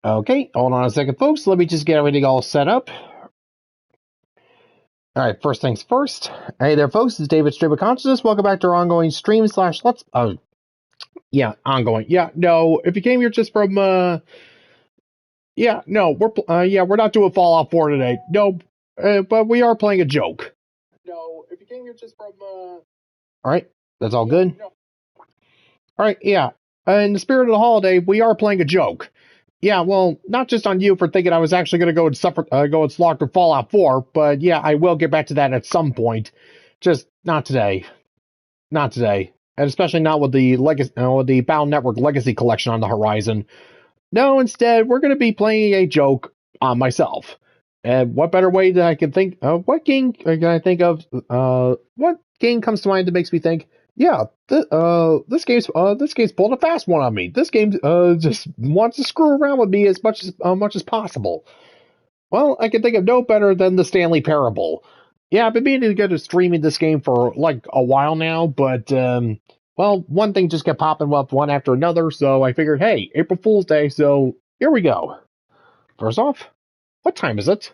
Okay, hold on a second, folks. Let me just get everything all set up. All right, first things first. Hey there, folks. It's David Stream of Consciousness. Welcome back to our ongoing stream slash let's. Yeah, ongoing. Yeah, no. If you came here just from, yeah, no, we're not doing Fallout 4 today. No, but we are playing a joke. No, if you came here just from, All right, that's all good. No. All right, yeah. In the spirit of the holiday, we are playing a joke. Yeah, well, not just on you for thinking I was actually going to go and slog through Fallout 4, but yeah, I will get back to that at some point. Just not today. Not today. And especially not with the with the Battle Network Legacy collection on the horizon. No, instead, we're going to be playing a joke on myself. And what better way that I can think? What game can I think of? What game comes to mind that makes me think? Yeah, this game's pulled a fast one on me. This game just wants to screw around with me as much as possible. Well, I can think of no better than the Stanley Parable. Yeah, I've been meaning to get to streaming this game for like a while now, but well, one thing just kept popping up one after another, so I figured, hey, April Fool's Day, so here we go. First off, what time is it?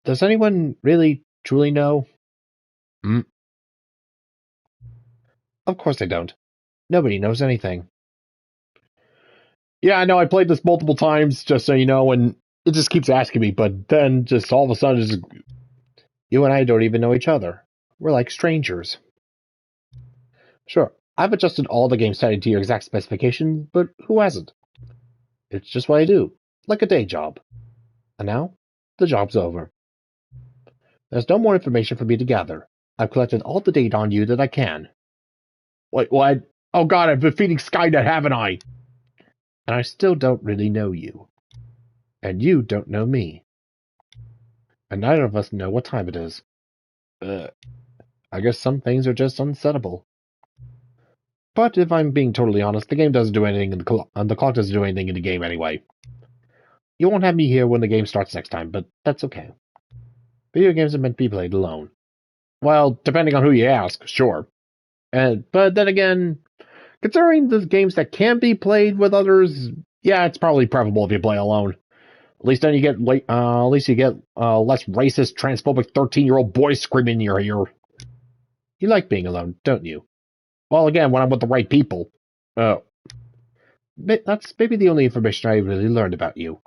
Does anyone really truly know? Of course they don't. Nobody knows anything. Yeah, I know, I played this multiple times, just so you know, and it just keeps asking me, but then just all of a sudden, you and I don't even know each other. We're like strangers. Sure, I've adjusted all the game setting to your exact specification, but who hasn't? It's just what I do, like a day job. And now, the job's over. There's no more information for me to gather. I've collected all the data on you that I can. Wait, what? Oh god, I've been feeding Skynet, haven't I? And I still don't really know you. And you don't know me. And neither of us know what time it is. I guess some things are just unsettable. But if I'm being totally honest, the game doesn't do anything, and the clock doesn't do anything in the game anyway. You won't have me here when the game starts next time, but that's okay. Video games are meant to be played alone. Well, depending on who you ask, sure. But then again, considering the games that can be played with others, yeah, it's probably preferable if you play alone. At least then you get less racist, transphobic 13-year-old boys screaming in your ear. You like being alone, don't you? Well, again, when I'm with the right people. That's maybe the only information I really learned about you.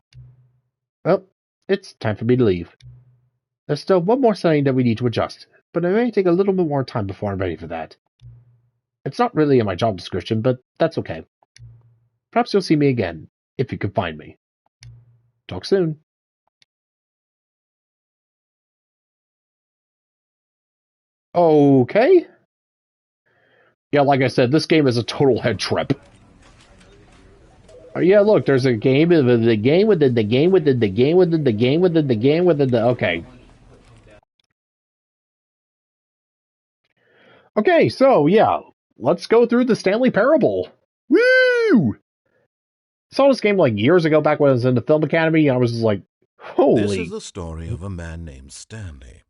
Well, it's time for me to leave. There's still one more setting that we need to adjust, but it may take a little bit more time before I'm ready for that. It's not really in my job description, but that's okay. Perhaps you'll see me again, if you can find me. Talk soon. Okay. Yeah, like I said, this game is a total head trip. Yeah, look, there's a game within the game within the game within the game within the game within the game within the... Okay. Okay, so, yeah. Let's go through the Stanley Parable. Woo! Saw this game like years ago back when I was in the film academy, and I was just like, holy... This is the story of a man named Stanley.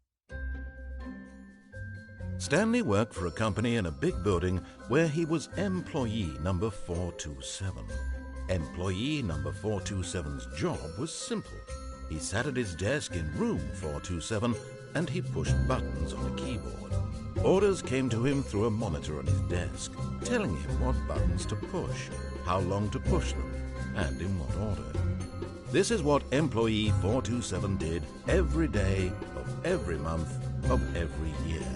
Stanley worked for a company in a big building where he was employee number 427. Employee number 427's job was simple. He sat at his desk in room 427 and he pushed buttons on a keyboard. Orders came to him through a monitor on his desk, telling him what buttons to push, how long to push them, and in what order. This is what employee 427 did every day of every month of every year.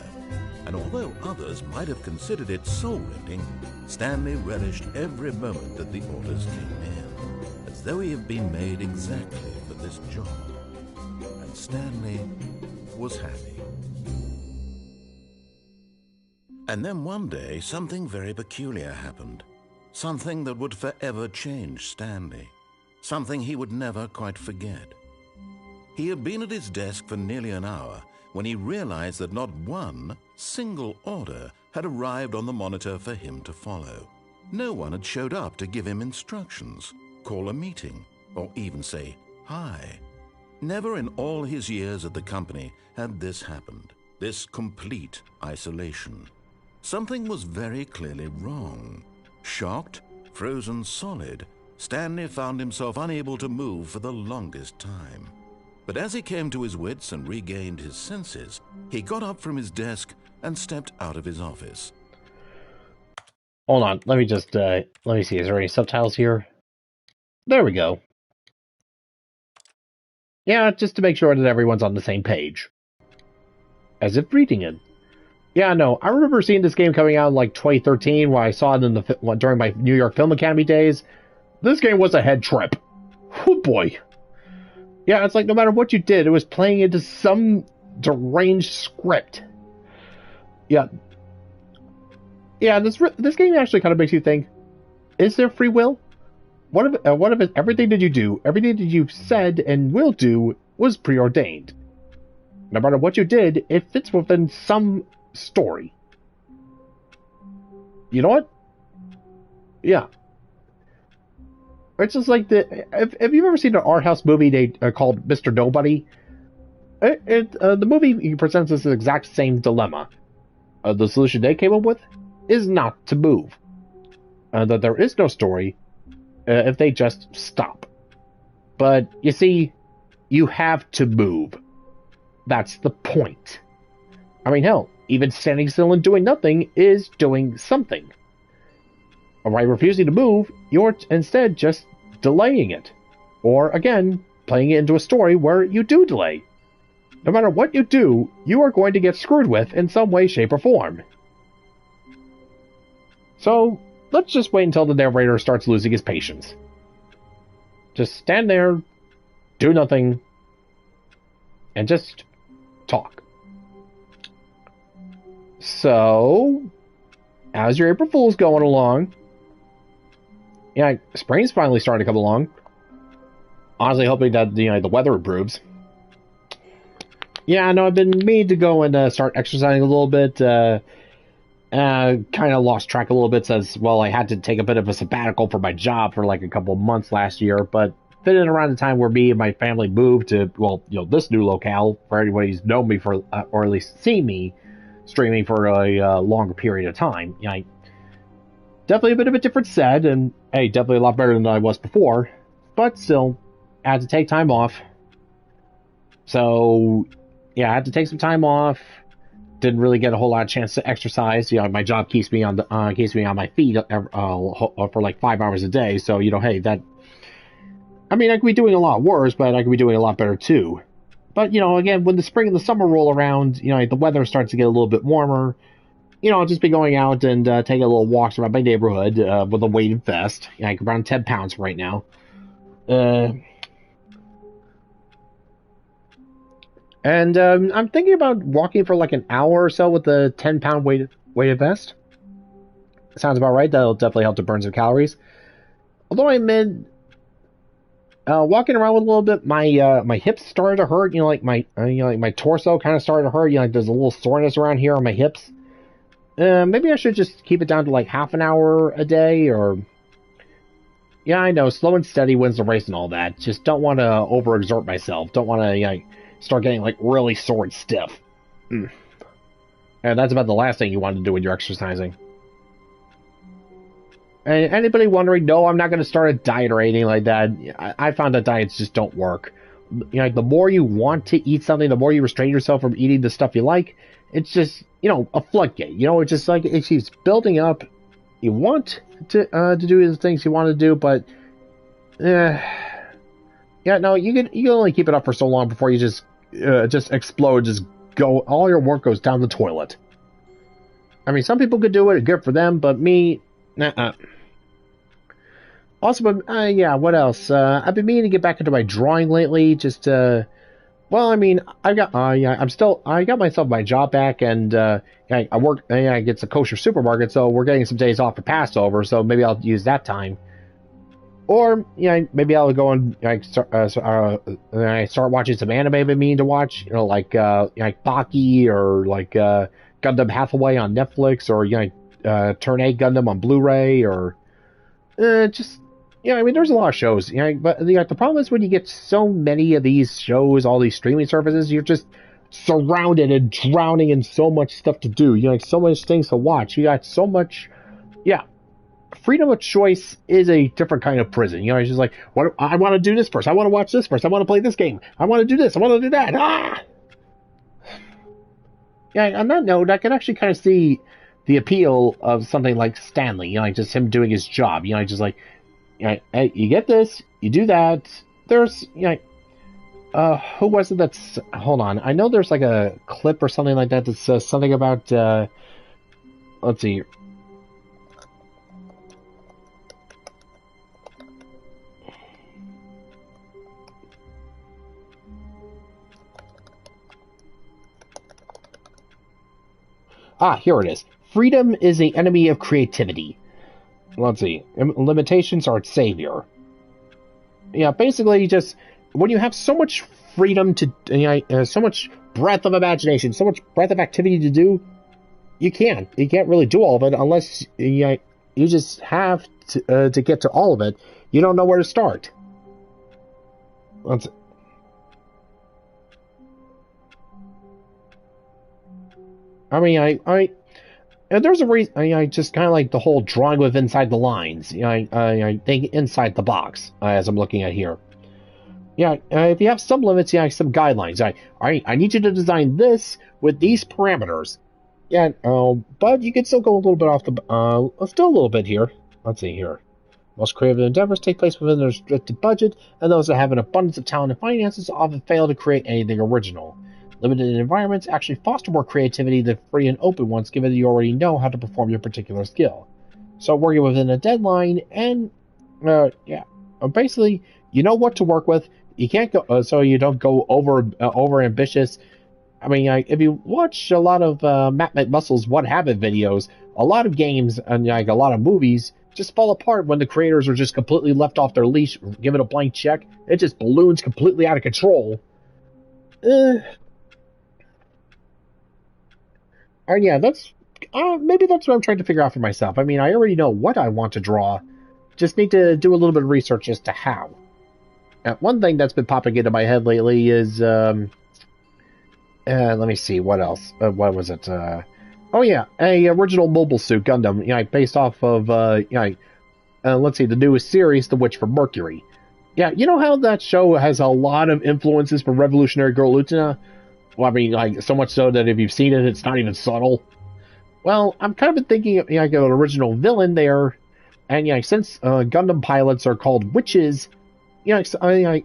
And although others might have considered it soul-rending, Stanley relished every moment that the orders came in, as though he had been made exactly for this job. And Stanley was happy. And then one day, something very peculiar happened. Something that would forever change Stanley. Something he would never quite forget. He had been at his desk for nearly an hour when he realized that not one single order had arrived on the monitor for him to follow. No one had showed up to give him instructions, call a meeting, or even say hi. Never in all his years at the company had this happened, this complete isolation. Something was very clearly wrong. Shocked, frozen solid, Stanley found himself unable to move for the longest time. But as he came to his wits and regained his senses, he got up from his desk and stepped out of his office. Hold on, let me just, let me see, is there any subtitles here? There we go. Yeah, just to make sure that everyone's on the same page. As if reading it. Yeah, no, I remember seeing this game coming out in like 2013 when I saw it in the during my New York Film Academy days. This game was a head trip. Oh boy. Yeah, it's like no matter what you did, it was playing into some deranged script. Yeah. Yeah, this game actually kind of makes you think, is there free will? What if everything that you do, everything that you said and will do was preordained? No matter what you did, it fits within some story. You know what? Yeah. It's just like have you ever seen an art house movie called Mr. Nobody? The movie presents this exact same dilemma. The solution they came up with is not to move. That there is no story if they just stop. But you see, you have to move. That's the point. I mean, hell, even standing still and doing nothing is doing something. By refusing to move, you're instead just delaying it. Or, again, playing it into a story where you do delay. No matter what you do, you are going to get screwed with in some way, shape, or form. So, let's just wait until the narrator starts losing his patience. Just stand there, do nothing, and just talk. So, as your April Fool's going along, yeah, spring's finally starting to come along. Honestly, hoping that the weather improves. Yeah, I know I've been meaning to go and start exercising a little bit. Kind of lost track a little bit since, well, I had to take a bit of a sabbatical for my job for like a couple of months last year, but fit in around the time where me and my family moved to, well, this new locale, for anybody who's known me for, or at least seen me streaming for a longer period of time. Yeah, definitely a bit of a different set, and hey, definitely a lot better than I was before, but still, I had to take time off. So, yeah, I had to take some time off. Didn't really get a whole lot of chance to exercise. My job keeps me on my feet for like 5 hours a day. So, hey, that. I mean, I could be doing a lot worse, but I could be doing a lot better too. But again, when the spring and the summer roll around, the weather starts to get a little bit warmer. I'll just be going out and taking a little walks around my neighborhood with a weighted vest. Like around 10 pounds right now. And I'm thinking about walking for like an hour or so with the 10-pound weighted vest. Sounds about right. That'll definitely help to burn some calories. Although I admit, walking around with a little bit, my hips started to hurt. Like my torso kind of started to hurt. Like there's a little soreness around here on my hips. Maybe I should just keep it down to like half an hour a day, or yeah, I know, slow and steady wins the race and all that. Just don't want to overexert myself. Don't want to start getting like really sore and stiff. And that's about the last thing you want to do when you're exercising. And anybody wondering, no, I'm not going to start a diet or anything like that. I found that diets just don't work. The more you want to eat something, the more you restrain yourself from eating the stuff you like, it's just, a floodgate. It's just like it keeps building up. You want to do the things you want to do, but yeah, no, you can only keep it up for so long before you just explode, just go, all your work goes down the toilet. I mean, some people could do it, good for them, but me, nah. Also, yeah, what else? I've been meaning to get back into my drawing lately, just, well, I mean, I got myself my job back, and, I work, it's a kosher supermarket, so we're getting some days off for Passover, so maybe I'll use that time. Or, maybe I'll go and start watching some anime I've been meaning to watch, like Baki, or like Gundam Hathaway on Netflix, or Turn A Gundam on Blu-ray, or just I mean, there's a lot of shows, but the problem is when you get so many of these shows, all these streaming services, you're just surrounded and drowning in so much stuff to do. So much things to watch. You got so much, freedom of choice is a different kind of prison. You know, it's just like, what I want to do this first. I want to watch this first. I want to play this game. I want to do this. I want to do that. Ah! Yeah, on that note, I can actually kind of see the appeal of something like Stanley. You know, like just him doing his job. You know, just like, you know, hey, you get this, you do that. There's, you know, who was it that's, hold on. I know there's like a clip or something like that that says something about, let's see. Ah, here it is. Freedom is the enemy of creativity. Let's see. Limitations are its savior. Yeah, basically, just when you have so much freedom to, you know, so much breadth of imagination, so much breadth of activity to do, you can't really do all of it unless you know, you just have to get to all of it. You don't know where to start. Let's. I mean, and there's a reason. I just kind of like the whole drawing with inside the lines. You know, I think inside the box, as I'm looking at here. Yeah, if you have some limits, yeah, some guidelines. I need you to design this with these parameters. Yeah, but you can still go a little bit off the, still a little bit here. Let's see here. Most creative endeavors take place within a restricted budget, and those that have an abundance of talent and finances often fail to create anything original. Limited environments actually foster more creativity than free and open ones, given that you already know how to perform your particular skill. So working within a deadline, and, yeah, basically, you know what to work with. You can't go, so you don't go over ambitious. I mean, if you watch a lot of Matt McMuscle's What Happened videos, a lot of games and like a lot of movies just fall apart when the creators are just completely left off their leash, given a blank check. It just balloons completely out of control. And yeah, that's maybe that's what I'm trying to figure out for myself. I mean, I already know what I want to draw, just need to do a little bit of research as to how. One thing that's been popping into my head lately is let me see what else. What was it? Oh yeah, a original Mobile Suit Gundam, you know, based off of you know, let's see, the newest series, The Witch from Mercury. Yeah, you know how that show has a lot of influences from Revolutionary Girl Utena? Well, I mean, like so much so that if you've seen it, it's not even subtle. Well, I'm kind of been thinking, you know, like an original villain there, and yeah, since Gundam pilots are called witches, you know,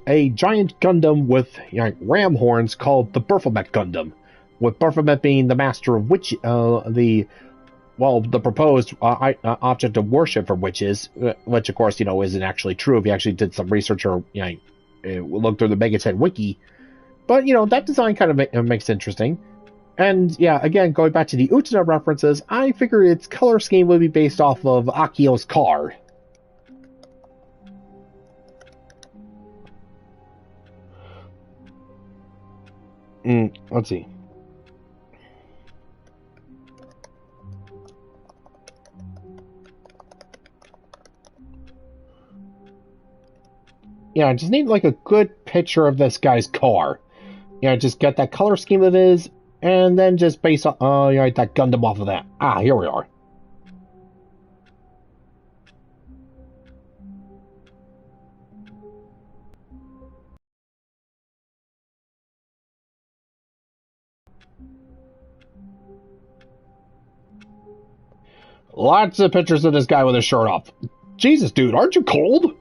a giant Gundam with, you know, ram horns called the Baphomet Gundam, with Baphomet being the master of witch, the proposed object of worship for witches, which of course, you know, isn't actually true if you actually did some research or, you know, looked through the Megaten wiki. But, you know, that design kind of makes it interesting. And yeah, again, going back to the Utena references, I figure its color scheme would be based off of Akio's car. Let's see. Yeah, I just need like a good picture of this guy's car. You know, just get that color scheme of his, and then just base on, you know, that Gundam off of that. Ah, here we are. Lots of pictures of this guy with his shirt off. Jesus, dude, aren't you cold?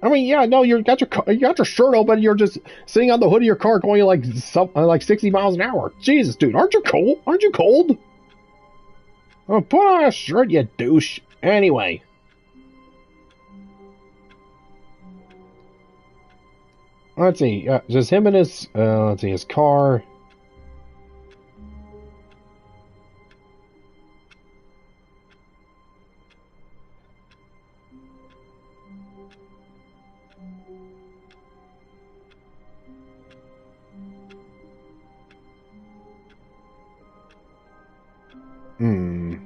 I mean, yeah, no, you got your shirt open, you're just sitting on the hood of your car going like 60 miles an hour. Jesus, dude, aren't you cold? Aren't you cold? Oh, put on a shirt, you douche. Anyway. Let's see, just him and his, let's see, his car. Hmm.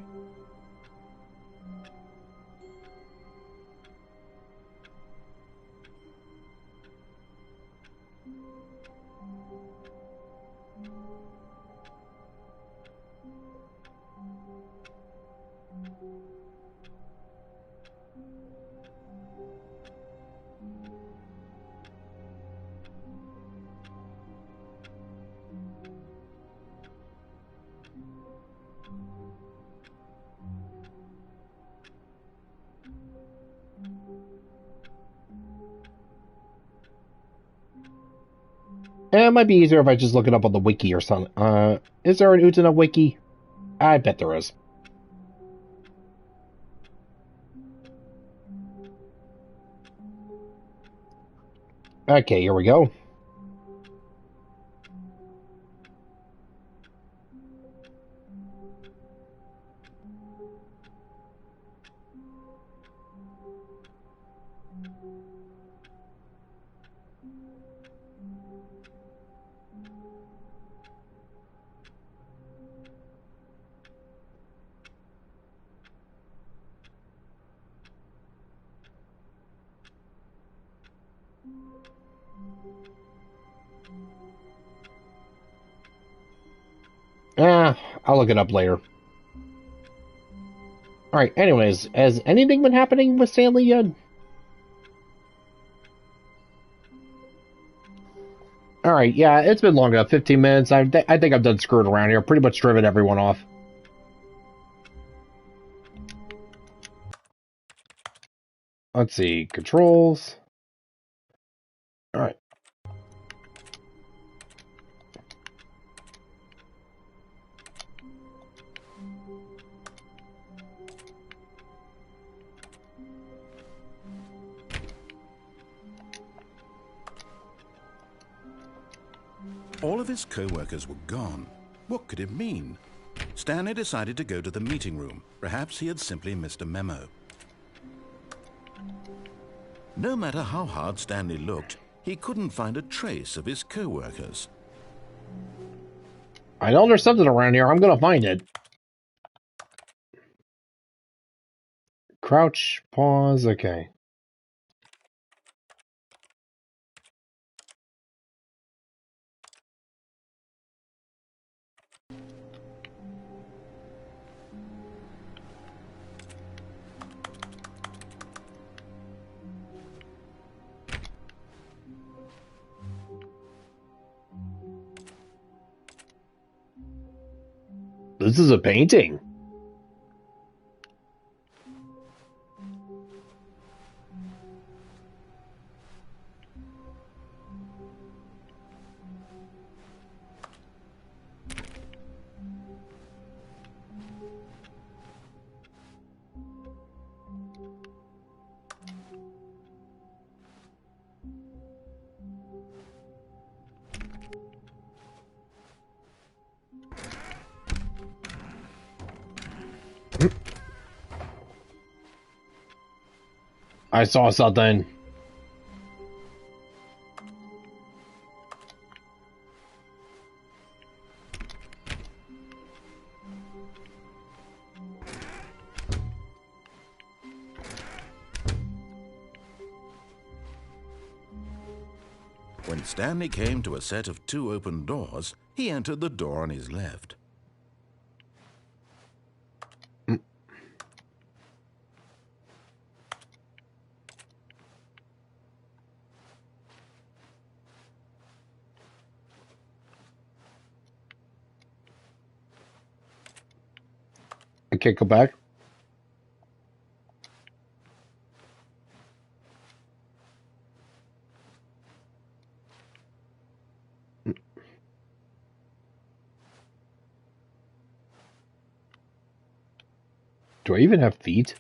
It might be easier if I just look it up on the wiki or something. Is there an Utana wiki? I bet there is. Okay, here we go. I'll look it up later. Alright, anyways, has anything been happening with Stanley yet? Alright, yeah, it's been long enough, 15 minutes. I think I'm done screwing around here. Pretty much driven everyone off. Let's see, controls. Alright. All of his co-workers were gone. What could it mean? Stanley decided to go to the meeting room. Perhaps he had simply missed a memo. No matter how hard Stanley looked, he couldn't find a trace of his co-workers. I know there's something around here. I'm gonna find it. Crouch, pause, okay. This is a painting. I saw something. When Stanley came to a set of 2 open doors, he entered the door on his left. I can't go back. Do I even have feet?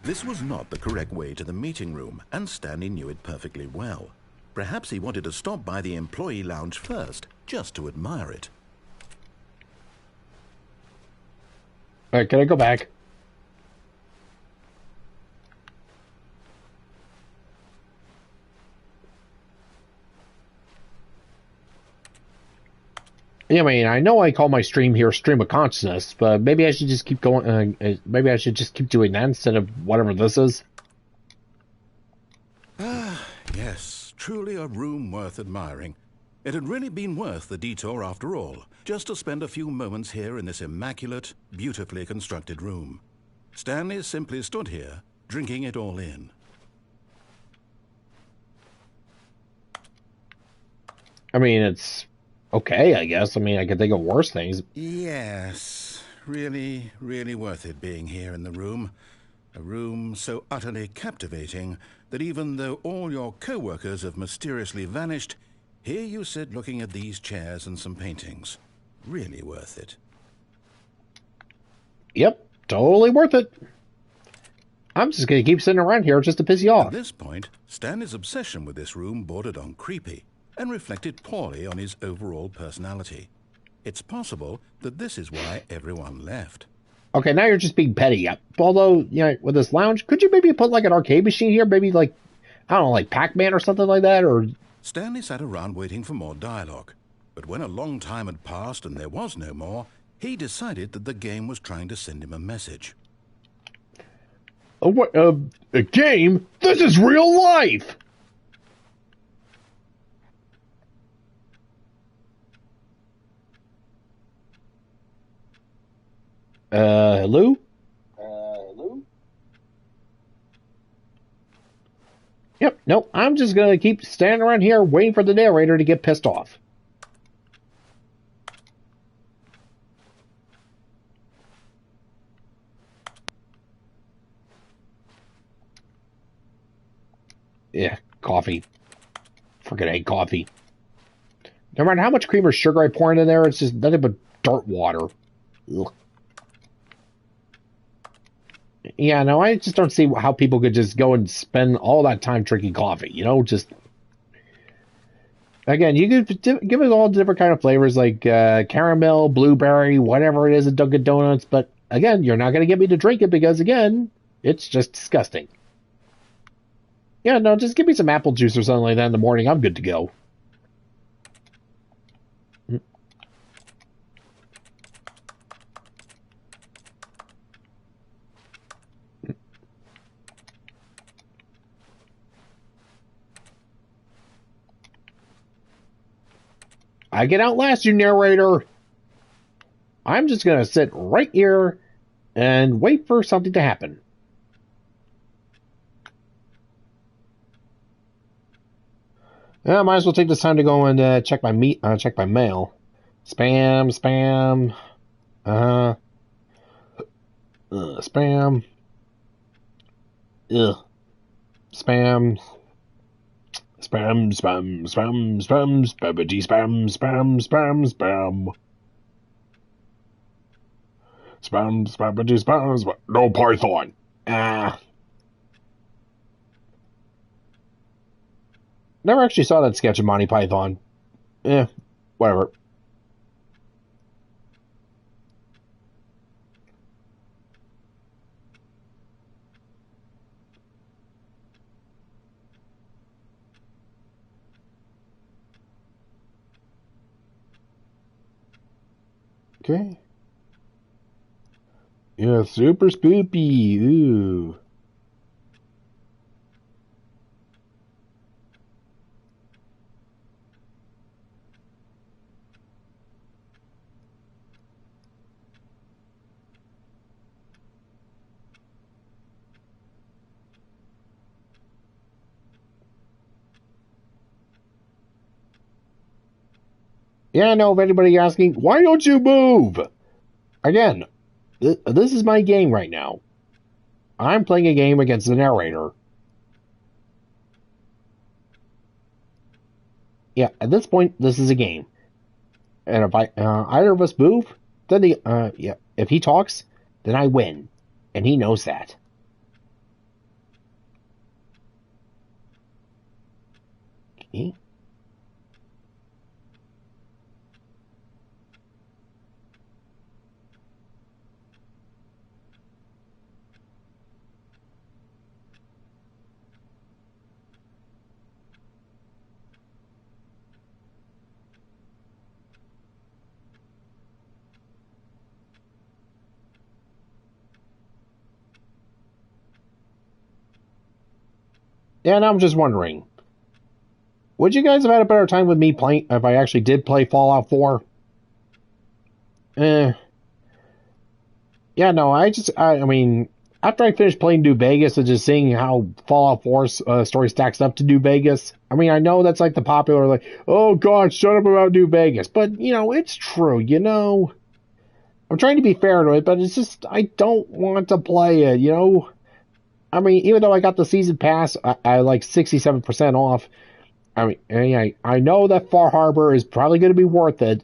This was not the correct way to the meeting room, and Stanley knew it perfectly well. Perhaps he wanted to stop by the employee lounge first, just to admire it. Alright, can I go back? Yeah, I mean, I know I call my stream here Stream of Consciousness, but maybe I should just keep going. Maybe I should just keep doing that instead of whatever this is. Ah, yes, truly a room worth admiring. It had really been worth the detour after all, just to spend a few moments here in this immaculate, beautifully constructed room. Stanley simply stood here, drinking it all in. I mean, it's okay, I guess. I mean, I could think of worse things. Yes, really, really worth it being here in the room. A room so utterly captivating that even though all your co-workers have mysteriously vanished, here you sit looking at these chairs and some paintings. Really worth it. Yep, totally worth it. I'm just going to keep sitting around here just to piss you off. At this point, Stanley's obsession with this room bordered on creepy and reflected poorly on his overall personality. It's possible that this is why everyone left. Okay, now you're just being petty. Although, you know, with this lounge, could you maybe put like an arcade machine here? Maybe like, I don't know, like Pac-Man or something like that? Or Stanley sat around waiting for more dialogue. But when a long time had passed and there was no more, he decided that the game was trying to send him a message. what? A game? This is real life. Hello? Hello? Yep, nope. I'm just gonna keep standing around here waiting for the narrator to get pissed off. Yeah, coffee. Freaking egg coffee. No matter how much cream or sugar I pour into there, it's just nothing but dirt water. Ugh. Yeah, no, I just don't see how people could just go and spend all that time drinking coffee. You know, just again, you could give it all different kind of flavors like caramel, blueberry, whatever it is at Dunkin' Donuts. But again, you're not going to get me to drink it because again, it's just disgusting. Yeah, no, just give me some apple juice or something like that in the morning. I'm good to go. I can outlast you, narrator. I'm just going to sit right here and wait for something to happen. I might as well take this time to go and check my mail. Spam, spam. Spam. Ugh. Spam. Spam, spam, spam, spam, spabbity, spam, spam, spam, spam. Spam, spabbity, spam, spam. No Python. Never actually saw that sketch of Monty Python. Whatever. Okay. Yeah, super spoopy. Ooh. Yeah, I know of anybody asking, why don't you move? Again, this is my game right now. I'm playing a game against the narrator. Yeah, at this point, this is a game. And if either of us move, then if he talks, then I win. And he knows that. Okay. And I'm just wondering, would you guys have had a better time with me playing if I actually did play Fallout 4? Yeah, no, I mean, after I finished playing New Vegas and just seeing how Fallout 4's story stacks up to New Vegas, I mean, I know that's like the popular, like, oh god, shut up about New Vegas. But, you know, it's true, you know. I'm trying to be fair to it, but it's just, I don't want to play it, you know. I mean, even though I got the season pass, I like 67% off. I mean, I know that Far Harbor is probably going to be worth it.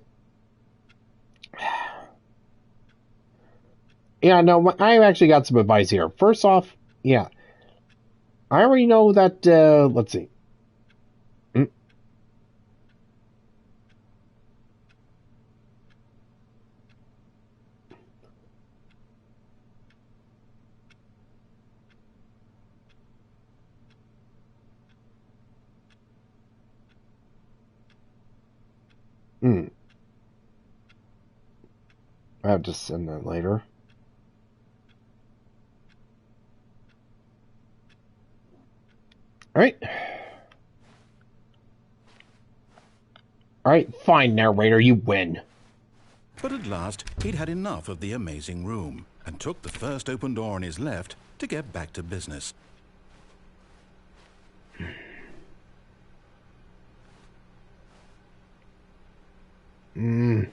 Yeah, no, I actually got some advice here. First off, yeah, I already know that, let's see. Mm, mm, I have to send that later. Alright. Alright, fine, narrator, you win. But at last, he'd had enough of the amazing room and took the first open door on his left to get back to business. Mm.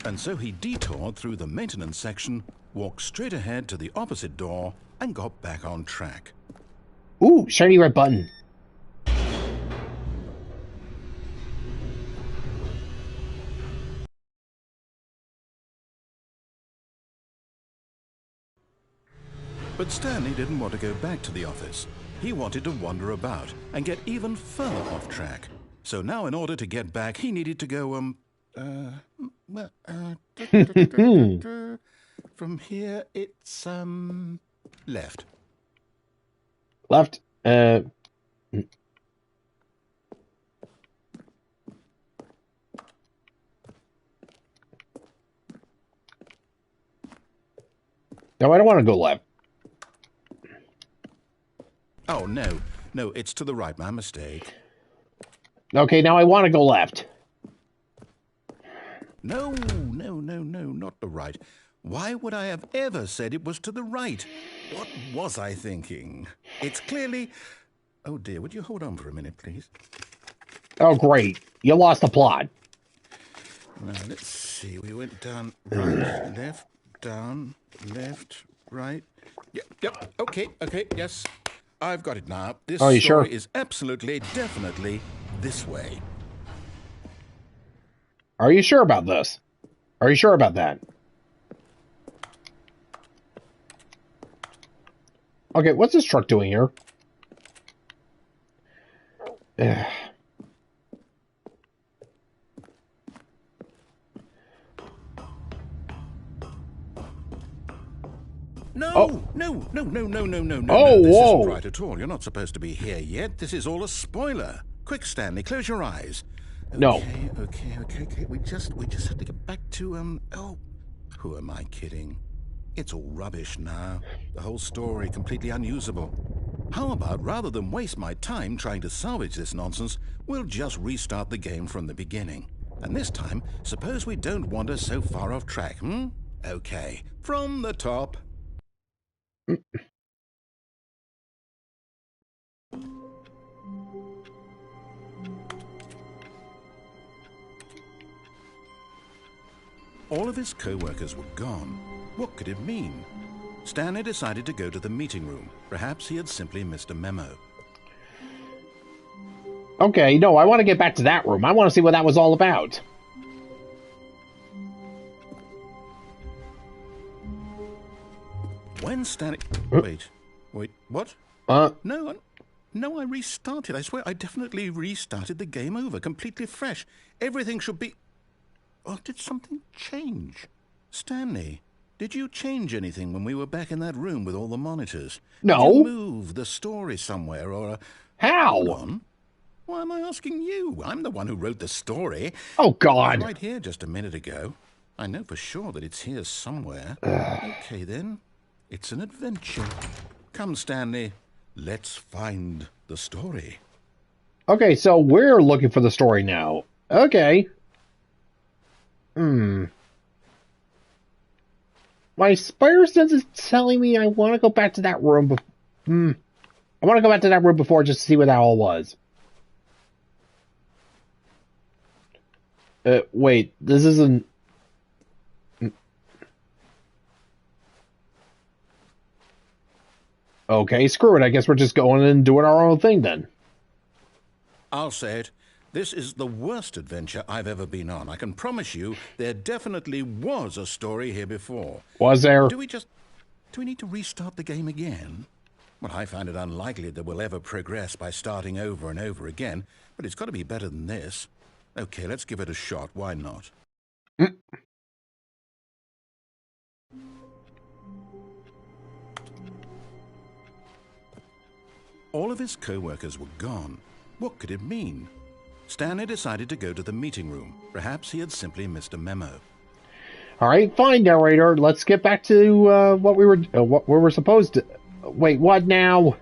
And so he detoured through the maintenance section, walked straight ahead to the opposite door, and got back on track. Ooh, shiny red button. But Stanley didn't want to go back to the office. He wanted to wander about and get even further off track. So now in order to get back, he needed to go, from here, it's, left. Left, No, I don't want to go left. Oh, no. No, it's to the right. My mistake. Okay, now I want to go left. No, not the right. Why would I have ever said it was to the right? What was I thinking? It's clearly... Oh, dear, would you hold on for a minute, please? Oh, great. You lost the plot. Now, let's see. We went down, right, left, down, left, right. Yep, okay, yes. I've got it now. This Are you story sure? is absolutely, definitely this way. Are you sure about this? Are you sure about that? Okay, what's this truck doing here? Ugh. No, Oh. no. Oh, This whoa. isn't right at all. You're not supposed to be here yet. This is all a spoiler. Quick, Stanley, close your eyes. No. Okay. We just have to get back to, oh, who am I kidding? It's all rubbish now. The whole story completely unusable. How about, rather than waste my time trying to salvage this nonsense, we'll just restart the game from the beginning. And this time, suppose we don't wander so far off track, Okay, from the top. All of his co-workers were gone. What could it mean? Stanley decided to go to the meeting room. Perhaps he had simply missed a memo. Okay, no, I want to get back to that room. I want to see what that was all about. When Stanley... Wait, what? No, I restarted. I swear, I definitely restarted the game over, completely fresh. Everything should be... Oh, did something change? Stanley, did you change anything when we were back in that room with all the monitors? No. Did you move the story somewhere, or... How? Hold on. Why am I asking you? I'm the one who wrote the story. Oh, It God. was right here just a minute ago. I know for sure that it's here somewhere. Okay, then. It's an adventure. Come, Stanley. Let's find the story. Okay, so we're looking for the story now. Okay. My spider sense is telling me I want to go back to that room. I want to go back to that room before just to see what that all was. Wait, this isn't... Okay, screw it. I guess we're just going and doing our own thing then. I'll say it. This is the worst adventure I've ever been on. I can promise you there definitely was a story here before. Was there? Do we need to restart the game again? Well, I find it unlikely that we'll ever progress by starting over and over again, but it's got to be better than this. Okay, let's give it a shot. Why not? All of his co-workers were gone. What could it mean? Stanley decided to go to the meeting room. Perhaps he had simply missed a memo. All right, fine, narrator. Let's get back to what we were supposed to... Wait, what now?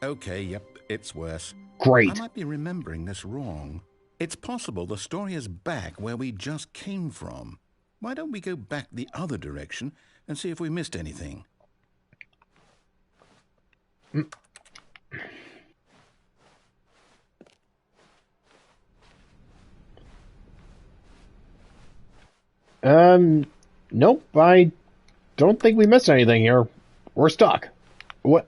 Okay, yep, it's worse. Great. I might be remembering this wrong. It's possible the story is back where we just came from. Why don't we go back the other direction and see if we missed anything? Nope, I don't think we missed anything here. We're stuck. What?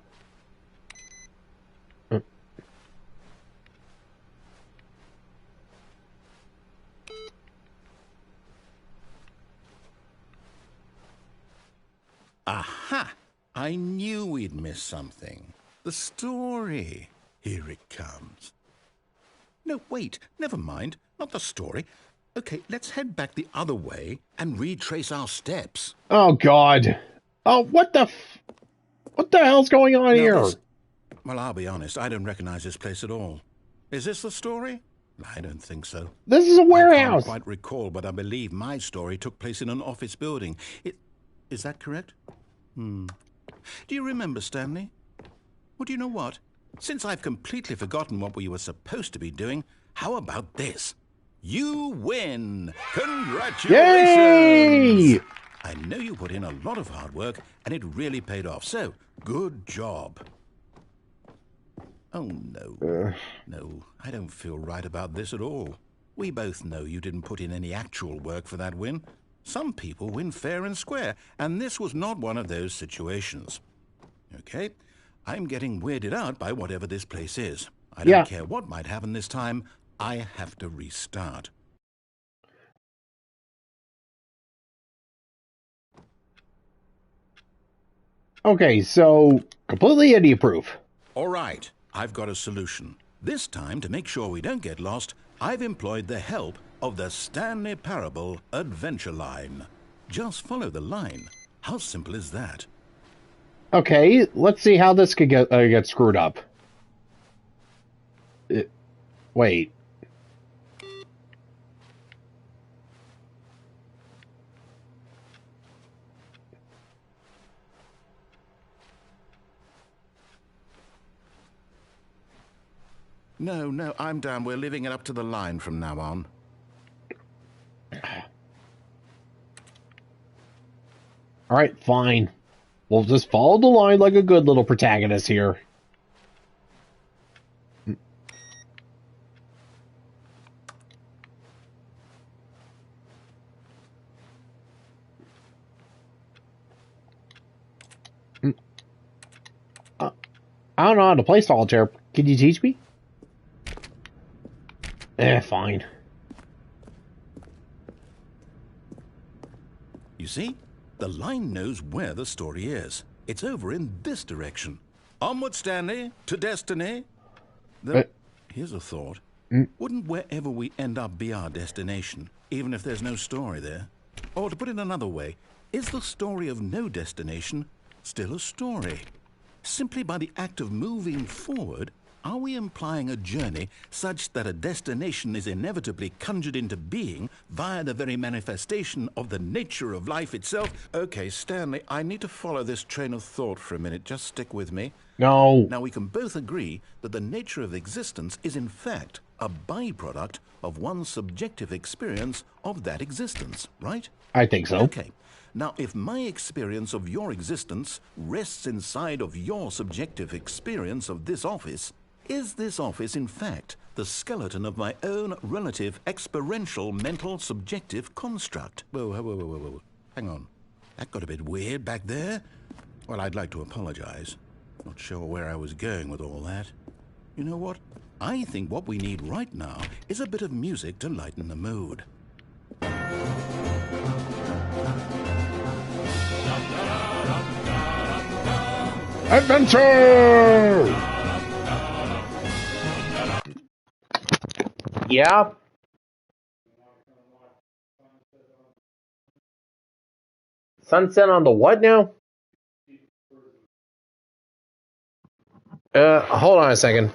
Aha! I knew we'd miss something. The story. Here it comes. No, wait, never mind. Not the story. Okay, let's head back the other way and retrace our steps. Oh, God. Oh, what the hell's going on here? Well, I'll be honest, I don't recognize this place at all. Is this the story? I don't think so. This is a warehouse. I can't quite recall, but I believe my story took place in an office building. Is that correct? Do you remember, Stanley? Well, do you know what? Since I've completely forgotten what we were supposed to be doing, how about this? You win! Congratulations! Yay! I know you put in a lot of hard work, and it really paid off, so good job. Oh, no. No, I don't feel right about this at all. We both know you didn't put in any actual work for that win. Some people win fair and square, and this was not one of those situations. Okay, I'm getting weirded out by whatever this place is. I don't care what might happen this time. I have to restart. Okay, so completely idiot-proof. All right, I've got a solution. This time, to make sure we don't get lost, I've employed the help of the Stanley Parable Adventure Line. Just follow the line. How simple is that? Okay, let's see how this could get screwed up. Wait. No, I'm down. We're leaving it up to the line from now on. All right, fine. We'll just follow the line like a good little protagonist here. I don't know how to play solitaire. Can you teach me? Fine. You see? The line knows where the story is. It's over in this direction. Onward, Stanley, to destiny. Here's a thought. Wouldn't wherever we end up be our destination, even if there's no story there? Or to put it another way, is the story of no destination still a story? Simply by the act of moving forward, are we implying a journey such that a destination is inevitably conjured into being via the very manifestation of the nature of life itself? Okay, Stanley, I need to follow this train of thought for a minute. Just stick with me. No. Now, we can both agree that the nature of existence is, in fact, a byproduct of one's subjective experience of that existence, right? I think so. Okay. Now, if my experience of your existence rests inside of your subjective experience of this office, is this office, in fact, the skeleton of my own relative experiential mental subjective construct? Whoa. Hang on. That got a bit weird back there. Well, I'd like to apologize. Not sure where I was going with all that. You know what? I think what we need right now is a bit of music to lighten the mood. Adventure! Yeah? Sunset on the what now? Hold on a second.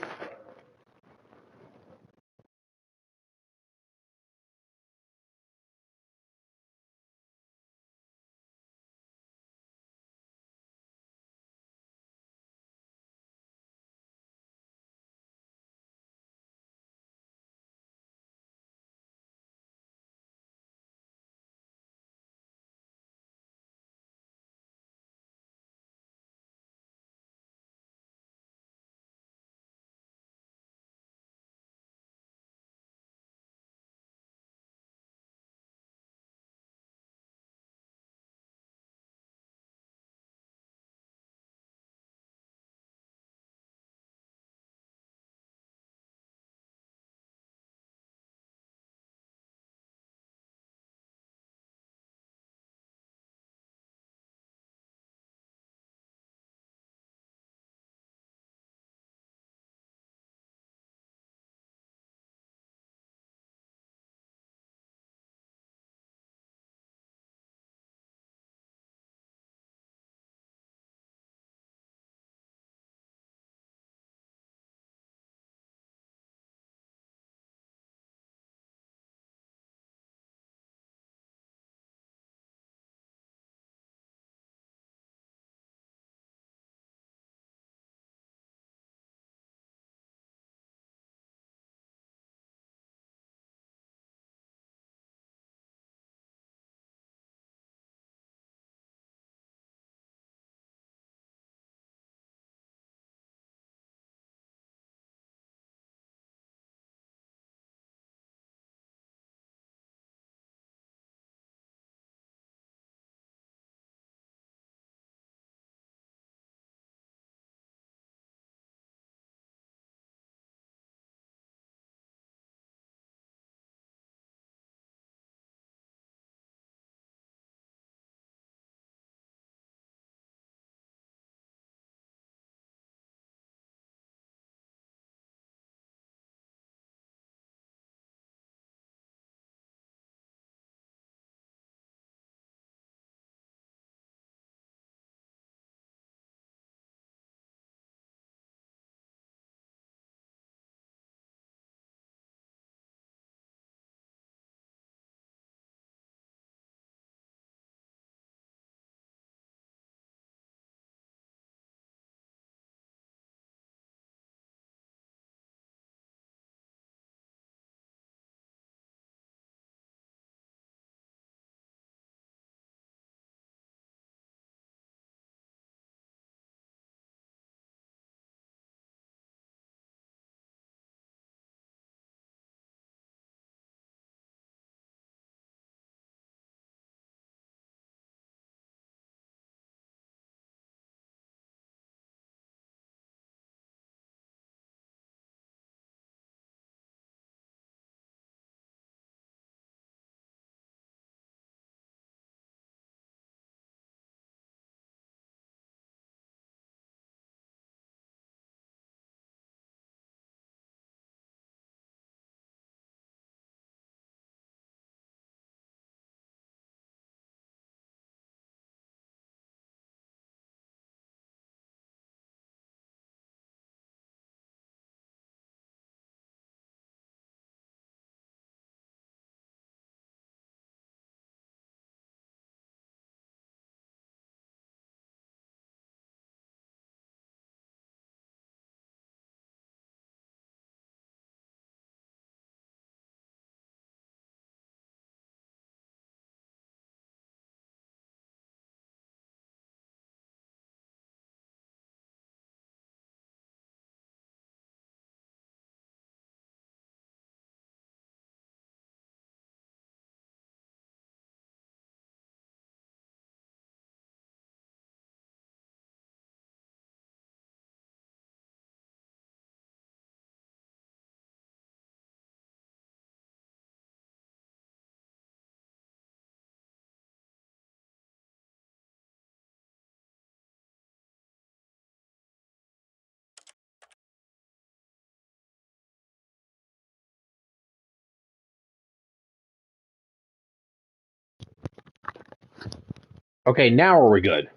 Okay, now are we good?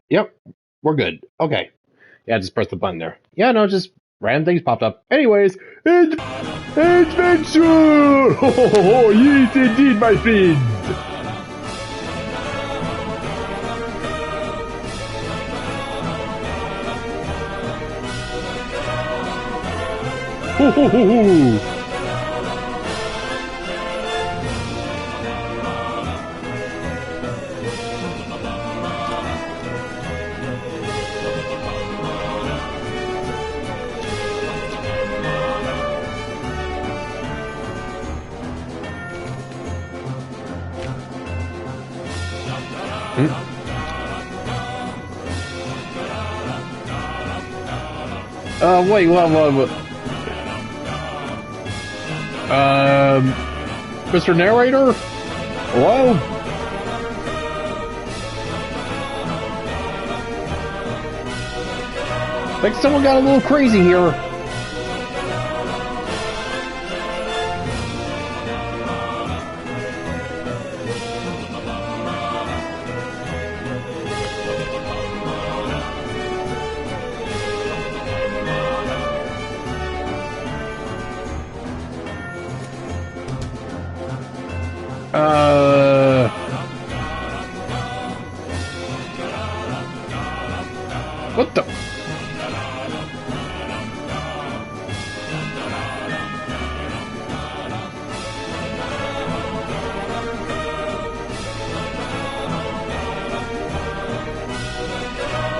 Yep, we're good. Okay. Yeah, just press the button there. Yeah, no, just random things popped up. Anyways, adventure! Oh, yes, indeed, my friend. Ho, ho, ho, ho. Wait, what? Mr. Narrator? Hello? Like someone got a little crazy here. What the?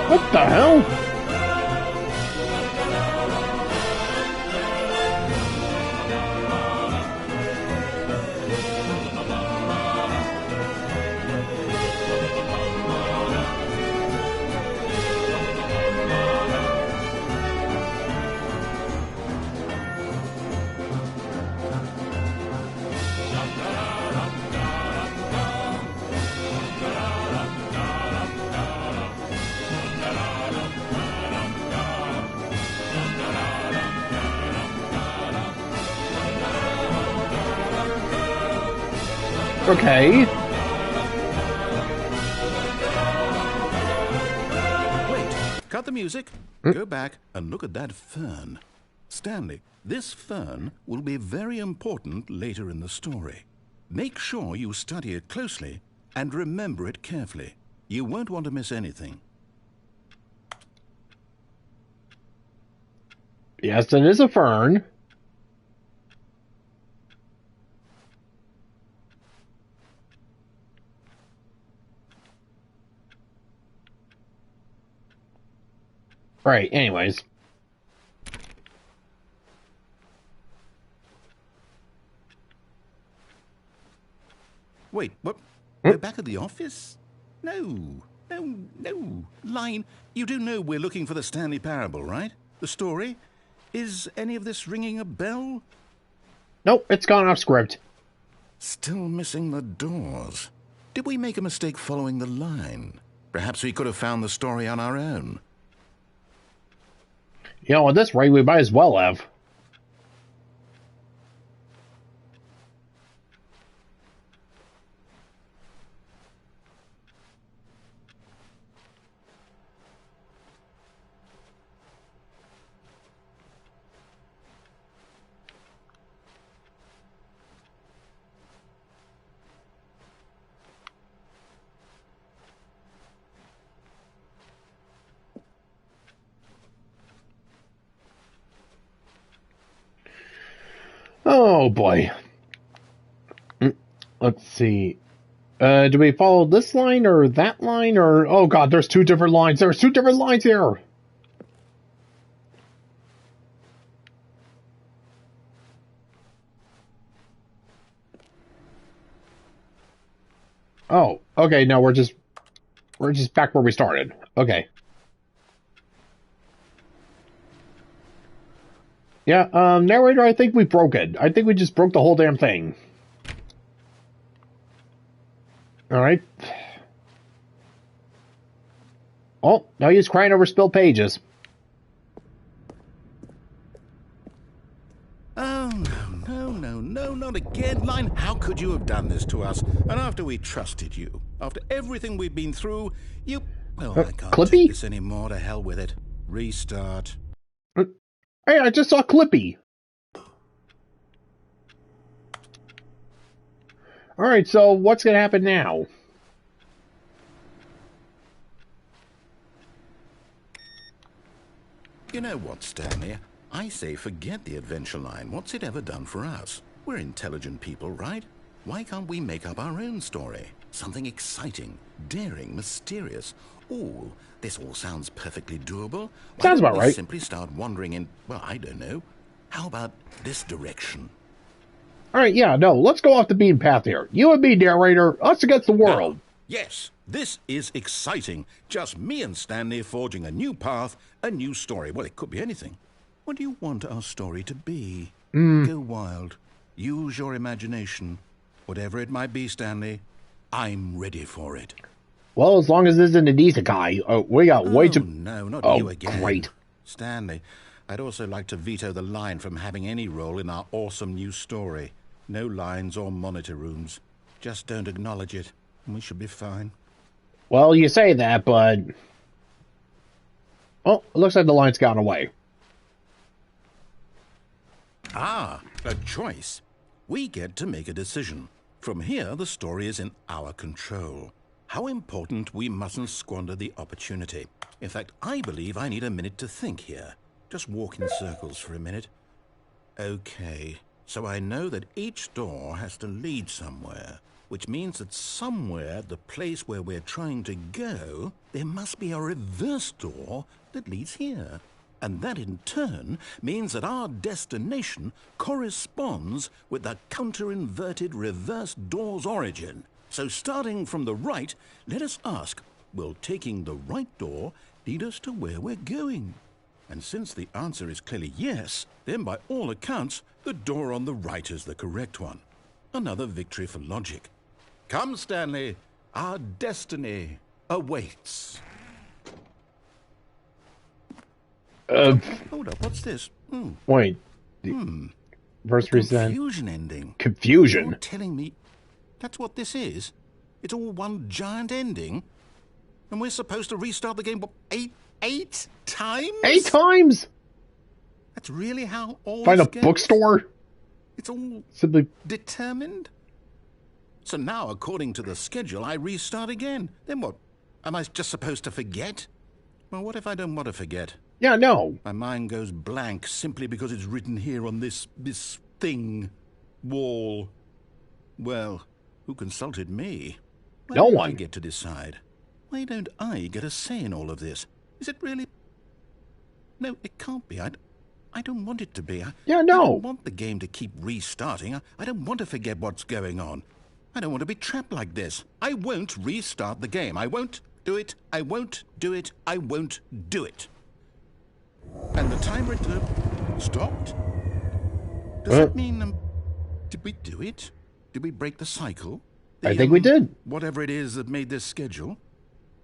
What the hell? Okay. Wait, cut the music. Go back and look at that fern. Stanley, this fern will be very important later in the story. Make sure you study it closely and remember it carefully. You won't want to miss anything. Yes, it is a fern. Right, anyways. Wait, what? We're back at the office? No. Line, you do know we're looking for the Stanley Parable, right? The story? Is any of this ringing a bell? Nope, it's gone off script. Still missing the doors. Did we make a mistake following the line? Perhaps we could have found the story on our own. You know, at this rate, we might as well have. Oh boy. Let's see. Do we follow this line or that line or... Oh god, there's two different lines. There's two different lines here. Oh, okay, no, we're just back where we started. Okay. Yeah, narrator, I think we broke it. I think we just broke the whole damn thing. Alright. Oh, now he's crying over spilled pages. Oh, no, no, no, not again. Line, how could you have done this to us? And after we trusted you, after everything we've been through, you... Well, I can't Clippy? take this anymore. To hell with it. Restart. Hey, I just saw Clippy. Alright, so what's going to happen now? You know what, Stanley? I say forget the adventure line. What's it ever done for us? We're intelligent people, right? Why can't we make up our own story? Something exciting, daring, mysterious. Ooh, this all sounds perfectly doable. Why Sounds don't about we right. simply start wandering in, well, I don't know. How about this direction? Alright, yeah, no, let's go off the beaten path here. You and me, narrator, us against the world. Yes, this is exciting. Just me and Stanley forging a new path, a new story. Well, it could be anything. What do you want our story to be? Go wild. Use your imagination. Whatever it might be, Stanley, I'm ready for it. Well, as long as this isn't an isekai, we got way too... No, not Oh, you again. great. Stanley, I'd also like to veto the line from having any role in our awesome new story. No lines or monitor rooms. Just don't acknowledge it, and we should be fine. Well, you say that, but... Oh, it looks like the line's gone away. Ah, a choice. We get to make a decision. From here, the story is in our control. How important we mustn't squander the opportunity. In fact, I believe I need a minute to think here. Just walk in circles for a minute. Okay, so I know that each door has to lead somewhere, which means that somewhere, the place where we're trying to go, there must be a reverse door that leads here. And that in turn means that our destination corresponds with the counter-inverted reverse door's origin. So starting from the right, let us ask, will taking the right door lead us to where we're going? And since the answer is clearly yes, then by all accounts, the door on the right is the correct one. Another victory for logic. Come, Stanley, our destiny awaits. Hold up, what's this? Wait. First reason. Confusion ending. Confusion? You're telling me that's what this is? It's all one giant ending? And we're supposed to restart the game, what, eight times? 8 times? That's really how all Find a this goes? bookstore? It's all Simply... determined? So now, according to the schedule, I restart again. Then what? Am I just supposed to forget? Well, what if I don't want to forget? Yeah, no. My mind goes blank simply because it's written here on this thing, wall. Well, who consulted me? Why No don't one. I get to decide? Why don't I get a say in all of this? Is it really? No, it can't be. I don't want it to be. Yeah, I no. don't want the game to keep restarting. I don't want to forget what's going on. I don't want to be trapped like this. I won't restart the game. I won't do it. I won't do it. I won't do it. And the timer stopped? Does that mean, did we do it? Did we break the cycle? I think we did. Whatever it is that made this schedule.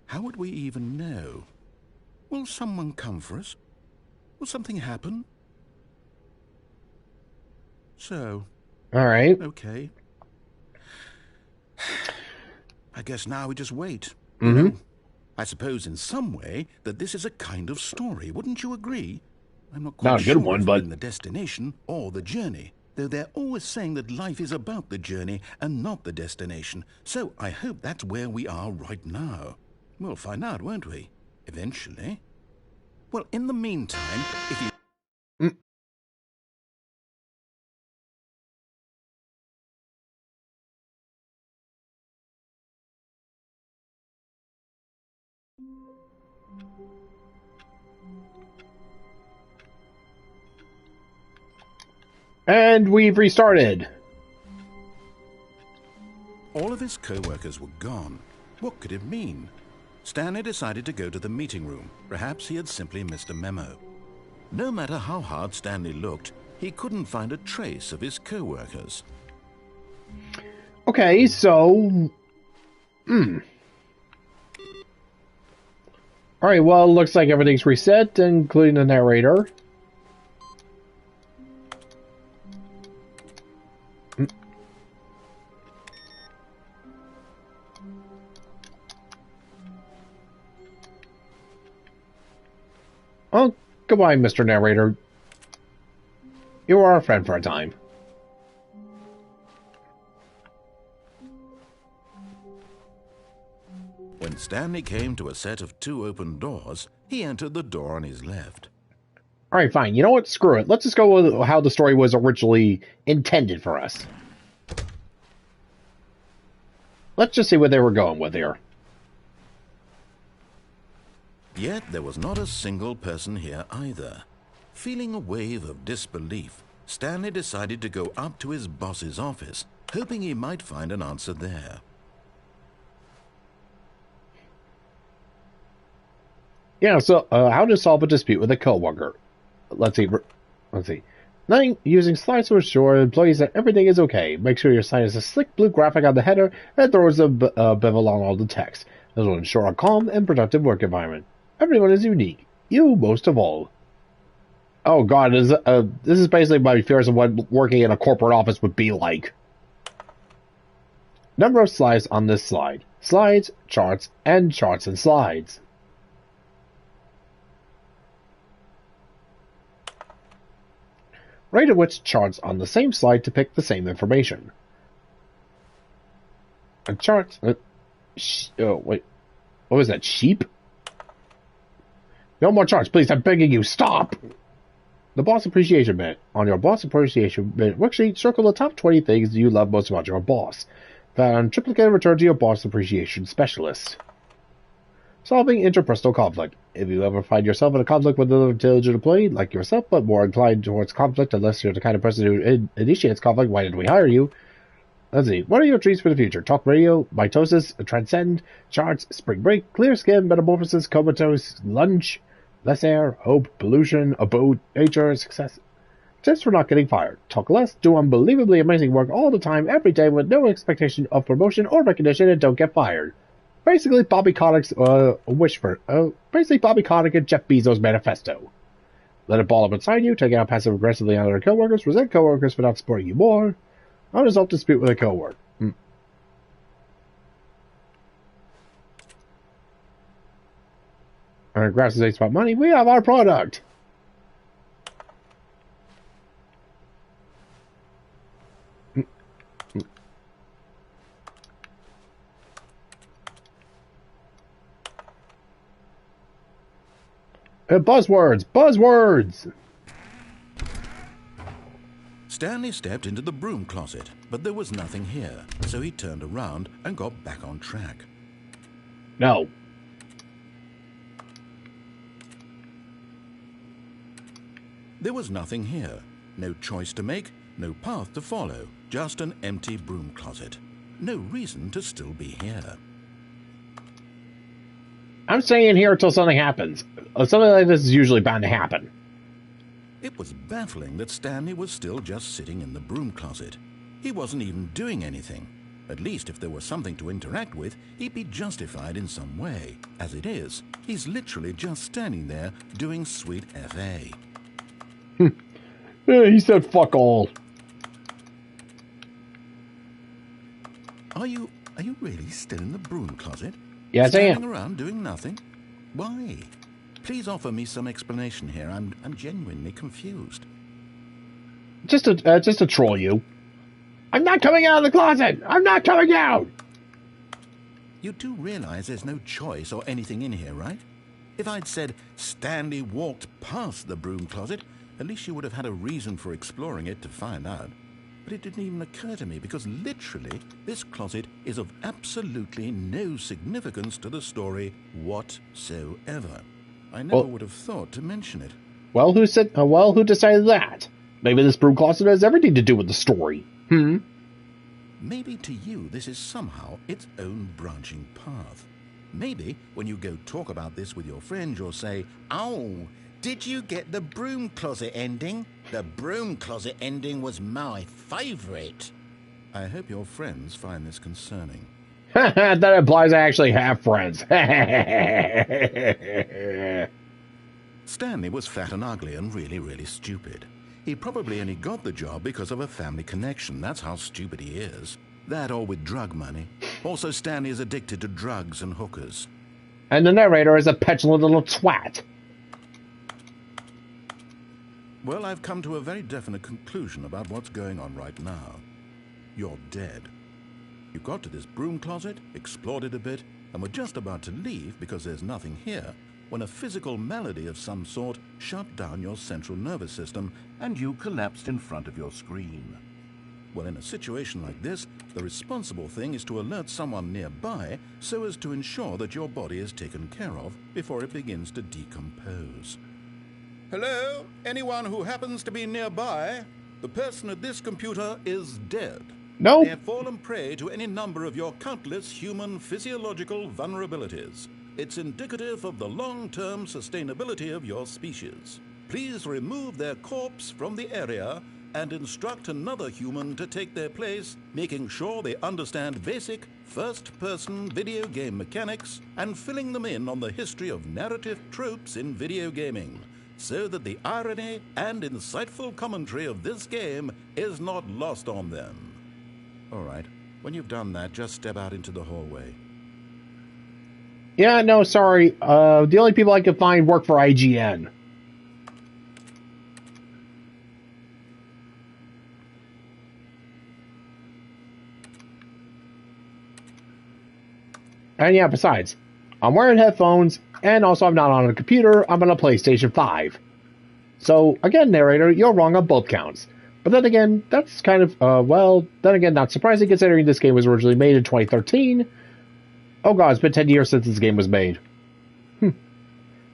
How would we even know? Will someone come for us? Will something happen? So, All right. okay. I guess now we just wait. Mm-hmm. You know, I suppose in some way that this is a kind of story. Wouldn't you agree? I'm not quite Not a good sure one, if but... we're in the destination or the journey. Though they're always saying that life is about the journey and not the destination. So I hope that's where we are right now. We'll find out, won't we? Eventually. Well, in the meantime, if you... And we've restarted. All of his co-workers were gone. What could it mean? Stanley decided to go to the meeting room. Perhaps he had simply missed a memo. No matter how hard Stanley looked, he couldn't find a trace of his co-workers. Okay, so... Alright, well, it looks like everything's reset, including the narrator. Oh, goodbye, Mr. Narrator. You are our friend for a time. When Stanley came to a set of 2 open doors, he entered the door on his left. Alright, fine. You know what? Screw it. Let's just go with how the story was originally intended for us. Let's just see what they were going with here. Yet there was not a single person here either. Feeling a wave of disbelief, Stanley decided to go up to his boss's office, hoping he might find an answer there. Yeah, so how to solve a dispute with a coworker. Let's see. Nothing using slides to assure employees that everything is okay. Make sure your site has a slick blue graphic on the header that throws a bevel on all the text. This will ensure a calm and productive work environment. Everyone is unique. You most of all. Oh god, this is basically my fears of what working in a corporate office would be like. Number of slides on this slide. Slides, charts, and slides. Rate of which charts on the same slide depict the same information. A chart... oh, wait. What was that? Sheep? No more charts, please. I'm begging you. Stop! The Boss Appreciation Minute. On your Boss Appreciation Minute worksheet, circle the top 20 things you love most about your boss. Found triplicate return to your Boss Appreciation Specialist. Solving interpersonal conflict. If you ever find yourself in a conflict with another intelligent employee, like yourself, but more inclined towards conflict unless you're the kind of person who initiates conflict, why did we hire you? Let's see. What are your dreams for the future? Talk radio, mitosis, transcend, charts, spring break, clear skin, metamorphosis, comatose, lunch, less air, hope, pollution, abode, nature, success. Tips for not getting fired. Talk less, do unbelievably amazing work all the time, every day, with no expectation of promotion or recognition, and don't get fired. Basically, Bobby Kotick's basically Bobby Kotick and Jeff Bezos' manifesto. Let it ball up inside you, take out passive-aggressively on other coworkers, resent coworkers for not supporting you more. Unresolved dispute with a coworker. Our grass is about money. We have our product. Buzzwords! Stanley stepped into the broom closet, but there was nothing here, so he turned around and got back on track. No. There was nothing here. No choice to make, no path to follow, just an empty broom closet. No reason to still be here. I'm staying here until something happens. Something like this is usually bound to happen. It was baffling that Stanley was still just sitting in the broom closet. He wasn't even doing anything. At least if there was something to interact with, he'd be justified in some way. As it is, he's literally just standing there doing sweet FA. Yeah, he said fuck all. Are you really still in the broom closet? Yes, I am. Standing around doing nothing? Why? Please offer me some explanation here. I'm genuinely confused. Just to troll you. I'm not coming out of the closet! I'm not coming out! You do realize there's no choice or anything in here, right? If I'd said Stanley walked past the broom closet, at least you would have had a reason for exploring it to find out. But it didn't even occur to me because literally this closet is of absolutely no significance to the story whatsoever. I never would have thought to mention it. Well, who decided that? Maybe this broom closet has everything to do with the story. Maybe to you this is somehow its own branching path. Maybe when you go talk about this with your friend, you'll say, "Oh, did you get the broom closet ending? The broom closet ending was my favorite." I hope your friends find this concerning. That implies I actually have friends. Stanley was fat and ugly and really, really stupid. He probably only got the job because of a family connection. That's how stupid he is. That or with drug money. Also, Stanley is addicted to drugs and hookers. And the narrator is a petulant little twat. Well, I've come to a very definite conclusion about what's going on right now. You're dead. You got to this broom closet, explored it a bit, and were just about to leave because there's nothing here, when a physical malady of some sort shut down your central nervous system and you collapsed in front of your screen. Well, in a situation like this, the responsible thing is to alert someone nearby so as to ensure that your body is taken care of before it begins to decompose. Hello? Anyone who happens to be nearby? The person at this computer is dead. Nope. They have fallen prey to any number of your countless human physiological vulnerabilities. It's indicative of the long-term sustainability of your species. Please remove their corpse from the area and instruct another human to take their place, making sure they understand basic first-person video game mechanics and filling them in on the history of narrative tropes in video gaming, so that the irony and insightful commentary of this game is not lost on them. All right, when you've done that, just step out into the hallway. Yeah, no, sorry. The only people I could find work for IGN. And yeah, besides, I'm wearing headphones, and also I'm not on a computer, I'm on a PlayStation 5. So, again, narrator, you're wrong on both counts. But then again, that's kind of, not surprising considering this game was originally made in 2013. Oh god, it's been 10 years since this game was made. Maybe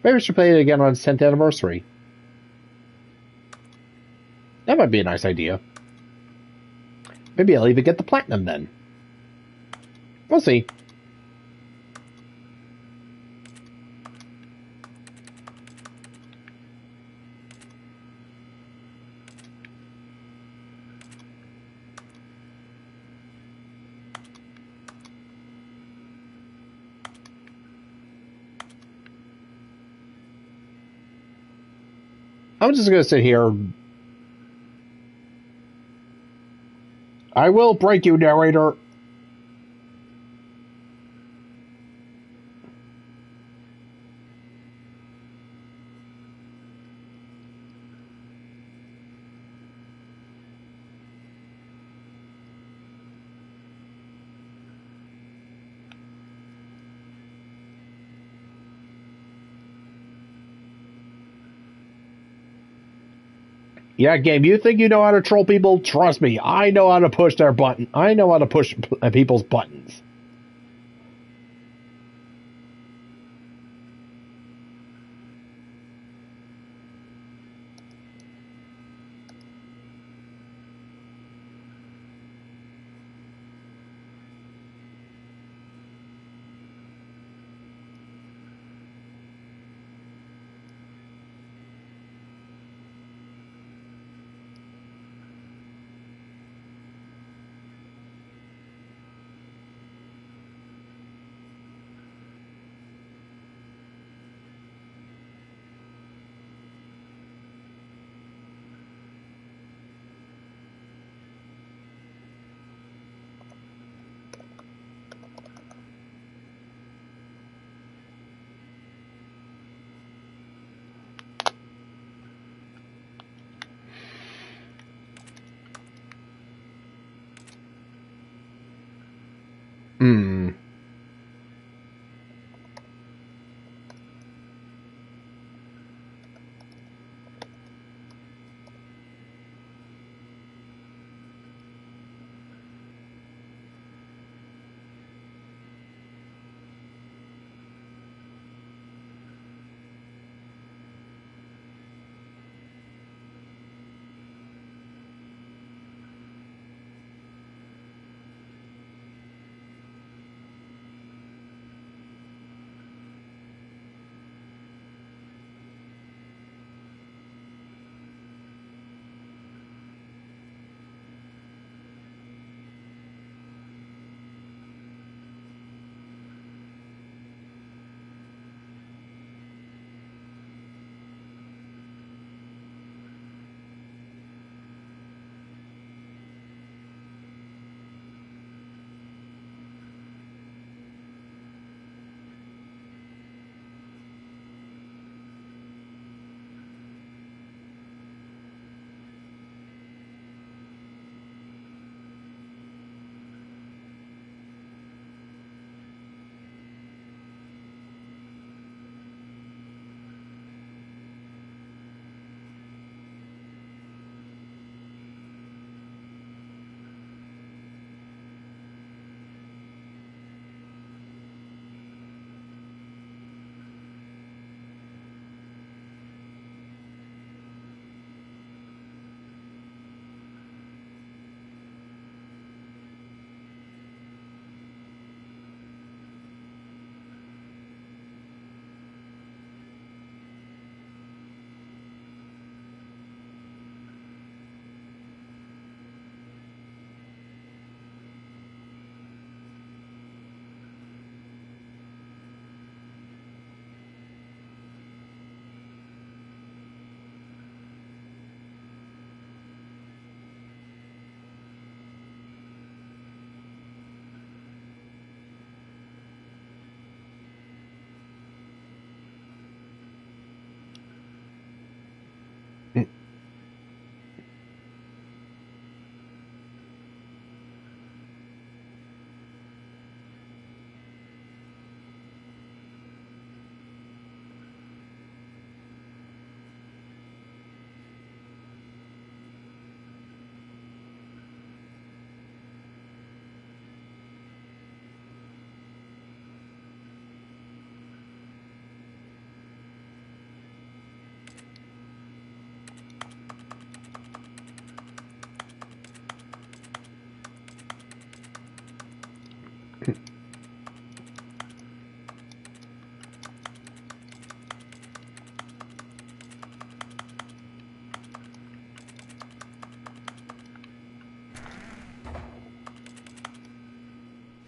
we should play it again on its 10th anniversary. That might be a nice idea. Maybe I'll even get the platinum then. We'll see. I'm just going to sit here. I will break you, narrator. Yeah, game, you think you know how to troll people? Trust me, I know how to push their button. I know how to push people's buttons.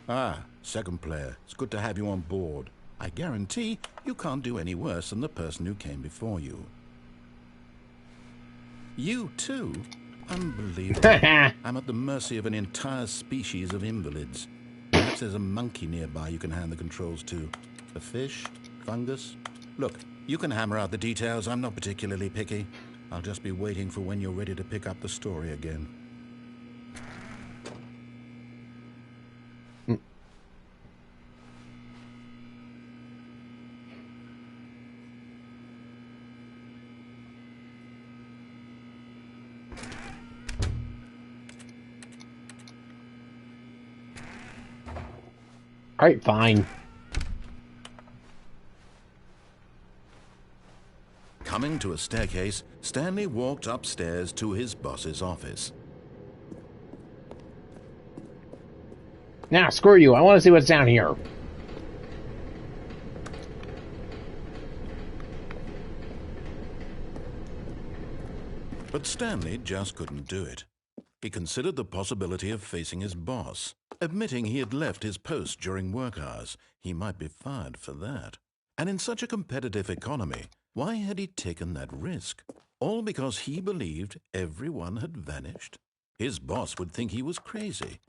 Ah, second player. It's good to have you on board. I guarantee you can't do any worse than the person who came before you. You too? Unbelievable. I'm at the mercy of an entire species of invalids. Perhaps there's a monkey nearby you can hand the controls to. A fish? Fungus? Look, you can hammer out the details. I'm not particularly picky. I'll just be waiting for when you're ready to pick up the story again. All right, fine. Coming to a staircase, Stanley walked upstairs to his boss's office. Now, screw you. I want to see what's down here. But Stanley just couldn't do it. He considered the possibility of facing his boss. Admitting he had left his post during work hours, he might be fired for that. And in such a competitive economy, why had he taken that risk? All because he believed everyone had vanished? His boss would think he was crazy.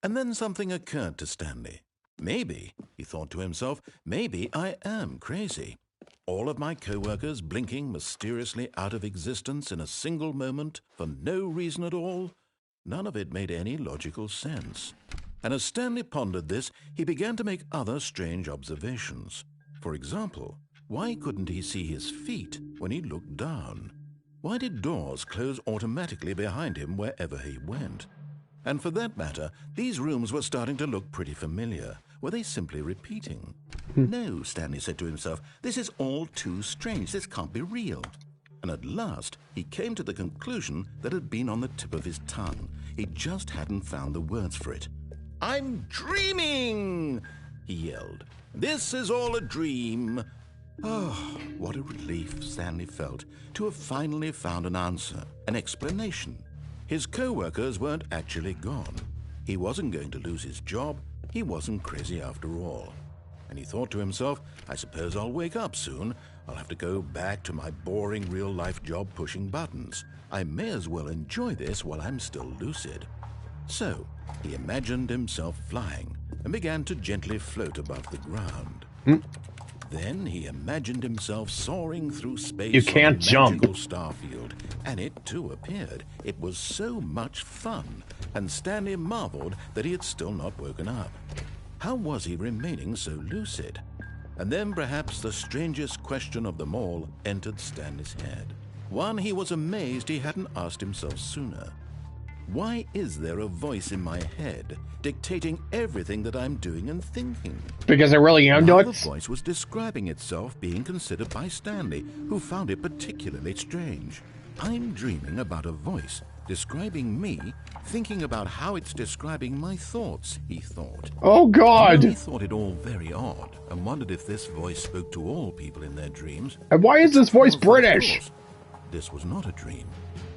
And then something occurred to Stanley. Maybe, he thought to himself, maybe I am crazy. All of my co-workers blinking mysteriously out of existence in a single moment for no reason at all? None of it made any logical sense. And as Stanley pondered this, he began to make other strange observations. For example, why couldn't he see his feet when he looked down? Why did doors close automatically behind him wherever he went? And for that matter, these rooms were starting to look pretty familiar. Were they simply repeating? No, Stanley said to himself, this is all too strange. This can't be real. And at last, he came to the conclusion that had been on the tip of his tongue. He just hadn't found the words for it. I'm dreaming, he yelled. This is all a dream. Oh, what a relief Stanley felt to have finally found an answer, an explanation. His co-workers weren't actually gone. He wasn't going to lose his job. He wasn't crazy after all. And he thought to himself, I suppose I'll wake up soon. I'll have to go back to my boring real-life job pushing buttons. I may as well enjoy this while I'm still lucid. So, he imagined himself flying and began to gently float above the ground. Then he imagined himself soaring through space You can't on a jump. magical starfield, and it too appeared. It was so much fun, and Stanley marveled that he had still not woken up. How was he remaining so lucid? And then perhaps the strangest question of them all entered Stanley's head. One he was amazed he hadn't asked himself sooner. Why is there a voice in my head dictating everything that I'm doing and thinking? Because I really am Now nuts. the voice was describing itself being considered by Stanley, who found it particularly strange. I'm dreaming about a voice describing me, thinking about how it's describing my thoughts, he thought. Oh, God. He thought it all very odd and wondered if this voice spoke to all people in their dreams. And why is this voice Well, of British? course, this was not a dream.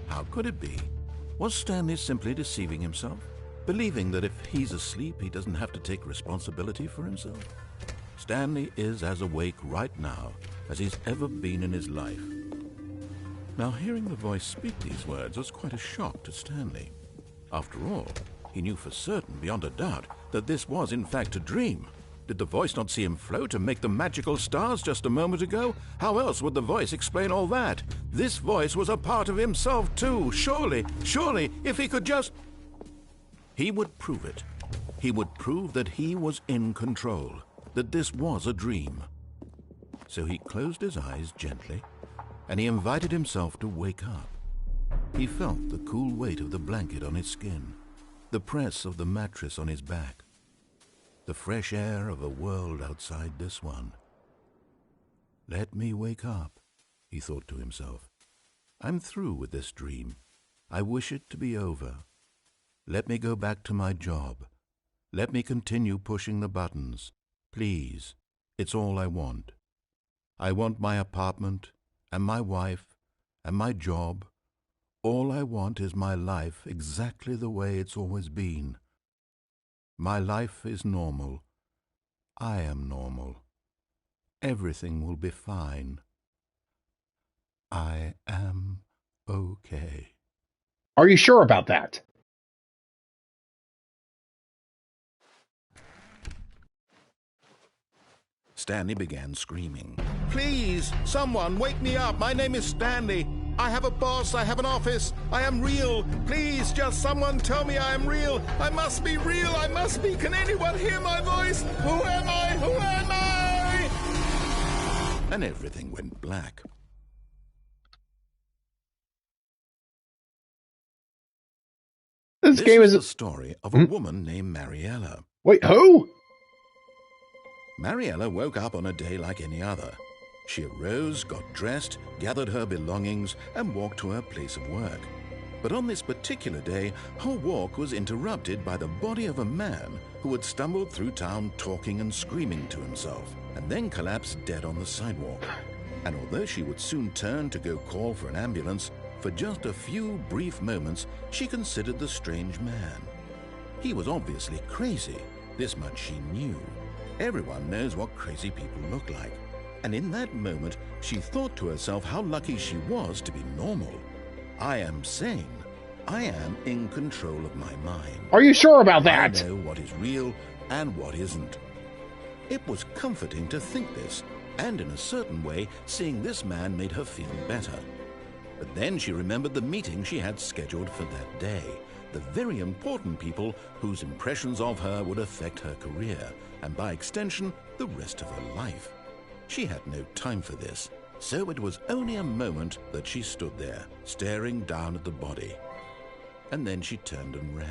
How could it be? Was Stanley simply deceiving himself? Believing that if he's asleep, he doesn't have to take responsibility for himself? Stanley is as awake right now as he's ever been in his life. Now, hearing the voice speak these words was quite a shock to Stanley. After all, he knew for certain, beyond a doubt, that this was in fact a dream. Did the voice not see him float and make the magical stars just a moment ago? How else would the voice explain all that? This voice was a part of himself too. Surely, if he could just... He would prove it. He would prove that he was in control, that this was a dream. So he closed his eyes gently, and he invited himself to wake up. He felt the cool weight of the blanket on his skin, the press of the mattress on his back, the fresh air of a world outside this one. Let me wake up, he thought to himself. I'm through with this dream. I wish it to be over. Let me go back to my job. Let me continue pushing the buttons. Please, it's all I want. I want my apartment, and my wife, and my job. All I want is my life exactly the way it's always been. My life is normal. I am normal. Everything will be fine. I am okay. Are you sure about that? Stanley began screaming. Please, someone, wake me up. My name is Stanley. I have a boss. I have an office. I am real. Please, just someone tell me I am real. I must be real. I must be. Can anyone hear my voice? Who am I? Who am I? And everything went black. This game is the story of a woman named Mariella. Wait, who? Mariella woke up on a day like any other. She arose, got dressed, gathered her belongings, and walked to her place of work. But on this particular day, her walk was interrupted by the body of a man who had stumbled through town talking and screaming to himself, and then collapsed dead on the sidewalk. And although she would soon turn to go call for an ambulance, for just a few brief moments she considered the strange man. He was obviously crazy, this much she knew. Everyone knows what crazy people look like. And in that moment, she thought to herself how lucky she was to be normal. I am sane. I am in control of my mind. Are you sure about that? I know what is real and what isn't. It was comforting to think this, and in a certain way, seeing this man made her feel better. But then she remembered the meeting she had scheduled for that day, the very important people whose impressions of her would affect her career, and by extension, the rest of her life. She had no time for this, so it was only a moment that she stood there, staring down at the body. And then she turned and ran.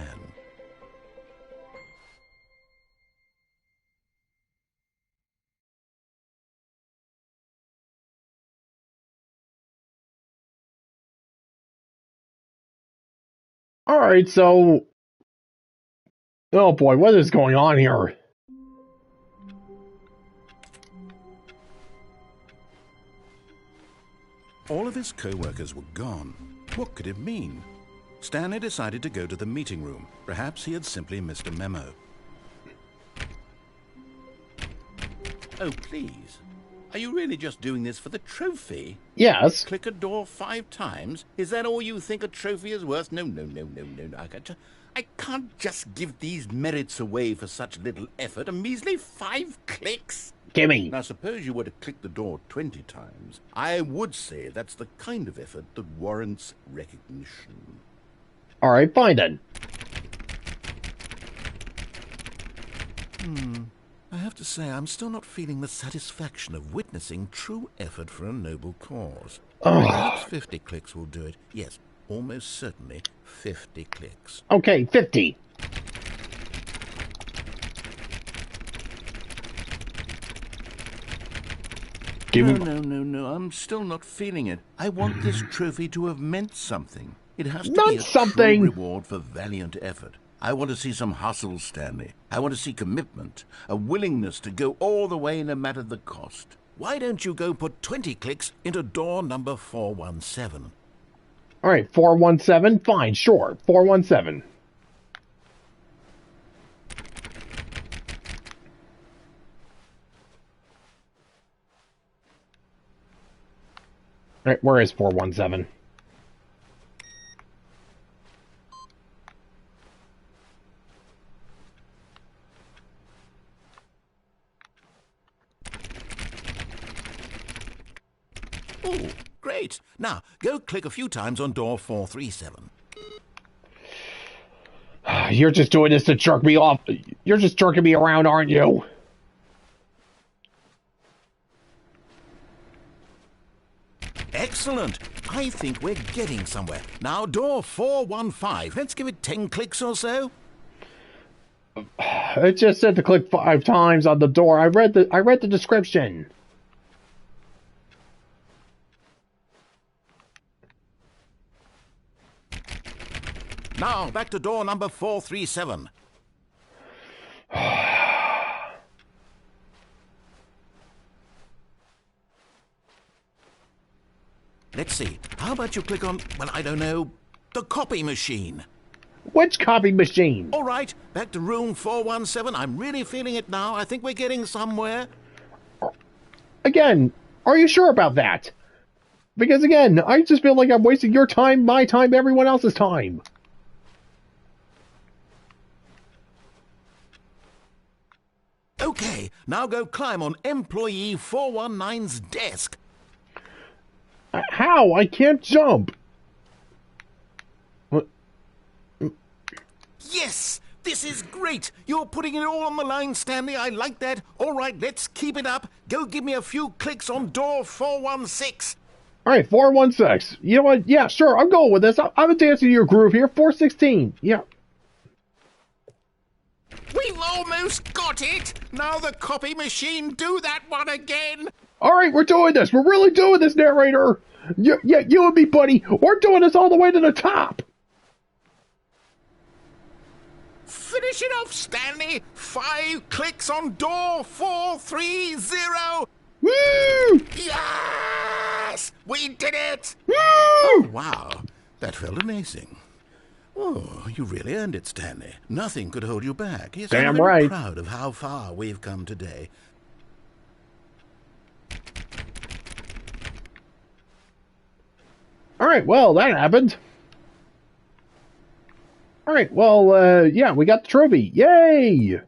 Alright, so... Oh boy, what is going on here? All of his co-workers were gone. What could it mean? Stanley decided to go to the meeting room. Perhaps he had simply missed a memo. Oh, please. Are you really just doing this for the trophy? Yes. Click a door 5 times? Is that all you think a trophy is worth? No. I can't just give these merits away for such little effort. A measly 5 clicks? Gimme. Now, suppose you were to click the door 20 times. I would say that's the kind of effort that warrants recognition. Alright, fine then. I have to say, I'm still not feeling the satisfaction of witnessing true effort for a noble cause. Perhaps 50 clicks will do it. Yes, almost certainly 50 clicks. Okay, 50. No, I'm still not feeling it. I want this trophy to have meant something. It has to be a something. true reward for valiant effort. I want to see some hustle, Stanley. I want to see commitment, a willingness to go all the way no matter the cost. Why don't you go put 20 clicks into door number 417? Alright, 417, fine, sure, 417. Alright, where is 417? Oh, great. Now, go click a few times on door 437. You're just doing this to jerk me off. You're just jerking me around, aren't you? Excellent. I think we're getting somewhere. Now, door 415. Let's give it 10 clicks or so. It just said to click 5 times on the door. I read the description. Now, back to door number 437. Let's see. How about you click on, well, I don't know, the copy machine? Which copy machine? All right, back to room 417. I'm really feeling it now. I think we're getting somewhere. Again, are you sure about that? Because again, I just feel like I'm wasting your time, my time, everyone else's time. Okay, now go climb on employee 419's desk. How? I can't jump. What? Yes! This is great! You're putting it all on the line, Stanley. I like that. All right, let's keep it up. Go give me a few clicks on door 416. All right, 416. You know what? Yeah, sure. I'm going with this. I'm dancing to your groove here. 416. Yeah. We've almost got it. Now the copy machine, do that one again. All right, we're doing this. We're really doing this, narrator. You and me, buddy. We're doing this all the way to the top. Finish it off, Stanley. 5 clicks on door 430. Woo! Yes! We did it! Woo! Oh, wow. That felt amazing. Oh, you really earned it, Stanley. Nothing could hold you back. Yes, Damn I'm very right. proud of how far we've come today. All right, well, that happened. All right, well, yeah, we got the trophy. Yay!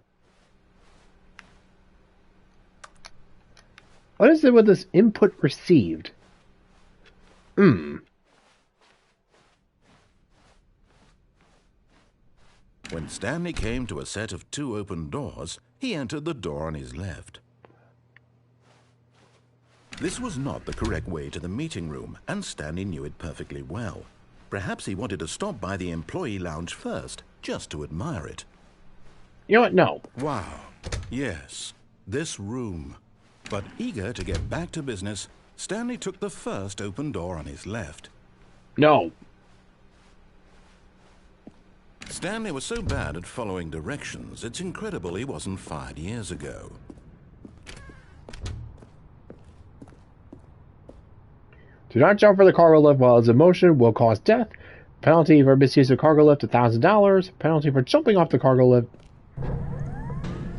What is it with this input received? When Stanley came to a set of 2 open doors, he entered the door on his left. This was not the correct way to the meeting room, and Stanley knew it perfectly well. Perhaps he wanted to stop by the employee lounge first, just to admire it. You know what? No. Wow. Yes, this room. But eager to get back to business, Stanley took the first open door on his left. No. Stanley was so bad at following directions, it's incredible he wasn't fired years ago. Do not jump for the cargo lift while it's in motion will cause death. Penalty for misuse of cargo lift, $1,000. Penalty for jumping off the cargo lift.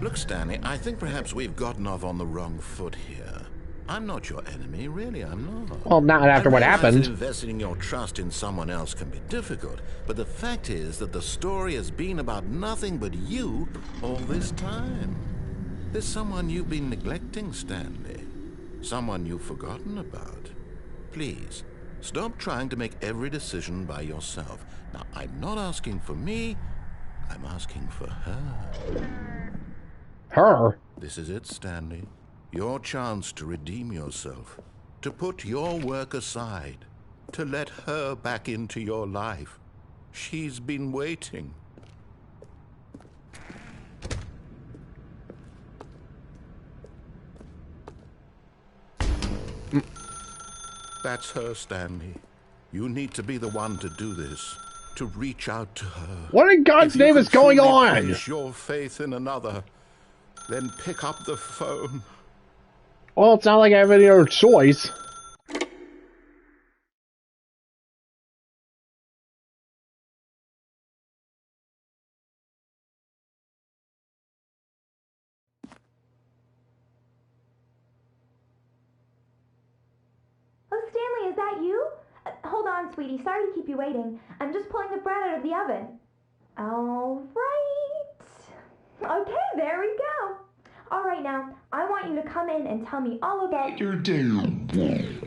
Look, Stanley, I think perhaps we've gotten off on the wrong foot here. I'm not your enemy, really, I'm not. Well, not after what happened. That investing your trust in someone else can be difficult, but the fact is that the story has been about nothing but you all this time. There's someone you've been neglecting, Stanley. Someone you've forgotten about. Please, stop trying to make every decision by yourself. Now, I'm not asking for me, I'm asking for her. Her? This is it, Stanley. Your chance to redeem yourself, to put your work aside, to let her back into your life. She's been waiting. That's her, Stanley. You need to be the one to do this, to reach out to her. What in God's name is going on? Place your faith in another, then pick up the phone. Well, it's not like I have any other choice. Oh, Stanley, is that you? Hold on, sweetie. Sorry to keep you waiting. I'm just pulling the bread out of the oven. All right. Okay, there we go. All right, now, I want you to come in and tell me all about your day.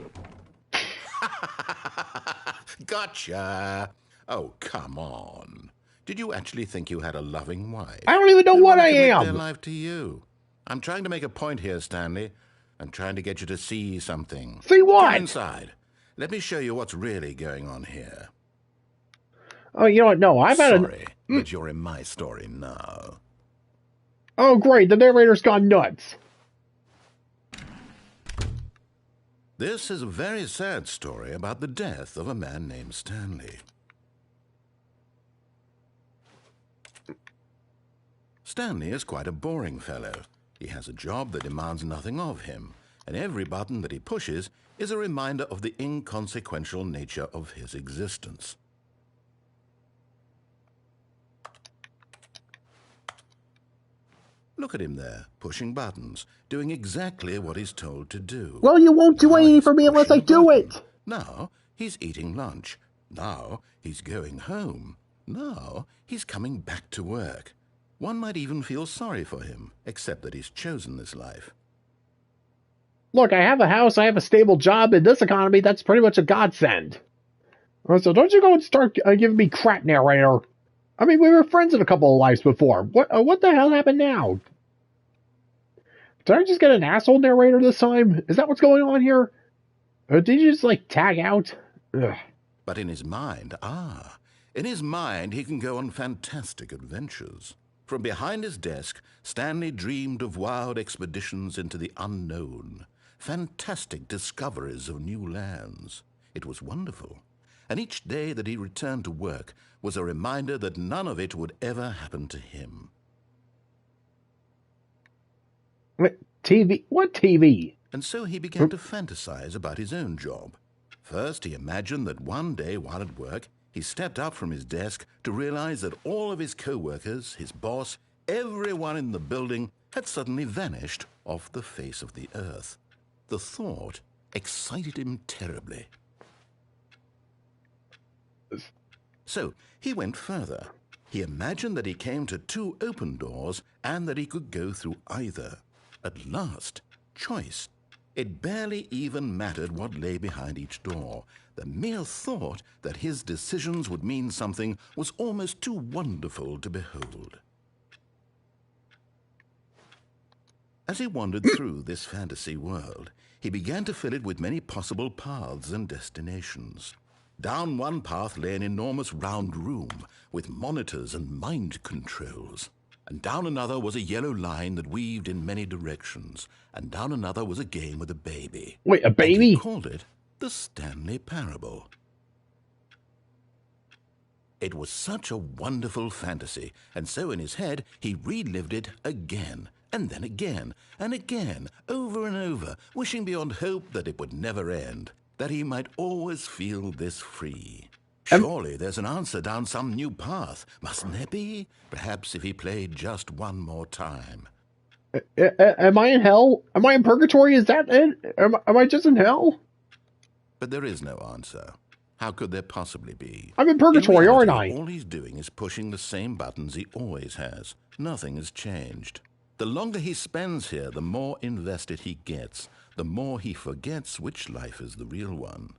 Gotcha. Oh, come on. Did you actually think you had a loving wife? I don't even know what I am. Their am. life to you. I'm trying to make a point here, Stanley. I'm trying to get you to see something. See what? Come inside. Let me show you what's really going on here. Oh, you know what? No, I've had Sorry, but you're in my story now. Oh, great. The narrator's gone nuts. This is a very sad story about the death of a man named Stanley. Stanley is quite a boring fellow. He has a job that demands nothing of him, and every button that he pushes is a reminder of the inconsequential nature of his existence. Look at him there, pushing buttons, doing exactly what he's told to do. Well, you won't do Now anything he's for me unless I pushing a do button. it. Now he's eating lunch. Now he's going home. Now he's coming back to work. One might even feel sorry for him, except that he's chosen this life. Look, I have a house, I have a stable job. In this economy, that's pretty much a godsend. So don't you go and start giving me crap, narrator. I mean, we were friends in a couple of lives before. What the hell happened now? Did I just get an asshole narrator this time? Is that what's going on here? Or did you just, like, tag out? Ugh. But in his mind, he can go on fantastic adventures. From behind his desk, Stanley dreamed of wild expeditions into the unknown, fantastic discoveries of new lands. It was wonderful, and each day that he returned to work was a reminder that none of it would ever happen to him. TV? What TV? And so he began to fantasize about his own job. First, he imagined that one day while at work, he stepped up from his desk to realize that all of his co-workers, his boss, everyone in the building had suddenly vanished off the face of the earth. The thought excited him terribly. So he went further. He imagined that he came to 2 open doors and that he could go through either. At last, choice. It barely even mattered what lay behind each door. The mere thought that his decisions would mean something was almost too wonderful to behold. As he wandered through this fantasy world, he began to fill it with many possible paths and destinations. Down one path lay an enormous round room with monitors and mind controls. And down another was a yellow line that weaved in many directions. And down another was a game with a baby. Wait, a baby? And he called it the Stanley Parable. It was such a wonderful fantasy, and so in his head he relived it again, and then again, and again, over and over, wishing beyond hope that it would never end, that he might always feel this free. Surely there's an answer down some new path, mustn't there be? Perhaps if he played just one more time. Am I in hell? Am I in purgatory? Is that it? Am I just in hell? But there is no answer. How could there possibly be? I'm in purgatory, In reality, aren't I? all he's doing is pushing the same buttons he always has. Nothing has changed. The longer he spends here, the more invested he gets, the more he forgets which life is the real one.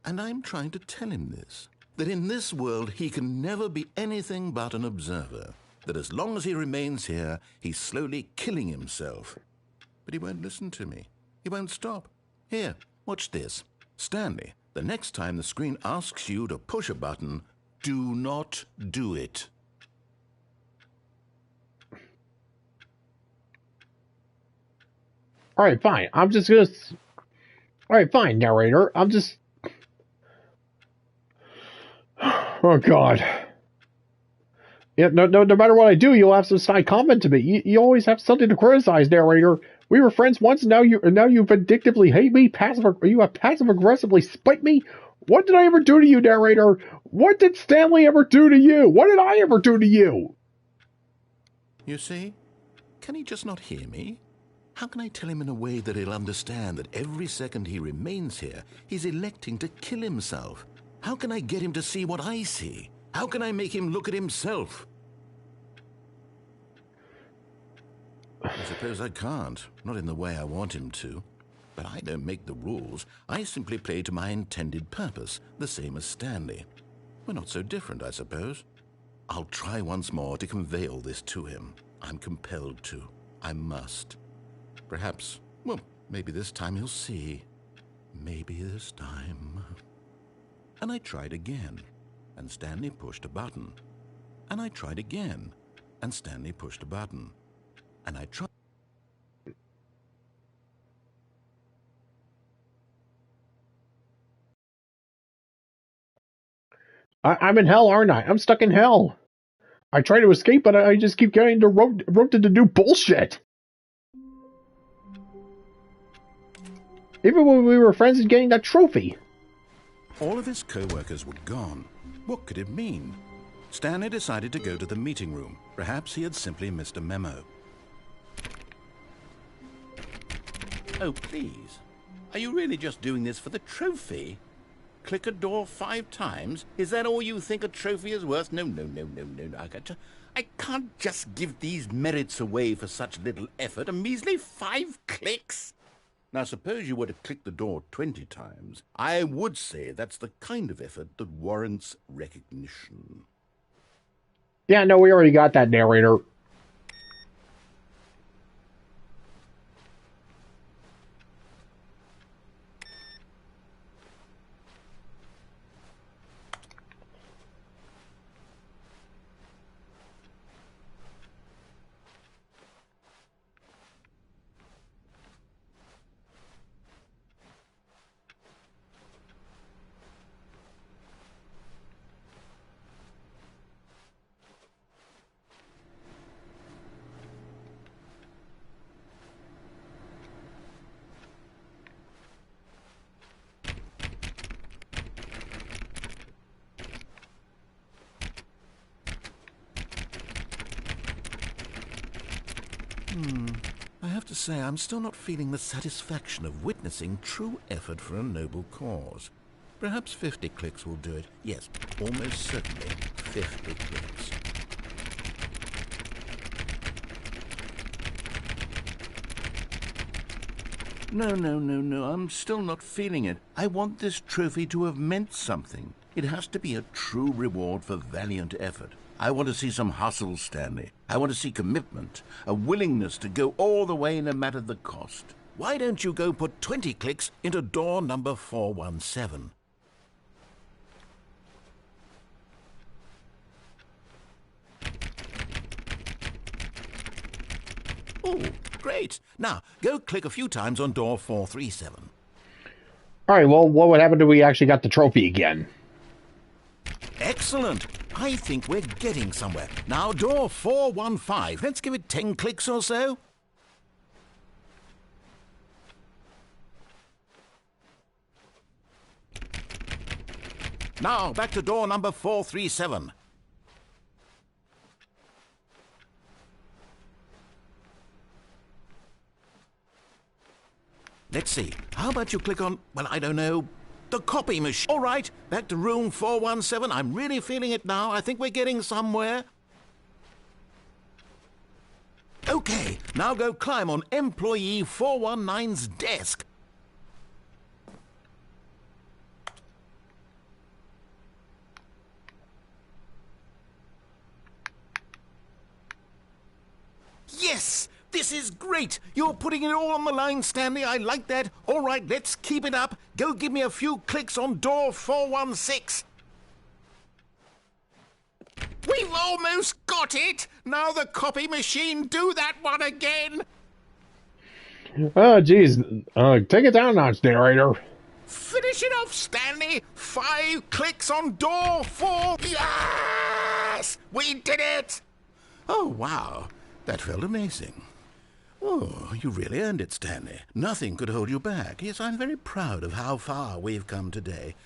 And I'm trying to tell him this, that in this world he can never be anything but an observer, that as long as he remains here, he's slowly killing himself. But he won't listen to me. He won't stop. Here, watch this. Stanley, the next time the screen asks you to push a button, do not do it. All right, fine. I'm just gonna... All right, fine, narrator. I'm just... Oh, God. Yeah, no matter what I do, you'll have some side comment to me. You always have something to criticize, narrator. We were friends once, and now you vindictively hate me. You have passive aggressively spite me. What did I ever do to you, narrator? What did Stanley ever do to you? What did I ever do to you? You see? Can he just not hear me? How can I tell him in a way that he'll understand that every second he remains here, he's electing to kill himself? How can I get him to see what I see? How can I make him look at himself? I suppose I can't, not in the way I want him to. But I don't make the rules. I simply play to my intended purpose, the same as Stanley. We're not so different, I suppose. I'll try once more to convey all this to him. I'm compelled to. I must. Perhaps, well, maybe this time he'll see. Maybe this time. And I tried again, and Stanley pushed a button. And I tried again, and Stanley pushed a button. And I tried. I'm in hell, aren't I? I'm stuck in hell. I try to escape, but I just keep getting roped into do bullshit. Even when we were friends and getting that trophy. All of his co-workers were gone. What could it mean? Stanley decided to go to the meeting room. Perhaps he had simply missed a memo. Oh, please. Are you really just doing this for the trophy? Click a door 5 times? Is that all you think a trophy is worth? No. I can't just give these merits away for such little effort. A measly 5 clicks? Now, suppose you were to click the door 20 times. I would say that's the kind of effort that warrants recognition. Yeah, no, we already got that, narrator. I have to say, I'm still not feeling the satisfaction of witnessing true effort for a noble cause. Perhaps 50 clicks will do it. Yes, almost certainly 50 clicks. No, I'm still not feeling it. I want this trophy to have meant something. It has to be a true reward for valiant effort. I want to see some hustle, Stanley. I want to see commitment, a willingness to go all the way no matter the cost. Why don't you go put 20 clicks into door number 417? Oh, great. Now, go click a few times on door 437. All right, well, what would happen if we actually got the trophy again? Excellent. I think we're getting somewhere. Now, door 415. Let's give it 10 clicks or so. Now, back to door number 437. Let's see. How about you click on, well, I don't know, the copy machine. All right, back to room 417. I'm really feeling it now. I think we're getting somewhere. Okay, now go climb on employee 419's desk. Yes! This is great! You're putting it all on the line, Stanley. I like that. All right, let's keep it up. Go give me a few clicks on door 416. We've almost got it! Now the copy machine, do that one again! Oh, geez. Take it down a notch, narrator. Finish it off, Stanley! 5 clicks on door 4. Yes! We did it! Oh, wow. That felt amazing. Oh, you really earned it, Stanley. Nothing could hold you back. Yes, I'm very proud of how far we've come today.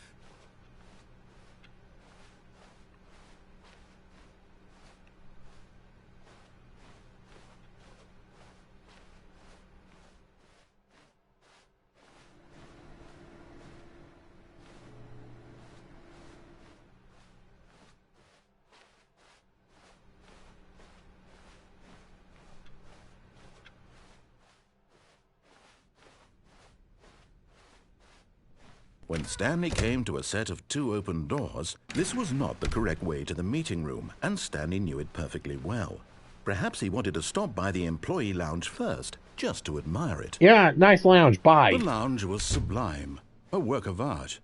When Stanley came to a set of 2 open doors, this was not the correct way to the meeting room, and Stanley knew it perfectly well. Perhaps he wanted to stop by the employee lounge first, just to admire it. Yeah, nice lounge. Bye. The lounge was sublime, a work of art.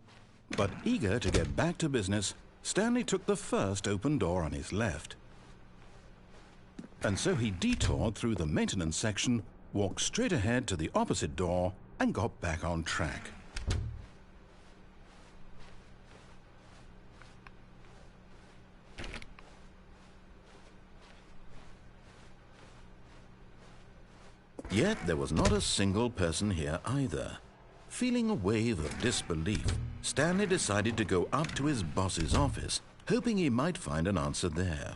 But eager to get back to business, Stanley took the first open door on his left. And so he detoured through the maintenance section, walked straight ahead to the opposite door, and got back on track. Yet there was not a single person here either. Feeling a wave of disbelief, Stanley decided to go up to his boss's office hoping he might find an answer there.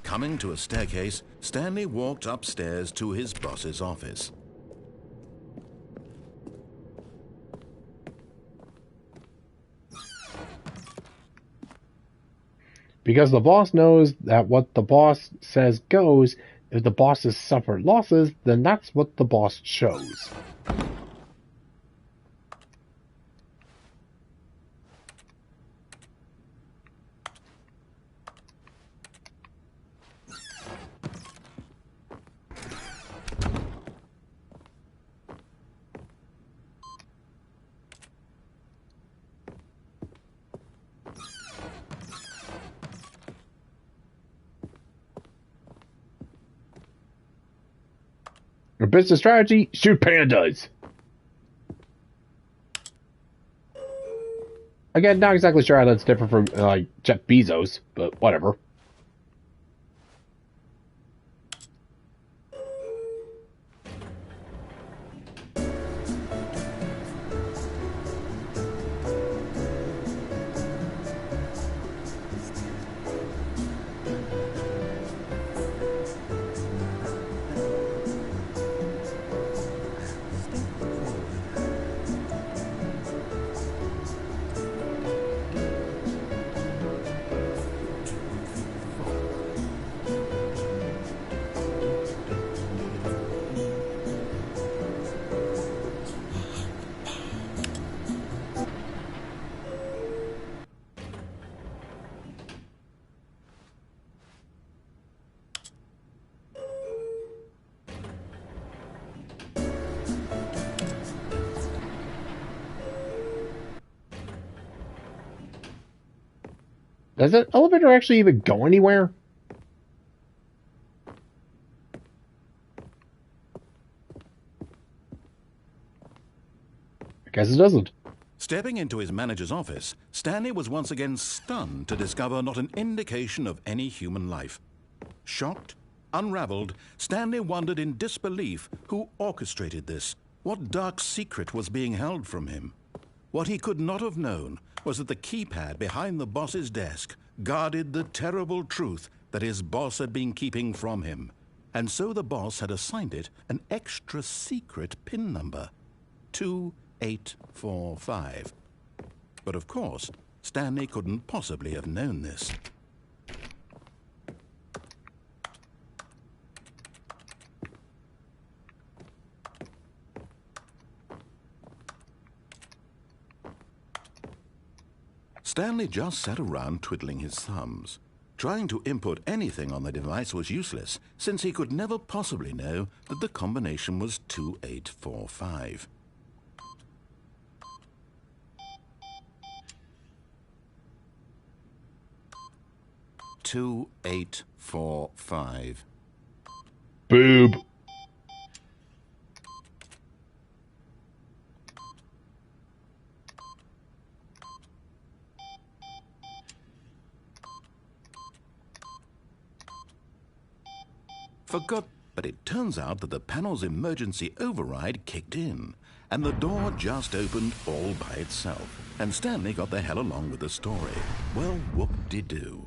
Coming to a staircase, Stanley walked upstairs to his boss's office. Because the boss knows that what the boss says goes. If the boss has suffered losses, then that's what the boss shows. Your business strategy? Shoot pandas! Again, not exactly sure how that's different from, like, Jeff Bezos, but whatever. Does that elevator actually even go anywhere? I guess it doesn't. Stepping into his manager's office, Stanley was once again stunned to discover not an indication of any human life. Shocked, unraveled, Stanley wondered in disbelief who orchestrated this. What dark secret was being held from him? What he could not have known was that the keypad behind the boss's desk guarded the terrible truth that his boss had been keeping from him. And so the boss had assigned it an extra secret PIN number, 2845. But of course, Stanley couldn't possibly have known this. Stanley just sat around twiddling his thumbs. Trying to input anything on the device was useless, since he could never possibly know that the combination was 2845. $2845. Boob. But it turns out that the panel's emergency override kicked in, and the door just opened all by itself, and Stanley got the hell along with the story. Well, whoop-de-doo.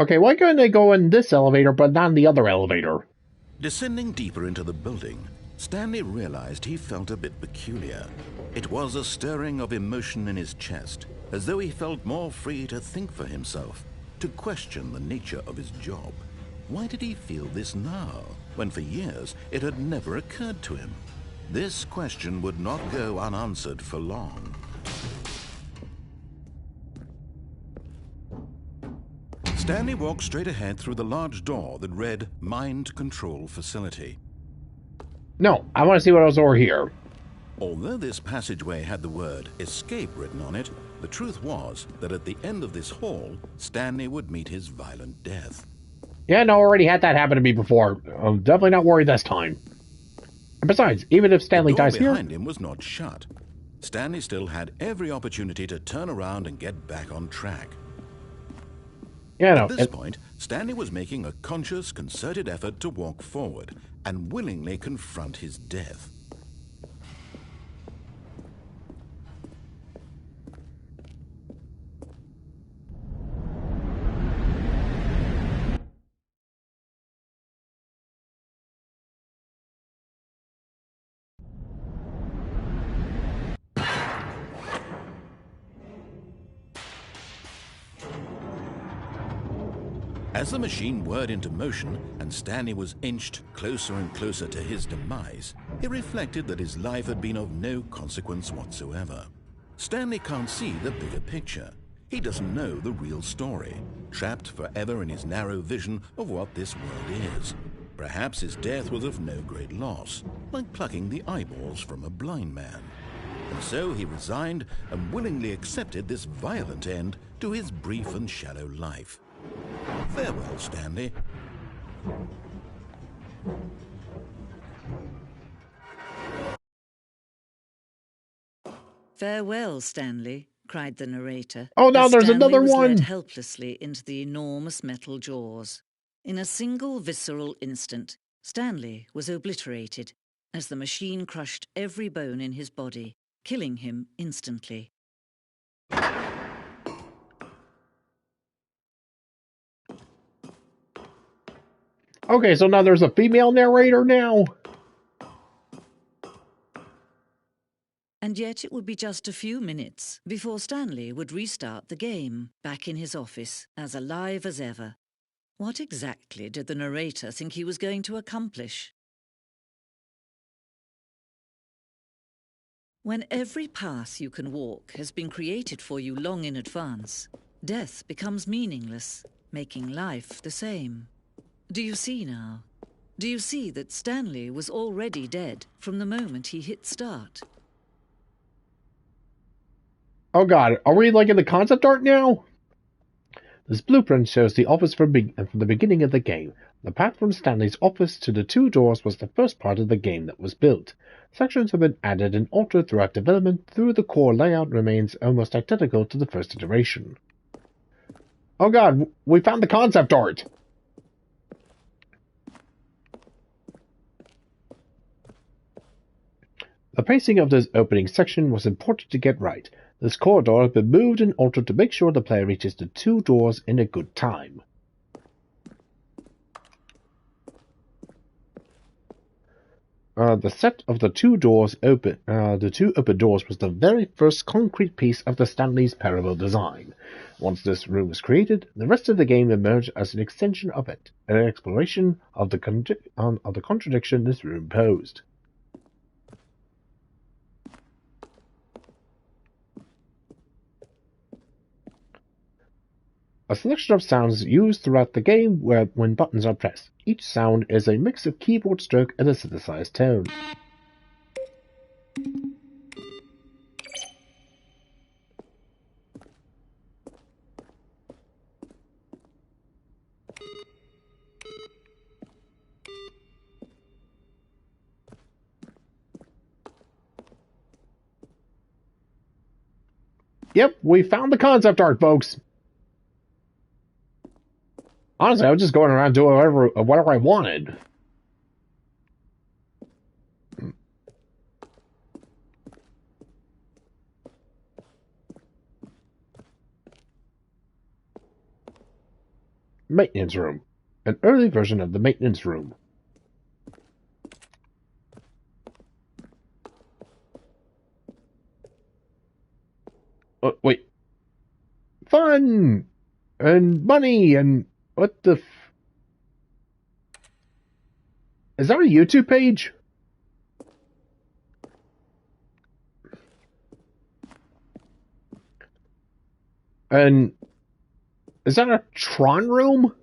Okay, why couldn't they go in this elevator but not in the other elevator? Descending deeper into the building, Stanley realized he felt a bit peculiar. It was a stirring of emotion in his chest, as though he felt more free to think for himself, to question the nature of his job. Why did he feel this now, when for years it had never occurred to him? This question would not go unanswered for long. Stanley walked straight ahead through the large door that read Mind Control Facility. No, I want to see what else over here. Although this passageway had the word escape written on it, the truth was that at the end of this hall, Stanley would meet his violent death. Yeah, no, already had that happen to me before. I'm definitely not worried this time. And besides, even if Stanley dies here... The door behind him was not shut. Stanley still had every opportunity to turn around and get back on track. Yeah, no. At this point, Stanley was making a conscious, concerted effort to walk forward and willingly confront his death. As the machine whirred into motion and Stanley was inched closer and closer to his demise, he reflected that his life had been of no consequence whatsoever. Stanley can't see the bigger picture. He doesn't know the real story, trapped forever in his narrow vision of what this world is. Perhaps his death was of no great loss, like plucking the eyeballs from a blind man. And so he resigned and willingly accepted this violent end to his brief and shallow life. Farewell, Stanley. Farewell, Stanley, cried the narrator. Oh, now as there's Stanley another was one! led helplessly into the enormous metal jaws. In a single visceral instant, Stanley was obliterated as the machine crushed every bone in his body, killing him instantly. Okay, so now there's a female narrator now? And yet it would be just a few minutes before Stanley would restart the game, back in his office, as alive as ever. What exactly did the narrator think he was going to accomplish? When every path you can walk has been created for you long in advance, death becomes meaningless, making life the same. Do you see now? Do you see that Stanley was already dead from the moment he hit start? Oh god, are we like in the concept art now? This blueprint shows the office from the beginning of the game. The path from Stanley's office to the two doors was the first part of the game that was built. Sections have been added and altered throughout development, though the core layout remains almost identical to the first iteration. Oh god, we found the concept art! The pacing of this opening section was important to get right. This corridor has been moved and altered to make sure the player reaches the two doors in a good time. The set of the two open doors was the very first concrete piece of the Stanley's Parable design. Once this room was created, the rest of the game emerged as an extension of it, an exploration of the contradiction this room posed. A selection of sounds used throughout the game when buttons are pressed. Each sound is a mix of keyboard stroke and a synthesized tone. Yep, we found the concept art, folks! Honestly, I was just going around doing whatever I wanted. Maintenance room. An early version of the maintenance room. Wait. Fun! And money and what the Is that a YouTube page? And is that a Tron room?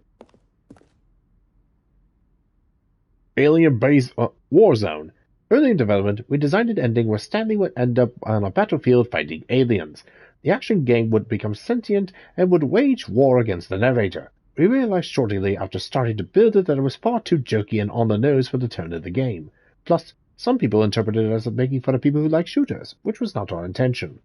Alien base Warzone. Early in development, we designed an ending where Stanley would end up on a battlefield fighting aliens. The action game would become sentient and would wage war against the narrator. We realized shortly after starting to build it that it was far too jokey and on the nose for the tone of the game. Plus, some people interpreted it as making fun of people who like shooters, which was not our intention.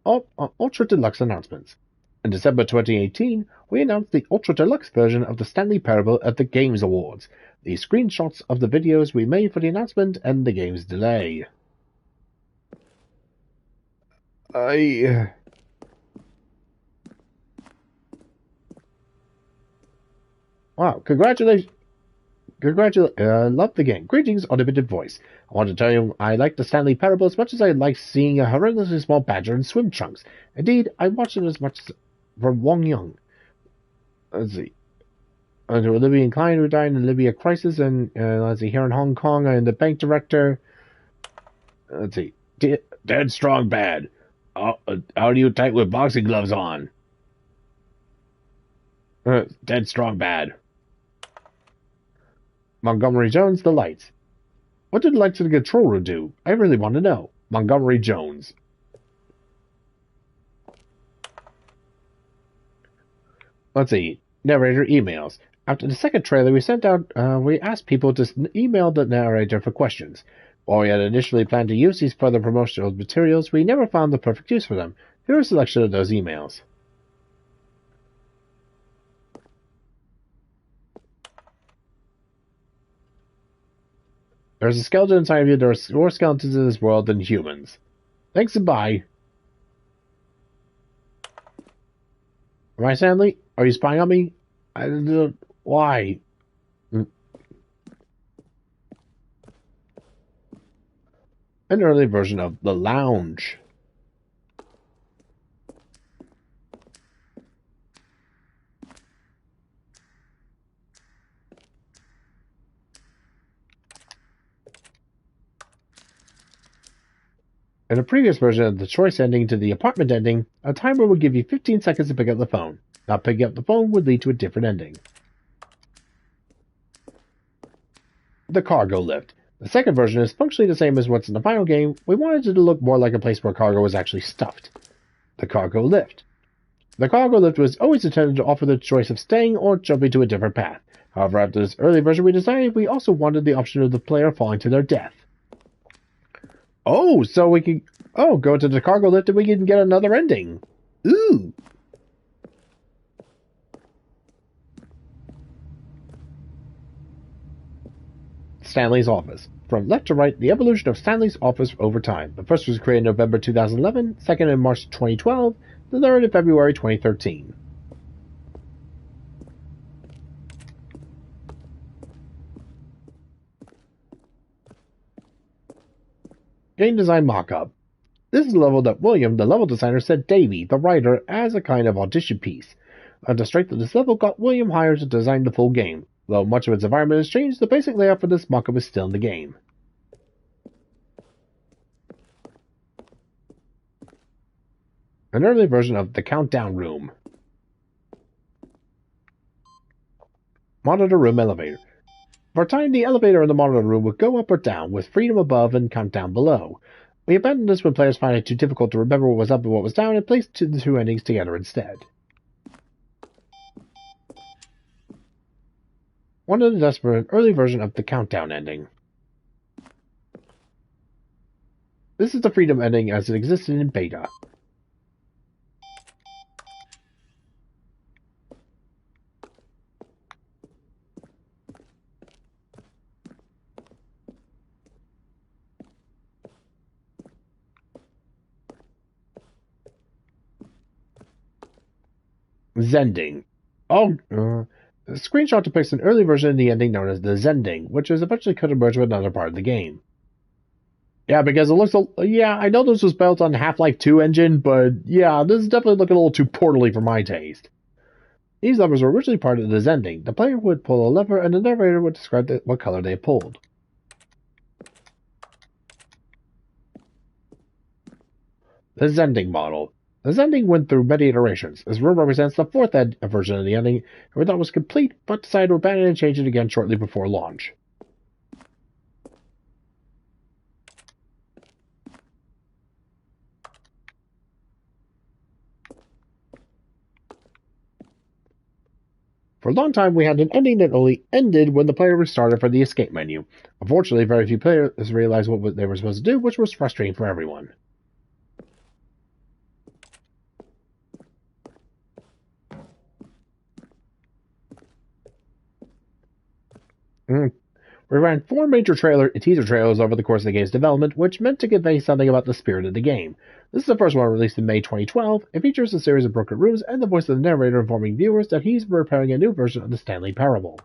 Ultra Deluxe announcements. In December 2018, we announced the Ultra Deluxe version of the Stanley Parable at the Games Awards. These screenshots of the videos we made for the announcement and the game's delay. Wow, congratulations. Love the game. Greetings, Automated Voice. I want to tell you I like the Stanley Parable as much as I like seeing a horrendously small badger in swim trunks. Indeed, I watched it as much as from Wong Young. Let's see. Under Olivia Klein, who died in the Libya crisis, and let's see, here in Hong Kong, and the bank director. Let's see. Dead Strong Bad. How do you type with boxing gloves on? Dead Strong Bad. Montgomery Jones, The Lights. What did the lights in the control room do? I really want to know. Montgomery Jones. Let's see. Narrator emails. After the second trailer, we asked people to email the narrator for questions. While we had initially planned to use these further promotional materials, we never found the perfect use for them. Here are a selection of those emails. There's a skeleton inside of you. There are more skeletons in this world than humans. Thanks and bye. Am I Stanley? Are you spying on me? I don't know. Why? An early version of The Lounge. In a previous version of the choice ending to the apartment ending, a timer would give you 15 seconds to pick up the phone. Not picking up the phone would lead to a different ending. The cargo lift. The second version is functionally the same as what's in the final game. We wanted it to look more like a place where cargo was actually stuffed. The cargo lift. The cargo lift was always intended to offer the choice of staying or jumping to a different path. However, after this early version we decided we also wanted the option of the player falling to their death. Oh, so we can go to the cargo lift and we can get another ending. Ooh. Stanley's Office. From left to right, the evolution of Stanley's Office over time. The first was created in November 2011, second in March 2012, the third in February 2013. Game design mock-up. This is a level that William, the level designer, sent Davey, the writer, as a kind of audition piece. The strength of this level got William hired to design the full game. Though much of its environment has changed, the basic layout for this mock-up is still in the game. An early version of the Countdown Room. Monitor Room Elevator. For a time, the elevator in the monitor room would go up or down, with freedom above and countdown below. We abandoned this when players found it too difficult to remember what was up and what was down, and placed the two endings together instead. One of the desks for an early version of the Countdown ending. This is the freedom ending as it existed in beta. Zending. Oh, the screenshot depicts an early version of the ending known as the Zending, which is eventually could emerge with another part of the game. Yeah, because it looks... Yeah, I know this was built on the Half-Life 2 engine, but yeah, this is definitely looking a little too portally for my taste. These levers were originally part of the Zending. The player would pull a lever, and the narrator would describe what color they pulled. The Zending model. The Zending went through many iterations. This room represents the fourth version of the ending, and we thought it was complete, but decided to abandon it and change it again shortly before launch. For a long time, we had an ending that only ended when the player restarted for the escape menu. Unfortunately, very few players realized what they were supposed to do, which was frustrating for everyone. We ran 4 major teaser trailers over the course of the game's development, which meant to convey something about the spirit of the game. This is the first one released in May 2012. It features a series of broken rooms and the voice of the narrator informing viewers that he's preparing a new version of the Stanley Parable.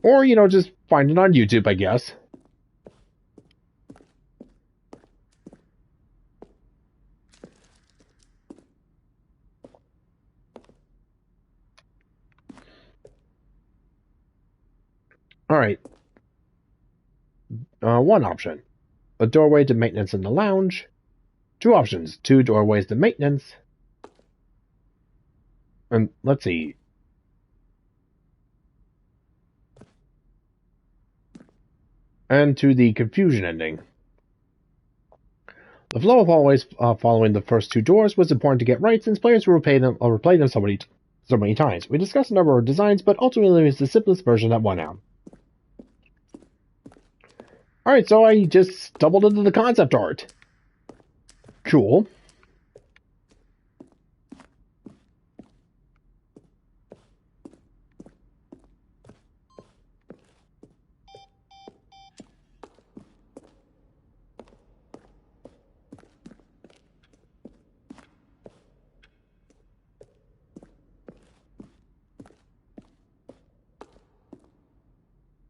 Or, just find it on YouTube, I guess. Alright. One option. A doorway to maintenance in the lounge. 2 options. 2 doorways to maintenance. And let's see. And to the confusion ending. The flow of hallways following the first 2 doors was important to get right, since players will replay them so many times. We discussed a number of designs, but ultimately it was the simplest version that won out. Alright, so I just stumbled into the concept art. Cool.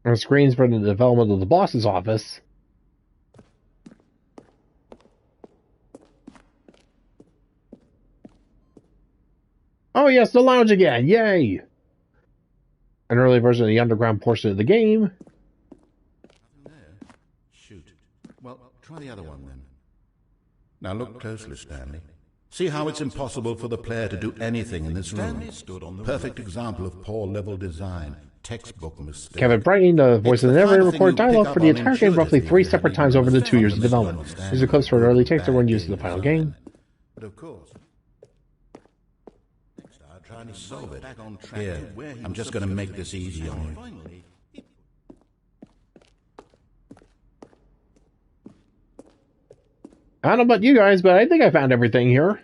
And screens for the development of the boss's office. Oh yes, the lounge again! Yay! An early version of the underground portion of the game. Nothing there. Shoot. Well, try the other one then. Now look closely, Stanley. See how it's impossible for the player to do anything in this room. Perfect example of poor level design. Textbook mistake. Kevin Brighton, the voice of the narrator, recorded dialogue for the entire game roughly 3 separate times over the 2 years of development. These are clips from early takes that weren't used in the final game. But of course, next I'll try to solve it. Here, I'm just going to make this easy on you. I don't know about you guys, but I think I found everything here.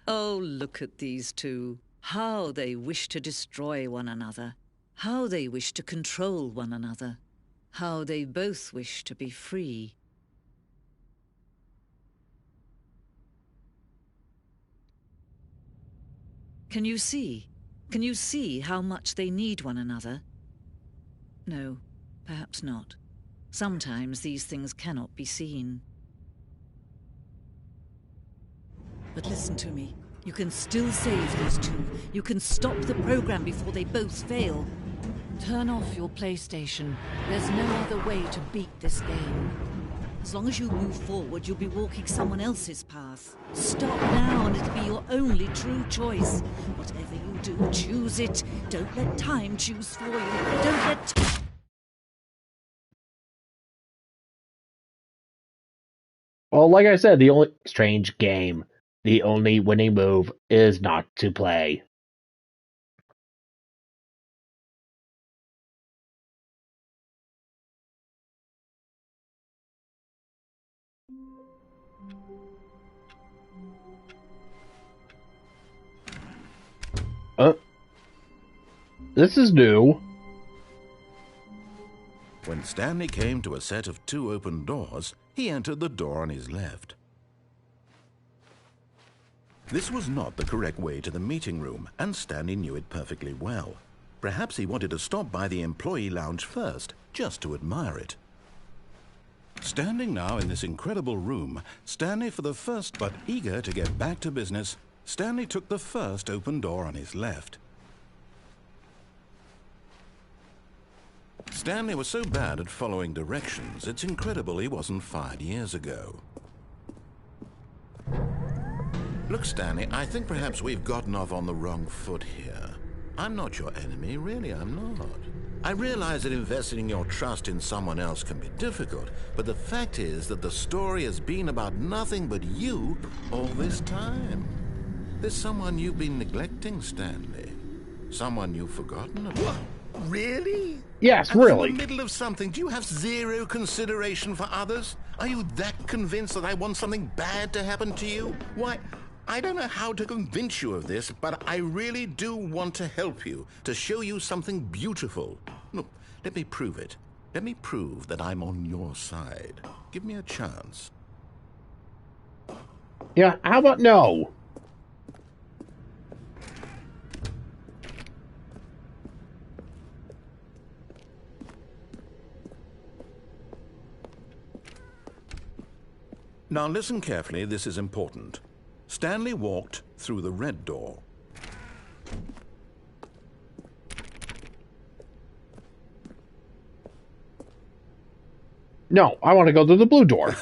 Oh, look at these two. How they wish to destroy one another. How they wish to control one another. How they both wish to be free. Can you see? Can you see how much they need one another? No, perhaps not. Sometimes these things cannot be seen. But listen to me. You can still save these two. You can stop the program before they both fail. Turn off your PlayStation. There's no other way to beat this game. As long as you move forward, you'll be walking someone else's path. Stop now and it'll be your only true choice. Whatever you do, choose it. Don't let time choose for you. Don't let... Well, like I said, the only strange game. The only winning move is not to play. This is new. When Stanley came to a set of 2 open doors, he entered the door on his left. This was not the correct way to the meeting room, and Stanley knew it perfectly well. Perhaps he wanted to stop by the employee lounge first, just to admire it. Standing now in this incredible room, Stanley but eager to get back to business, Stanley took the first open door on his left. Stanley was so bad at following directions, it's incredible he wasn't fired years ago. Look, Stanley, I think perhaps we've gotten off on the wrong foot here. I'm not your enemy, really, I'm not. I realize that investing your trust in someone else can be difficult, but the fact is that the story has been about nothing but you all this time. There's someone you've been neglecting, Stanley. Someone you've forgotten about. What? Really? Yes, I was really. in the middle of something. Do you have zero consideration for others? Are you that convinced that I want something bad to happen to you? Why, I don't know how to convince you of this, but I really do want to help you, to show you something beautiful. Look, let me prove it. Let me prove that I'm on your side. Give me a chance. Yeah, how about no? Now listen carefully, this is important. Stanley walked through the red door. No, I want to go through the blue door.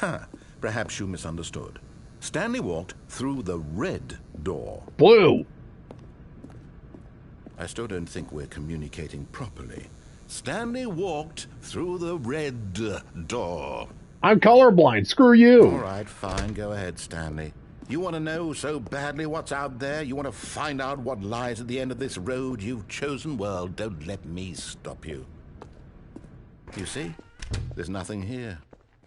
Perhaps you misunderstood. Stanley walked through the red door. Blue. I still don't think we're communicating properly. Stanley walked through the red door. I'm colorblind. Screw you. All right, fine. Go ahead, Stanley. You want to know so badly what's out there? You want to find out what lies at the end of this road you've chosen? Well, don't let me stop you. You see? There's nothing here.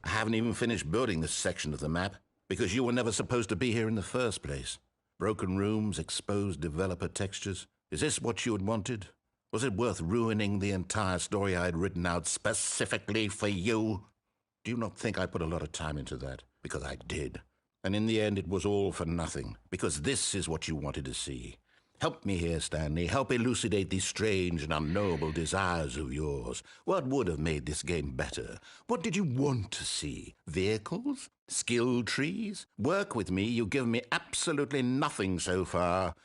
I haven't even finished building this section of the map, because you were never supposed to be here in the first place. Broken rooms, exposed developer textures. Is this what you had wanted? Was it worth ruining the entire story I had written out specifically for you? Do you not think I put a lot of time into that? Because I did. And in the end, it was all for nothing, because this is what you wanted to see. Help me here, Stanley. Help elucidate these strange and unknowable desires of yours. What would have made this game better? What did you want to see? Vehicles? Skill trees? Work with me. You've given me absolutely nothing so far.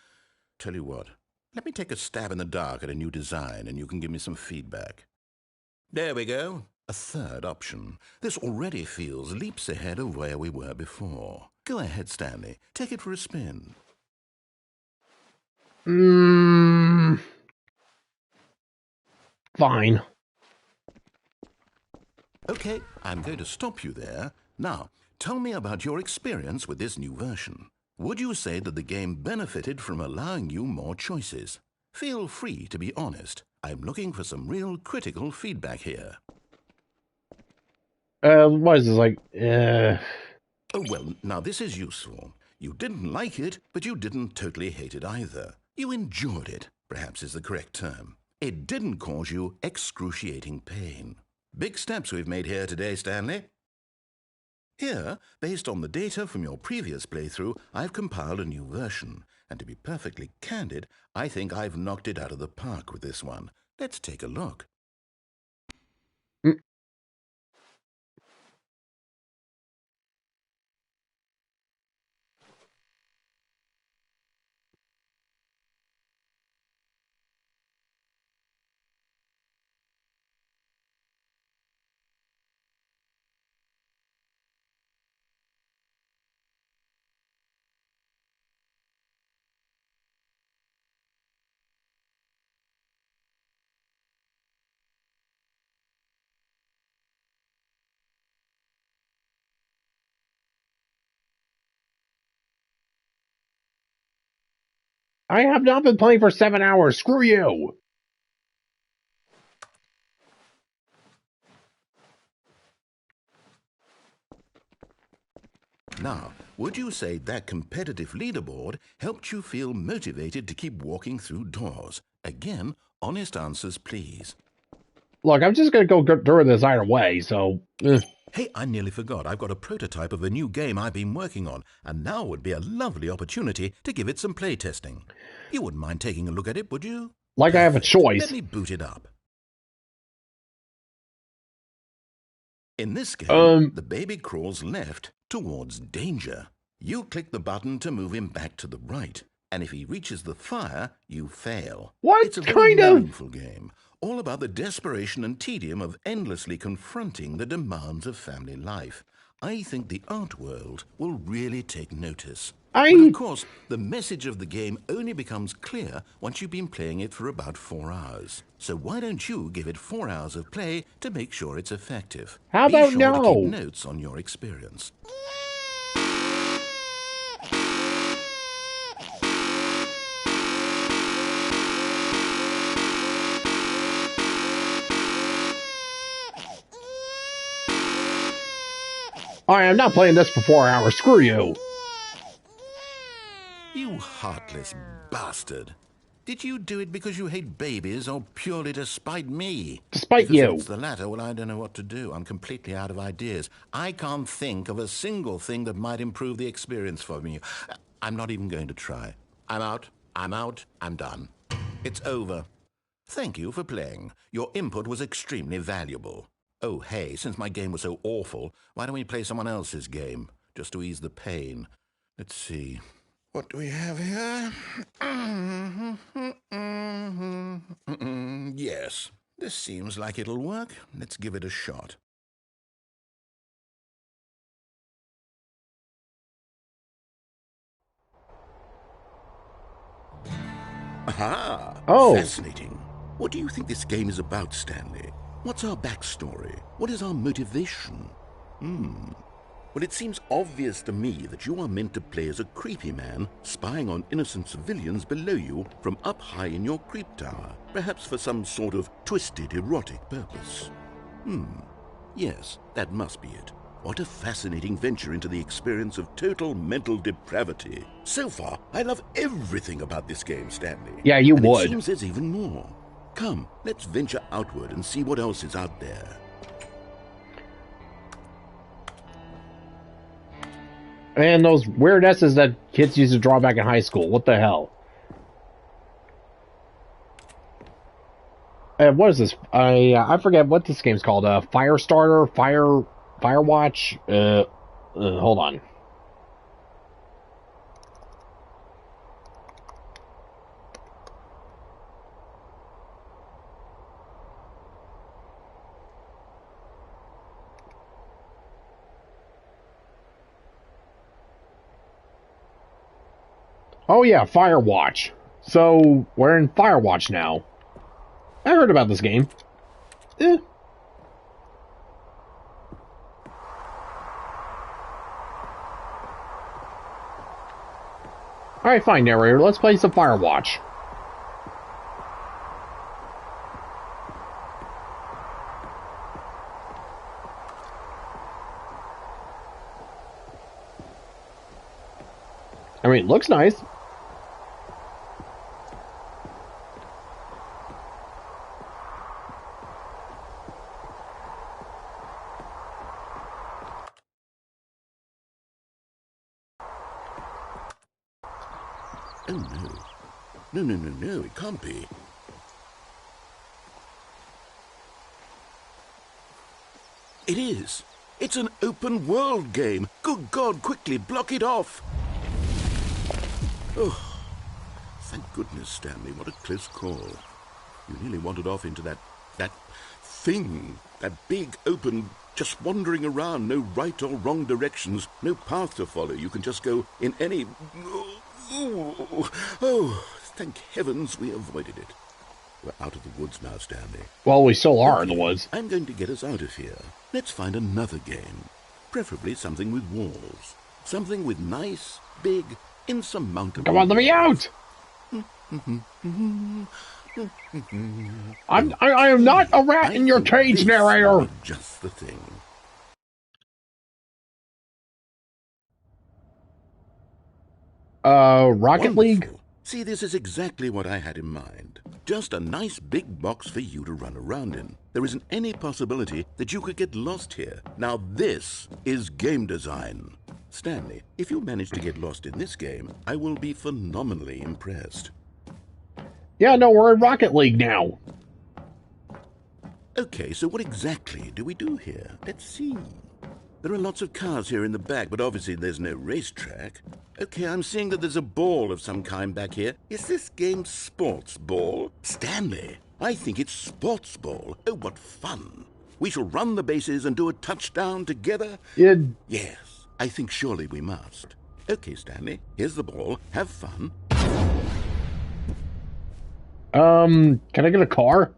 Tell you what, let me take a stab in the dark at a new design, and you can give me some feedback. There we go. A third option. This already feels leaps ahead of where we were before. Go ahead, Stanley. Take it for a spin. Fine. Okay, I'm going to stop you there. Now, tell me about your experience with this new version. Would you say that the game benefited from allowing you more choices? Feel free to be honest. I'm looking for some real critical feedback here. What is this, like, Oh, well, now this is useful. You didn't like it, but you didn't totally hate it either. You enjoyed it, perhaps is the correct term. It didn't cause you excruciating pain. Big steps we've made here today, Stanley. Here, based on the data from your previous playthrough, I've compiled a new version. And to be perfectly candid, I think I've knocked it out of the park with this one. Let's take a look. I have not been playing for 7 hours. Screw you. Now, would you say that competitive leaderboard helped you feel motivated to keep walking through doors? Again, honest answers, please. Look, I'm just going to go through this either way, so... Hey, I nearly forgot. I've got a prototype of a new game I've been working on, and now would be a lovely opportunity to give it some play testing. You wouldn't mind taking a look at it, would you? Like Perfect. I have a choice. Let me boot it up. In this game, the baby crawls left towards danger. You click the button to move him back to the right, and if he reaches the fire, you fail. What It's a very meaningful game, all about the desperation and tedium of endlessly confronting the demands of family life. I think the art world will really take notice. But of course, the message of the game only becomes clear once you've been playing it for about 4 hours. So why don't you give it 4 hours of play to make sure it's effective? How about Be sure to keep notes on your experience. Alright, I'm not playing this for 4 hours. Screw you. You heartless bastard. Did you do it because you hate babies or purely to spite me? Despite you. If it's the latter, well, I don't know what to do. I'm completely out of ideas. I can't think of a single thing that might improve the experience for me. I'm not even going to try. I'm out. I'm done. It's over. Thank you for playing. Your input was extremely valuable. Oh, hey, since my game was so awful, why don't we play someone else's game, just to ease the pain? Let's see. What do we have here? Yes, this seems like it'll work. Let's give it a shot. Aha! Oh. Fascinating. What do you think this game is about, Stanley? What's our backstory? What is our motivation? Well, it seems obvious to me that you are meant to play as a creepy man spying on innocent civilians below you from up high in your creep tower, perhaps for some sort of twisted erotic purpose. Yes, that must be it. What a fascinating venture into the experience of total mental depravity. So far, I love everything about this game, Stanley. Yeah, you and would. It seems there's even more. Come, let's venture outward and see what else is out there. And those weird S's that kids used to draw back in high school. What the hell? What is this? I forget what this game's called. Firestarter? Firewatch? Hold on. Oh yeah, Firewatch. So, we're in Firewatch now. I heard about this game. Alright, fine, narrator. Let's play some Firewatch. I mean, it looks nice. Oh, no. No, it can't be. It is. It's an open world game. Good God, quickly, block it off. Oh, thank goodness, Stanley. What a close call. You nearly wandered off into that thing. That big, open, just wandering around. No right or wrong directions. No path to follow. You can just go in any... Oh, thank heavens we avoided it. We're out of the woods now, Stanley. Well, we still are in the woods. I'm going to get us out of here. Let's find another game. Preferably something with walls. Something with nice, big, insurmountable... Come on, let me out! I am not a rat in your cage, narrator! Just the thing. Rocket League? Wonderful. See, this is exactly what I had in mind. Just a nice big box for you to run around in. There isn't any possibility that you could get lost here. Now this is game design. Stanley, if you manage to get lost in this game, I will be phenomenally impressed. Yeah, no, we're in Rocket League now. Okay, so what exactly do we do here? Let's see. There are lots of cars here in the back, but obviously there's no racetrack. Okay, I'm seeing that there's a ball of some kind back here. Is this game sports ball? Stanley, I think it's sports ball. Oh, what fun. We shall run the bases and do a touchdown together? Yes, I think surely we must. Okay, Stanley, here's the ball. Have fun. Can I get a car?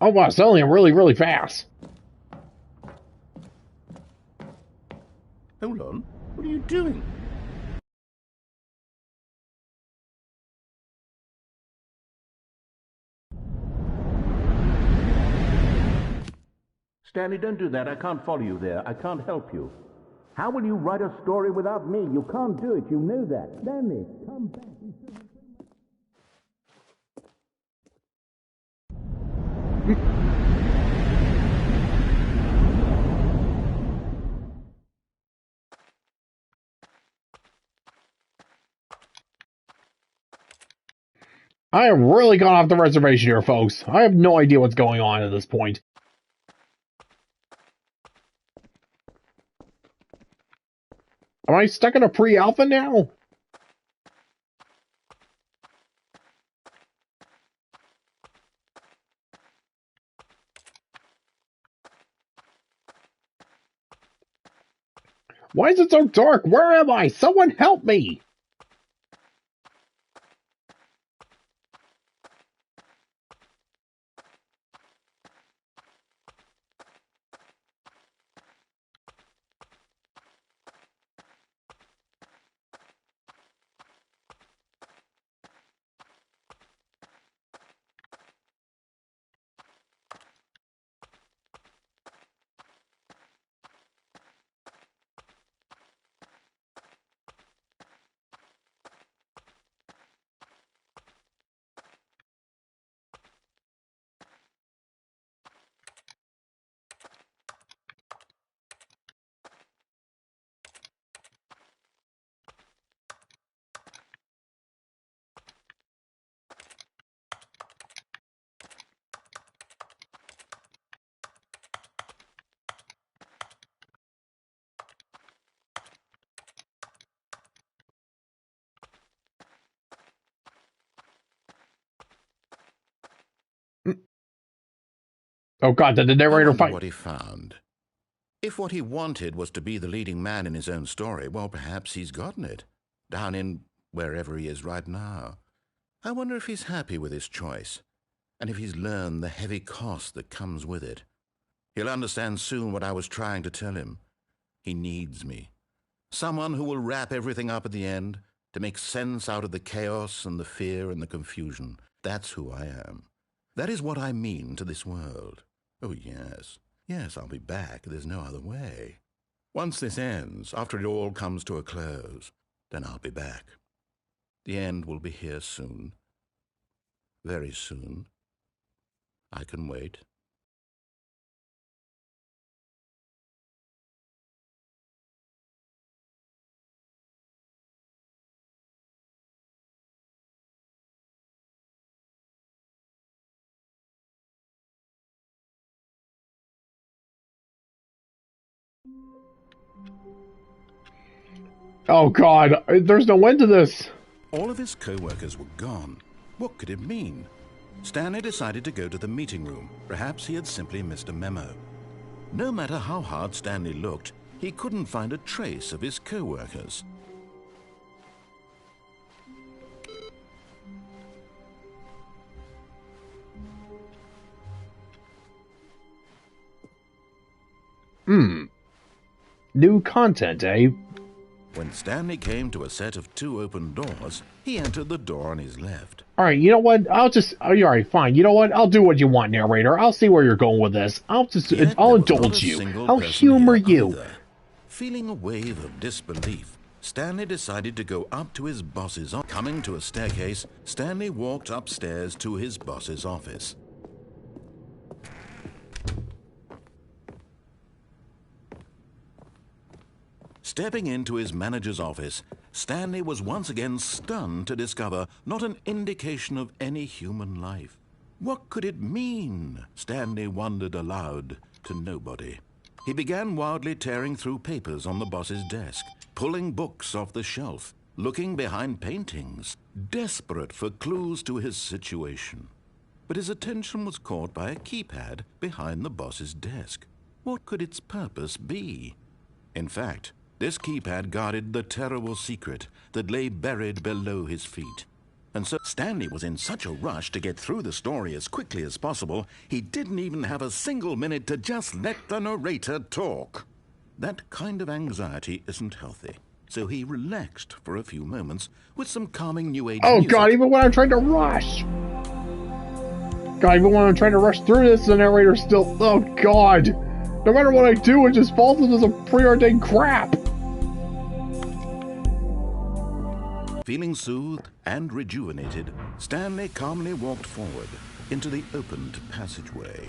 Oh wow, suddenly I'm really, really fast. Hold on, what are you doing? Stanley, don't do that. I can't follow you there. I can't help you. How will you write a story without me? You can't do it. You know that. Stanley, come back. I have really gone off the reservation here, folks. I have no idea what's going on at this point. Am I stuck in a pre-alpha now? Why is it so dark? Where am I? Someone help me! Oh god, did the narrator fight? What he found. If what he wanted was to be the leading man in his own story, well, perhaps he's gotten it. Down in wherever he is right now. I wonder if he's happy with his choice, and if he's learned the heavy cost that comes with it. He'll understand soon what I was trying to tell him. He needs me. Someone who will wrap everything up at the end, to make sense out of the chaos and the fear and the confusion. That's who I am. That is what I mean to this world. Oh, yes. Yes, I'll be back. There's no other way. Once this ends, after it all comes to a close, then I'll be back. The end will be here soon. Very soon. I can wait. Oh god, there's no end to this. All of his co-workers were gone. What could it mean? Stanley decided to go to the meeting room. Perhaps he had simply missed a memo. No matter how hard Stanley looked, he couldn't find a trace of his co-workers. New content, eh? When Stanley came to a set of 2 open doors, he entered the door on his left. Alright, you know what? Alright, fine. You know what? I'll do what you want, narrator. I'll see where you're going with this. I'll indulge you. I'll humor you. Feeling a wave of disbelief, Stanley decided to go up to his boss's office. Coming to a staircase, Stanley walked upstairs to his boss's office. Stepping into his manager's office, Stanley was once again stunned to discover not an indication of any human life. What could it mean? Stanley wondered aloud to nobody. He began wildly tearing through papers on the boss's desk, pulling books off the shelf, looking behind paintings, desperate for clues to his situation. But his attention was caught by a keypad behind the boss's desk. What could its purpose be? In fact, this keypad guarded the terrible secret that lay buried below his feet. And so Stanley was in such a rush to get through the story as quickly as possible, he didn't even have a single minute to just let the narrator talk. That kind of anxiety isn't healthy, so he relaxed for a few moments with some calming new age music. God, even when I'm trying to rush! God, even when I'm trying to rush through this, the narrator's still... Oh, God! No matter what I do, it just falls into some preordained crap! Feeling soothed and rejuvenated, Stanley calmly walked forward into the opened passageway.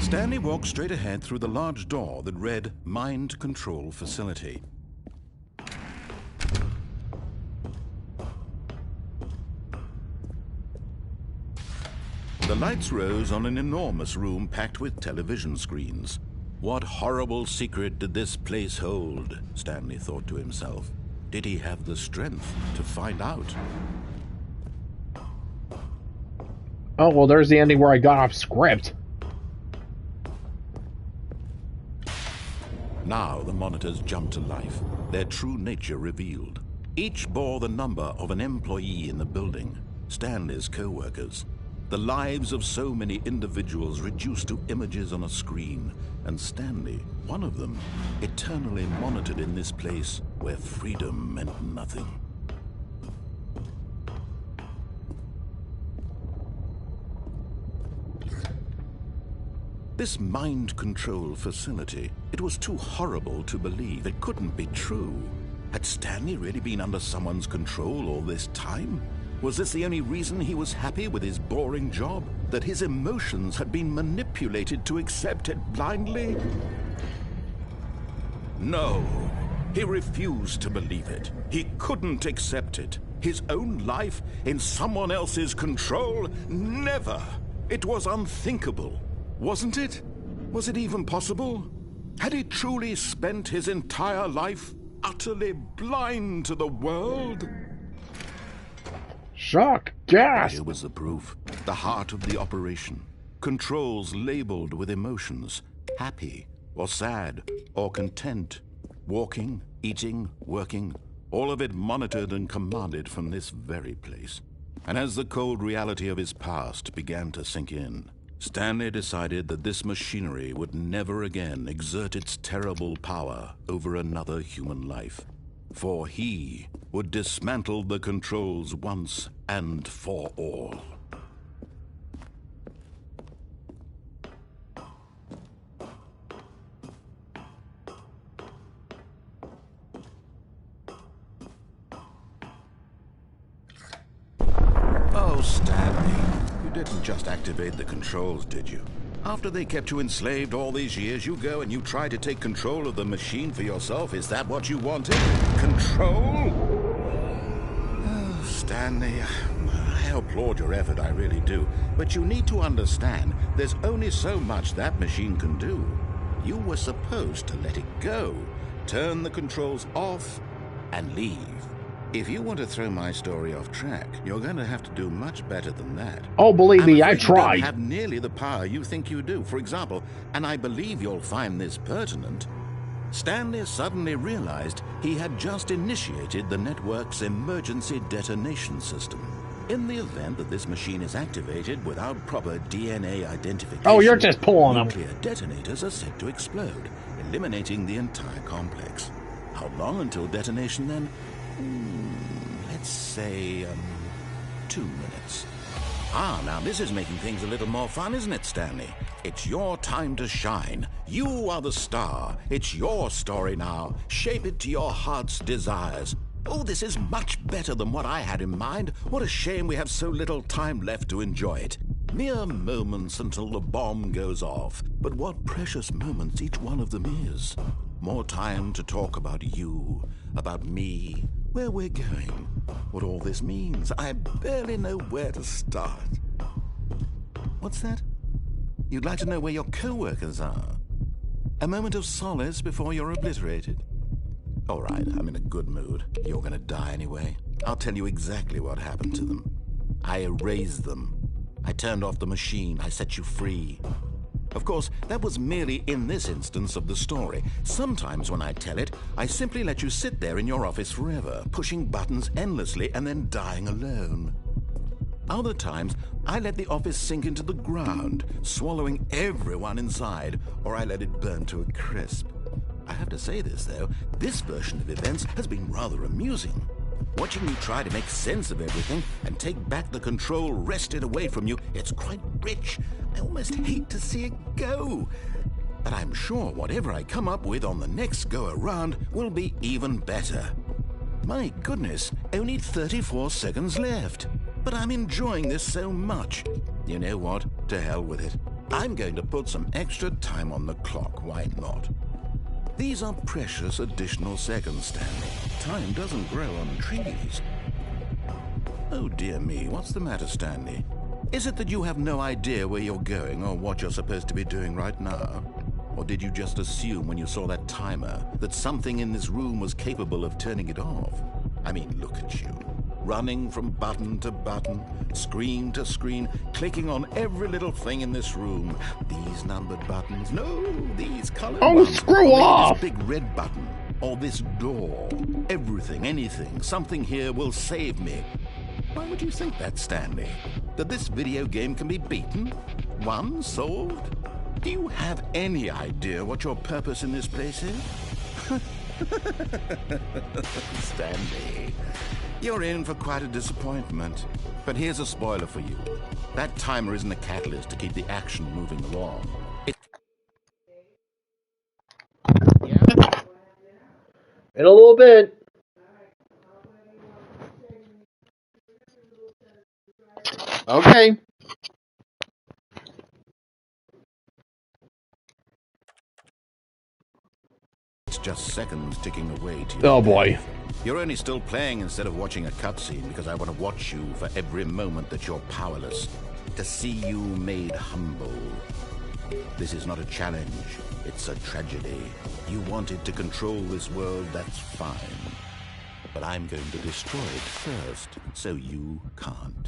Stanley walked straight ahead through the large door that read Mind Control Facility. The lights rose on an enormous room packed with television screens. What horrible secret did this place hold? Stanley thought to himself. Did he have the strength to find out? Oh, well, there's the ending where I got off script. Now the monitors jumped to life, their true nature revealed. Each bore the number of an employee in the building, Stanley's co-workers. The lives of so many individuals reduced to images on a screen, and Stanley, one of them, eternally monitored in this place where freedom meant nothing. This mind control facility, it was too horrible to believe. It couldn't be true. Had Stanley really been under someone's control all this time? Was this the only reason he was happy with his boring job? That his emotions had been manipulated to accept it blindly? No, he refused to believe it. He couldn't accept it. His own life in someone else's control? Never! It was unthinkable. Wasn't it? Was it even possible? Had he truly spent his entire life utterly blind to the world? Shock, gas! Here was the proof. The heart of the operation. Controls labeled with emotions. Happy, or sad, or content. Walking, eating, working. All of it monitored and commanded from this very place. And as the cold reality of his past began to sink in, Stanley decided that this machinery would never again exert its terrible power over another human life. For he would dismantle the controls once and for all. Oh, Stanley, you didn't just activate the controls, did you? After they kept you enslaved all these years, you go and you try to take control of the machine for yourself. Is that what you wanted? Control? Oh, Stanley, I applaud your effort, I really do. But you need to understand, there's only so much that machine can do. You were supposed to let it go, turn the controls off, and leave. If you want to throw my story off track, you're going to have to do much better than that. Oh, believe me, I tried. You don't have nearly the power you think you do. For example, and I believe you'll find this pertinent, Stanley suddenly realized he had just initiated the network's emergency detonation system. In the event that this machine is activated without proper DNA identification, Oh, you're just pulling them. nuclear detonators are set to explode, eliminating the entire complex. How long until detonation then? Let's say, 2 minutes. Ah, now this is making things a little more fun, isn't it, Stanley? It's your time to shine. You are the star. It's your story now. Shape it to your heart's desires. Oh, this is much better than what I had in mind. What a shame we have so little time left to enjoy it. Mere moments until the bomb goes off. But what precious moments each one of them is. More time to talk about you, about me, where we're going, what all this means. I barely know where to start. What's that? You'd like to know where your co-workers are? A moment of solace before you're obliterated? All right, I'm in a good mood. You're gonna die anyway. I'll tell you exactly what happened to them. I erased them. I turned off the machine. I set you free. Of course, that was merely in this instance of the story. Sometimes when I tell it, I simply let you sit there in your office forever, pushing buttons endlessly and then dying alone. Other times, I let the office sink into the ground, swallowing everyone inside, or I let it burn to a crisp. I have to say this, though, this version of events has been rather amusing. Watching you try to make sense of everything and take back the control wrested away from you, it's quite rich. I almost hate to see it go. But I'm sure whatever I come up with on the next go-around will be even better. My goodness, only 34 seconds left. But I'm enjoying this so much. You know what? To hell with it. I'm going to put some extra time on the clock, why not? These are precious additional seconds, Stanley. Time doesn't grow on trees. Oh dear me, what's the matter, Stanley? Is it that you have no idea where you're going or what you're supposed to be doing right now? Or did you just assume when you saw that timer that something in this room was capable of turning it off? I mean, look at you. Running from button to button, screen to screen, clicking on every little thing in this room. These numbered buttons, no, these colored ones. Oh, screw off! This big red button, or this door. Everything, anything, something here will save me. Why would you think that, Stanley? That this video game can be beaten? Won? Solved? Do you have any idea what your purpose in this place is? Stanley, you're in for quite a disappointment. But here's a spoiler for you. That timer isn't a catalyst to keep the action moving along. In a little bit. Okay. It's just seconds ticking away to Oh your boy. death. You're only still playing instead of watching a cutscene because I want to watch you for every moment that you're powerless. To see you made humble. This is not a challenge. It's a tragedy. You wanted to control this world, that's fine. But I'm going to destroy it first, so you can't.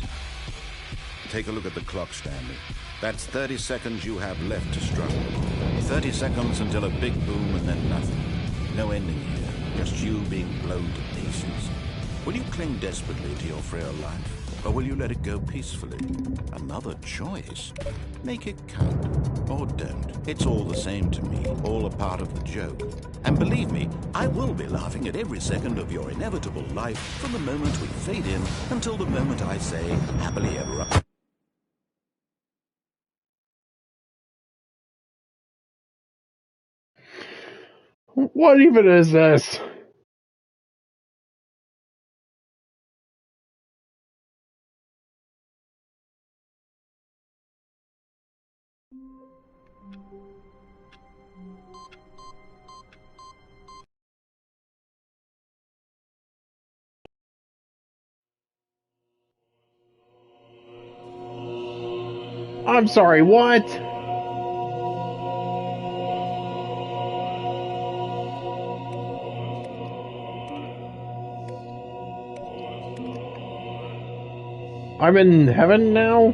Take a look at the clock, Stanley. That's 30 seconds you have left to struggle. 30 seconds until a big boom and then nothing. No ending here, just you being blown to pieces. Will you cling desperately to your frail life, or will you let it go peacefully? Another choice. Make it count, or don't. It's all the same to me, all a part of the joke. And believe me, I will be laughing at every second of your inevitable life from the moment we fade in until the moment I say, happily ever after. What even is this? I'm sorry, what? I'm in heaven now?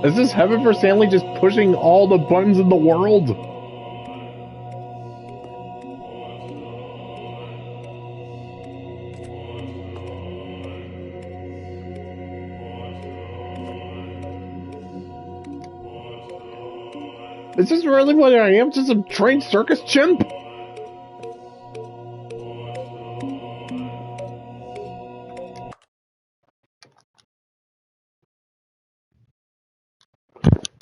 Is this heaven for Stanley just pushing all the buttons in the world? Is this really what I am? Just a trained circus chimp?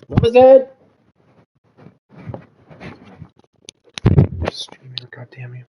What was that? Stream here, goddamn you.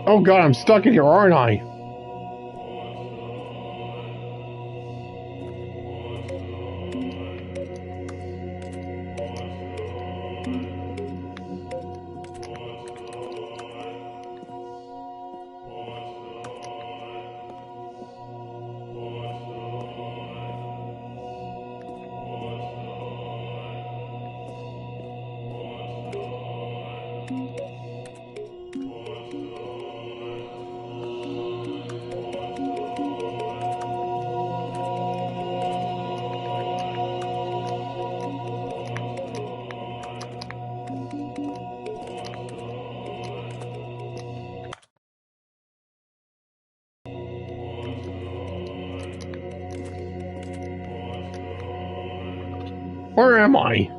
Oh god, I'm stuck in here, aren't I? Where am I?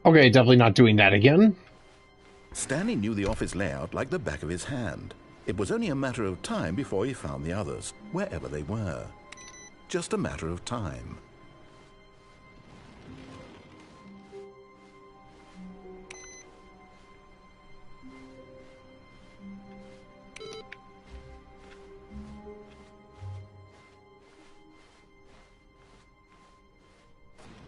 Okay, definitely not doing that again. Stanley knew the office layout like the back of his hand. It was only a matter of time before he found the others, wherever they were. Just a matter of time.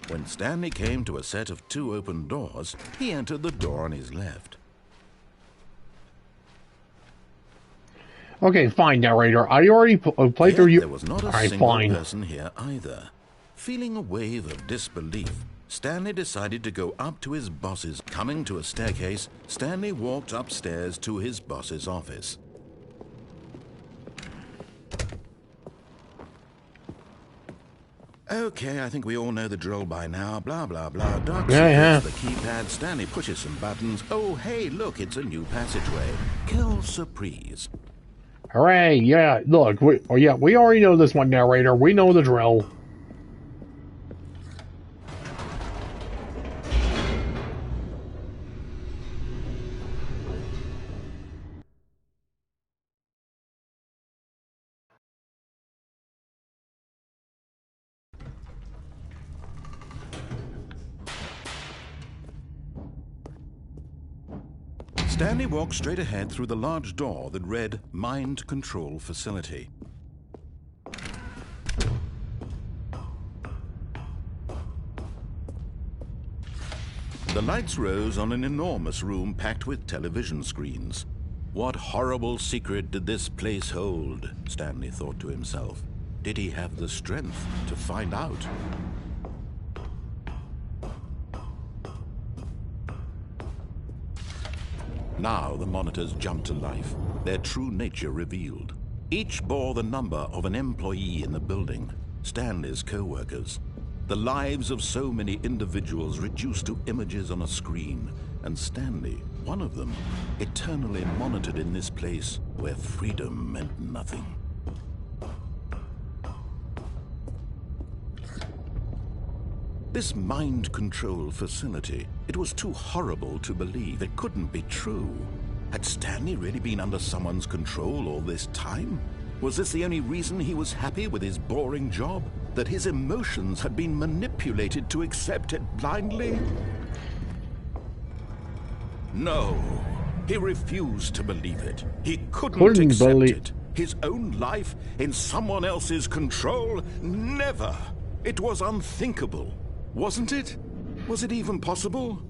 When Stanley came to a set of 2 open doors, he entered the door on his left. Okay, fine, narrator. I already played through you. There was not a single person here either. Feeling a wave of disbelief, Stanley decided to go up to his boss's. Coming to a staircase, Stanley walked upstairs to his boss's office. Okay, I think we all know the drill by now. Blah, blah, blah. Dark Yeah, secrets, the keypad. Stanley pushes some buttons. Oh, hey, look, it's a new passageway. Quelle surprise. Hooray, yeah, look, we already know this one, narrator. We know the drill. Stanley walked straight ahead through the large door that read Mind Control Facility. The lights rose on an enormous room packed with television screens. What horrible secret did this place hold? Stanley thought to himself. Did he have the strength to find out? Now the monitors jumped to life, their true nature revealed. Each bore the number of an employee in the building, Stanley's co-workers. The lives of so many individuals reduced to images on a screen, and Stanley, one of them, eternally monitored in this place where freedom meant nothing. This mind control facility, it was too horrible to believe. It couldn't be true. Had Stanley really been under someone's control all this time? Was this the only reason he was happy with his boring job? That his emotions had been manipulated to accept it blindly? No, he refused to believe it. He couldn't accept it. His own life in someone else's control? Never! It was unthinkable. Wasn't it? Was it even possible?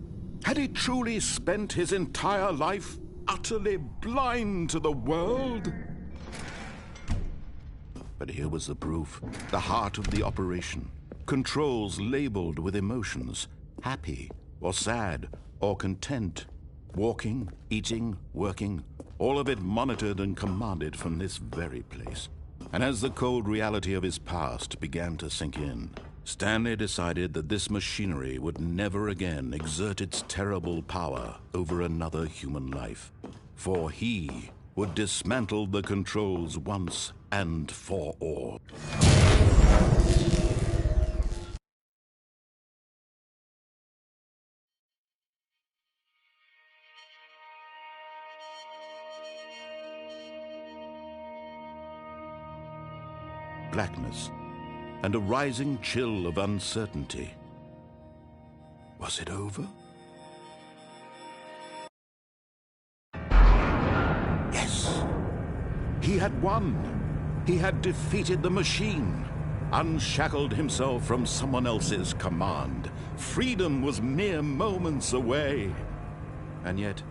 Had he truly spent his entire life utterly blind to the world? But here was the proof, the heart of the operation. Controls labeled with emotions, happy or sad or content. Walking, eating, working, all of it monitored and commanded from this very place. And as the cold reality of his past began to sink in, Stanley decided that this machinery would never again exert its terrible power over another human life. For he would dismantle the controls once and for all. Blackness and a rising chill of uncertainty. Was it over? Yes! He had won! He had defeated the machine, unshackled himself from someone else's command. Freedom was mere moments away. And yet,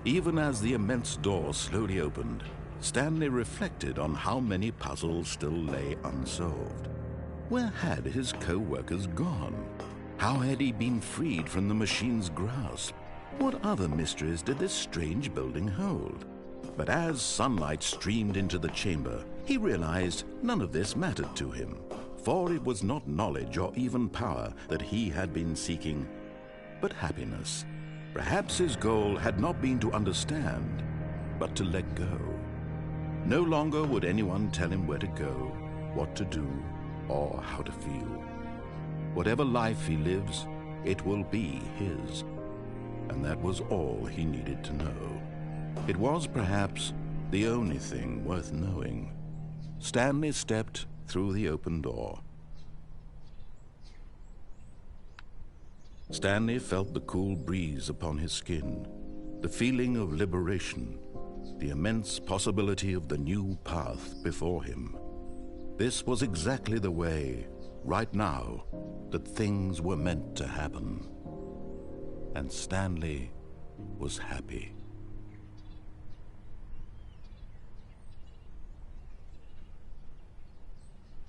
even as the immense door slowly opened, Stanley reflected on how many puzzles still lay unsolved. Where had his co-workers gone? How had he been freed from the machine's grasp? What other mysteries did this strange building hold? But as sunlight streamed into the chamber, he realized none of this mattered to him, for it was not knowledge or even power that he had been seeking, but happiness. Perhaps his goal had not been to understand, but to let go. No longer would anyone tell him where to go, what to do, or how to feel. Whatever life he lives, it will be his. And that was all he needed to know. It was perhaps the only thing worth knowing. Stanley stepped through the open door. Stanley felt the cool breeze upon his skin, the feeling of liberation, the immense possibility of the new path before him. This was exactly the way, right now, that things were meant to happen. And Stanley was happy.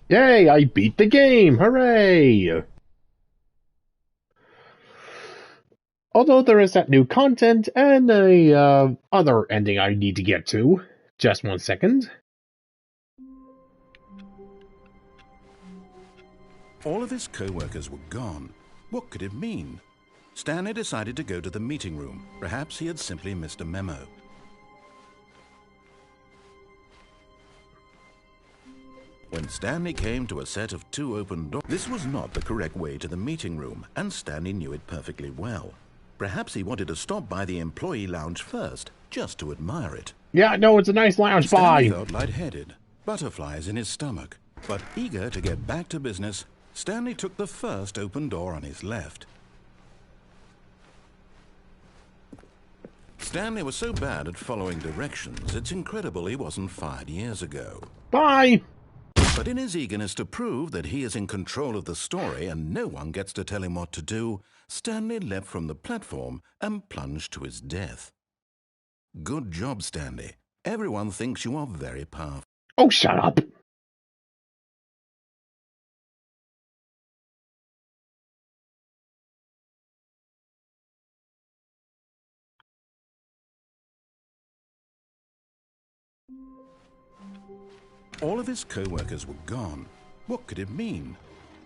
Yay, I beat the game! Hooray! Although there is that new content and a other ending I need to get to. Just 1 second. All of his co-workers were gone. What could it mean? Stanley decided to go to the meeting room. Perhaps he had simply missed a memo. When Stanley came to a set of 2 open doors, this was not the correct way to the meeting room, and Stanley knew it perfectly well. Perhaps he wanted to stop by the employee lounge first, just to admire it. Yeah, no, it's a nice lounge. Stanley Bye. felt lightheaded, butterflies in his stomach. But eager to get back to business, Stanley took the first open door on his left. Stanley was so bad at following directions, it's incredible he wasn't fired years ago. Bye. But in his eagerness to prove that he is in control of the story and no one gets to tell him what to do, Stanley leapt from the platform and plunged to his death. Good job, Stanley. Everyone thinks you are very powerful. Oh, shut up. All of his co-workers were gone. What could it mean?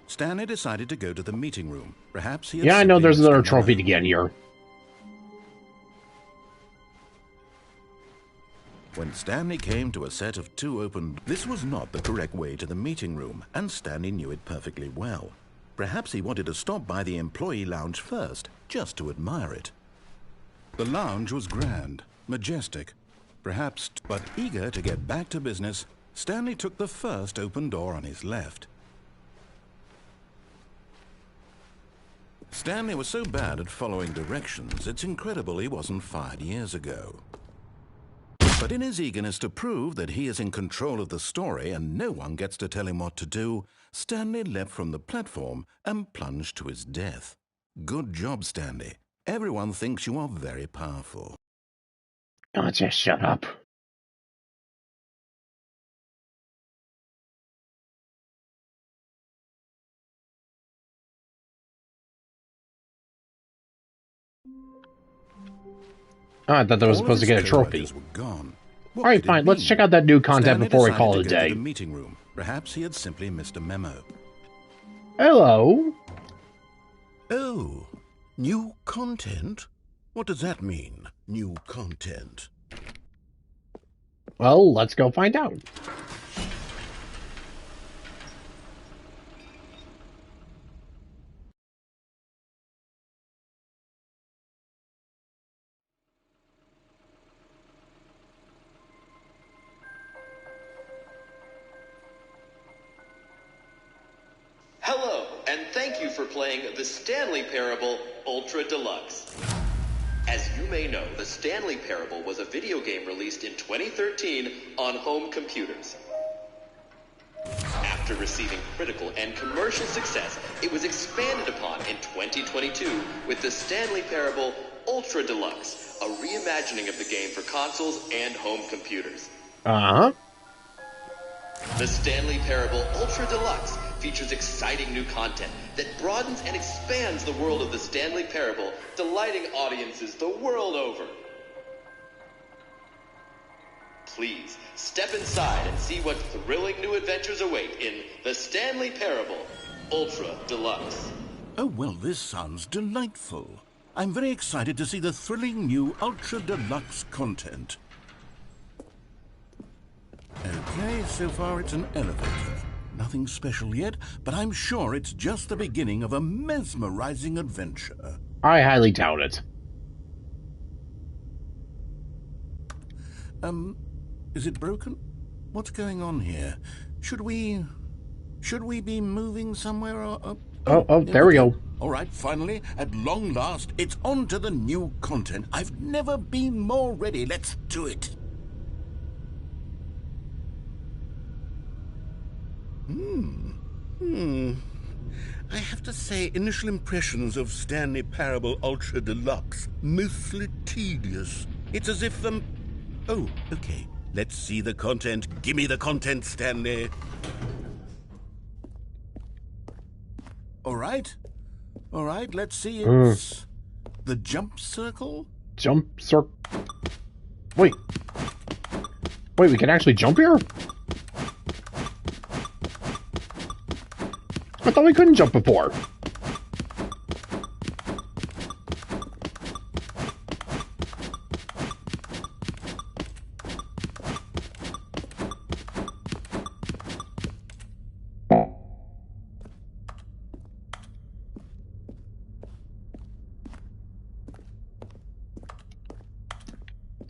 Stanley decided to go to the meeting room. Perhaps he had Yeah, I know simply there's missed another a trophy memo. to get here. When Stanley came to a set of 2 open... This was not the correct way to the meeting room, and Stanley knew it perfectly well. Perhaps he wanted to stop by the employee lounge first, just to admire it. The lounge was grand, majestic, perhaps... But eager to get back to business, Stanley took the first open door on his left. Stanley was so bad at following directions, it's incredible he wasn't fired years ago. But in his eagerness to prove that he is in control of the story and no one gets to tell him what to do, Stanley leapt from the platform and plunged to his death. Good job, Stanley. Everyone thinks you are very powerful. Oh, just shut up. I thought that was All of supposed to his get a trophy. co-workers were gone. What Alright, could it fine. Let's mean? check out that new content Stanley before we decided call to it a go to day. the meeting room. Perhaps he had simply missed a memo. Hello. Oh, new content? What does that mean, new content? Well, let's go find out. Hello, and thank you for playing the Stanley Parable Ultra Deluxe. As you may know, the Stanley Parable was a video game released in 2013 on home computers. After receiving critical and commercial success, it was expanded upon in 2022 with the Stanley Parable Ultra Deluxe, a reimagining of the game for consoles and home computers. Uh-huh. The Stanley Parable Ultra Deluxe features exciting new content that broadens and expands the world of the Stanley Parable, delighting audiences the world over. Please, step inside and see what thrilling new adventures await in the Stanley Parable Ultra Deluxe. Oh, well, this sounds delightful. I'm very excited to see the thrilling new Ultra Deluxe content. Okay, so far it's an elevator. Nothing special yet, but I'm sure it's just the beginning of a mesmerizing adventure. I highly doubt it. Is it broken? What's going on here? Should we be moving somewhere or... Oh, there we go. All right, finally, at long last, it's on to the new content. I've never been more ready. Let's do it. I have to say, initial impressions of Stanley Parable Ultra Deluxe, mostly tedious. It's as if, Oh, okay. Let's see the content. Gimme the content, Stanley. All right, let's see. It's the jump circle? Jump circle. Wait, we can actually jump here? I thought we couldn't jump before.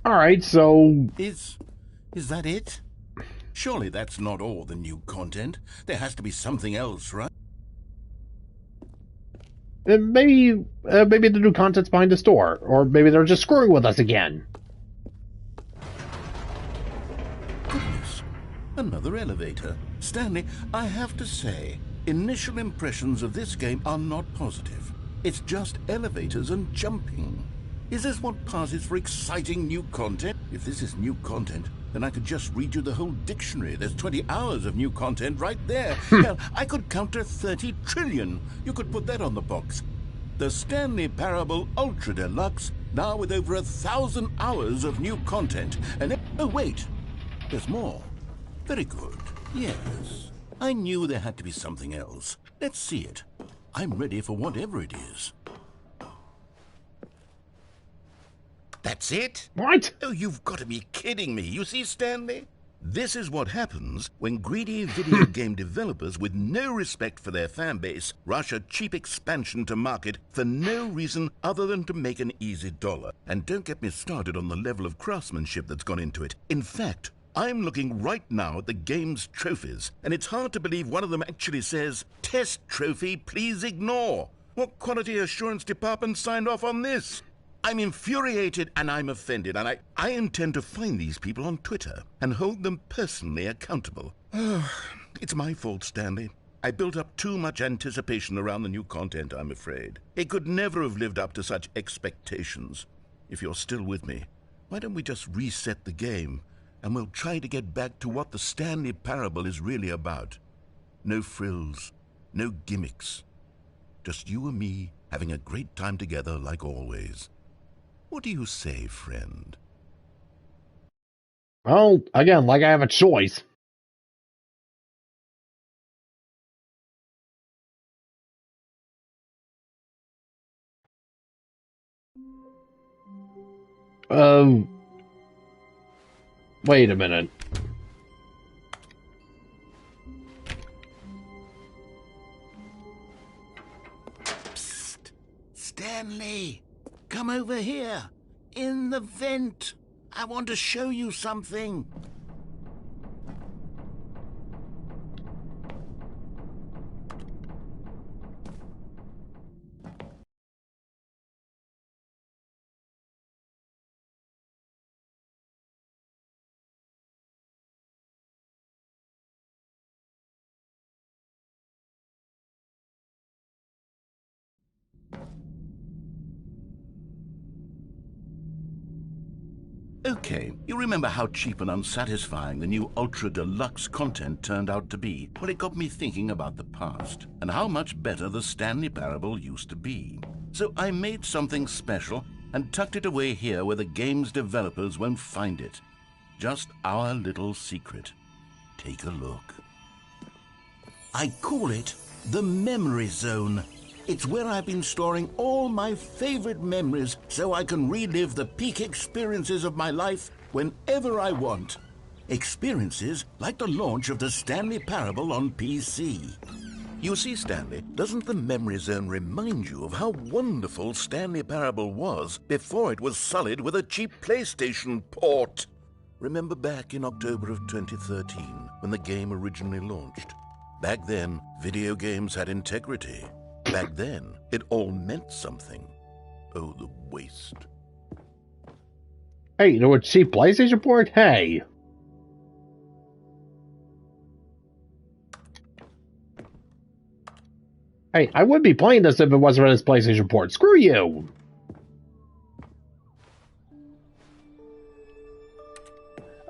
Alright, so... Is that it? Surely that's not all the new content. There has to be something else, right? Maybe the new content's behind the store. Or maybe they're just screwing with us again. Goodness. Another elevator. Stanley, I have to say, initial impressions of this game are not positive. It's just elevators and jumping. Is this what passes for exciting new content? If this is new content, then I could just read you the whole dictionary. There's 20 hours of new content right there. Hell, I could counter 30 trillion. You could put that on the box. The Stanley Parable Ultra Deluxe, now with over 1,000 hours of new content. And oh, wait, there's more. Very good. Yes. I knew there had to be something else. Let's see it. I'm ready for whatever it is. That's it? What? Oh, you've got to be kidding me. You see, Stanley? This is what happens when greedy video game developers with no respect for their fan base rush a cheap expansion to market for no reason other than to make an easy dollar. And don't get me started on the level of craftsmanship that's gone into it. In fact, I'm looking right now at the game's trophies, and it's hard to believe one of them actually says, "Test trophy, please ignore." What quality assurance department signed off on this? I'm infuriated and I'm offended, and I intend to find these people on Twitter and hold them personally accountable. It's my fault, Stanley. I built up too much anticipation around the new content, I'm afraid. It could never have lived up to such expectations. If you're still with me, why don't we just reset the game, and we'll try to get back to what the Stanley Parable is really about. No frills, no gimmicks. Just you and me having a great time together like always. What do you say, friend? Well, again, like I have a choice. Wait a minute. Psst! Stanley! Come over here! In the vent! I want to show you something! Okay, you remember how cheap and unsatisfying the new Ultra Deluxe content turned out to be? Well, it got me thinking about the past, and how much better the Stanley Parable used to be. So I made something special and tucked it away here where the game's developers won't find it. Just our little secret. Take a look. I call it the Memory Zone. It's where I've been storing all my favorite memories so I can relive the peak experiences of my life whenever I want. Experiences like the launch of the Stanley Parable on PC. You see, Stanley, doesn't the Memory Zone remind you of how wonderful Stanley Parable was before it was sullied with a cheap PlayStation port? Remember back in October of 2013 when the game originally launched? Back then, video games had integrity. Back then, it all meant something. Oh, the waste. Hey, you know what cheap PlayStation port? Hey! Hey, I would be playing this if it wasn't for this PlayStation port. Screw you!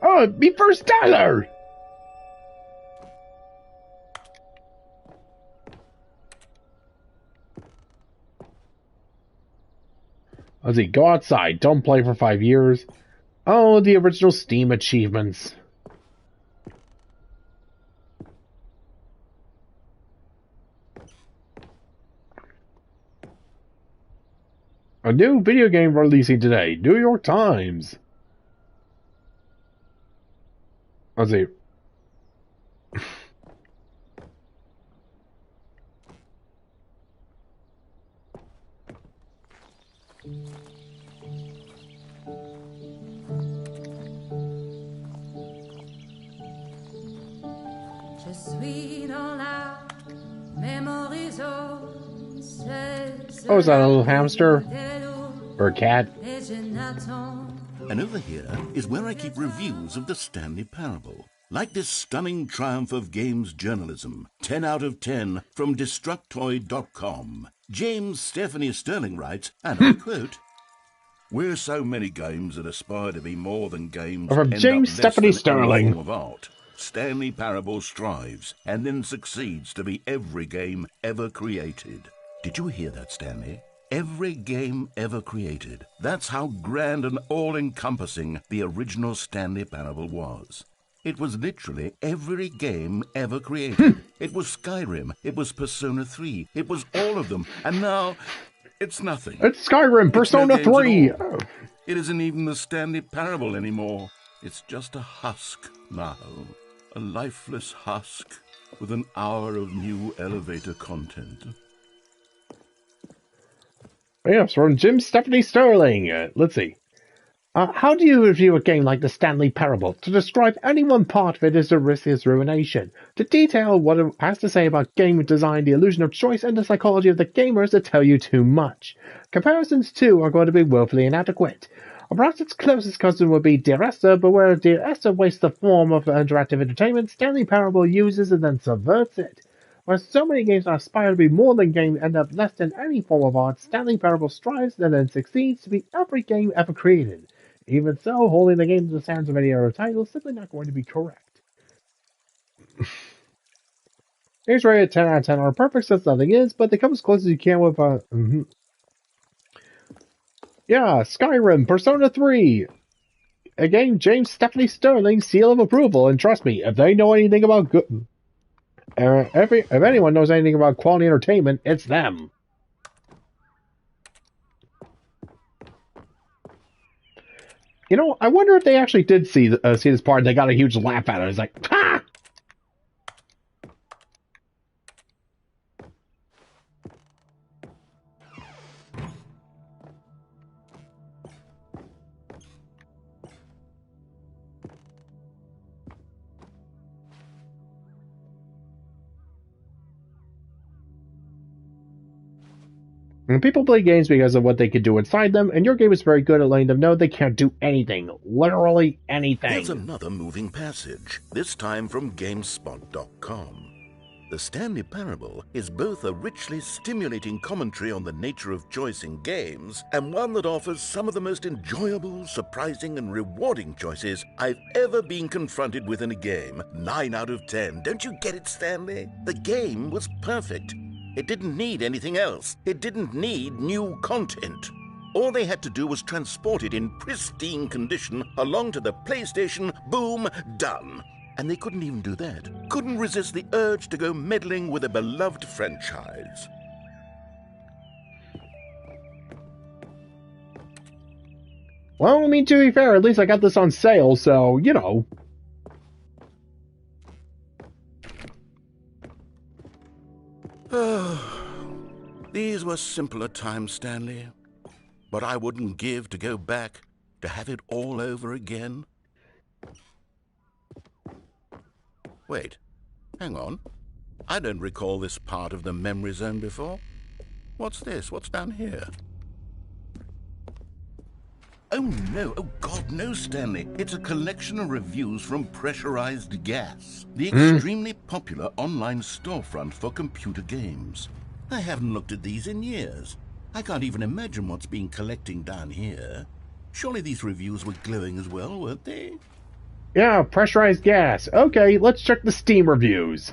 Oh, me first dollar! Let's see, go outside, don't play for 5 years. Oh, the original Steam achievements. A new video game releasing today. New York Times. Let's see. Oh, is that a little hamster? Or a cat? And over here is where I keep reviews of the Stanley Parable. Like this stunning triumph of games journalism, 10 out of 10 from Destructoid.com. James Stephanie Sterling writes, and I quote, "Where so many games that aspire to be more than games From end James up less Stephanie than Sterling. any form of art, Stanley Parable strives and then succeeds to be every game ever created." Did you hear that, Stanley? Every game ever created. That's how grand and all-encompassing the original Stanley Parable was. It was literally every game ever created. It was Skyrim. It was Persona 3. It was all of them. And now, it's nothing. It's Skyrim, Persona 3. It isn't even the Stanley Parable anymore. It's just a husk now. A lifeless husk with an hour of new elevator content. Yes, from Jim Stephanie Sterling. Let's see. How do you review a game like the Stanley Parable? To describe any one part of it is to risk its ruination. To detail what it has to say about game design, the illusion of choice, and the psychology of the gamers to tell you too much. Comparisons, too, are going to be woefully inadequate. Perhaps its closest cousin would be Dear Esther, but where Dear Esther wastes the form of interactive entertainment, Stanley Parable uses and then subverts it. Where so many games that aspire to be more than games end up less than any form of art, Stanley Parable strives and then succeeds to be every game ever created. Even so, holding the game to the standards of any other title is simply not going to be correct. Games rated 10 out of 10 are perfect since nothing is, but they come as close as you can with Yeah, Skyrim, Persona 3. Again, James Stephanie Sterling, seal of approval, and trust me, if they know anything about good... if anyone knows anything about quality entertainment, it's them. You know, I wonder if they actually did see this part and they got a huge laugh at it. It's like, ha! And people play games because of what they can do inside them, and your game is very good at letting them know they can't do anything. Literally anything. Here's another moving passage, this time from GameSpot.com. The Stanley Parable is both a richly stimulating commentary on the nature of choice in games, and one that offers some of the most enjoyable, surprising, and rewarding choices I've ever been confronted with in a game. 9 out of 10. Don't you get it, Stanley? The game was perfect. It didn't need anything else. It didn't need new content. All they had to do was transport it in pristine condition along to the PlayStation. Boom, done. And they couldn't even do that. Couldn't resist the urge to go meddling with a beloved franchise. Well, I mean, to be fair, at least I got this on sale, so, you know. These were simpler times, Stanley. But I wouldn't give to go back to have it all over again. Wait, hang on. I don't recall this part of the memory zone before. What's this? What's down here? Oh no, oh God, no, Stanley. It's a collection of reviews from Pressurized Gas, the extremely popular online storefront for computer games. I haven't looked at these in years. I can't even imagine what's been collecting down here. Surely these reviews were glowing as well, weren't they? Yeah, Pressurized Gas. Okay, let's check the Steam reviews.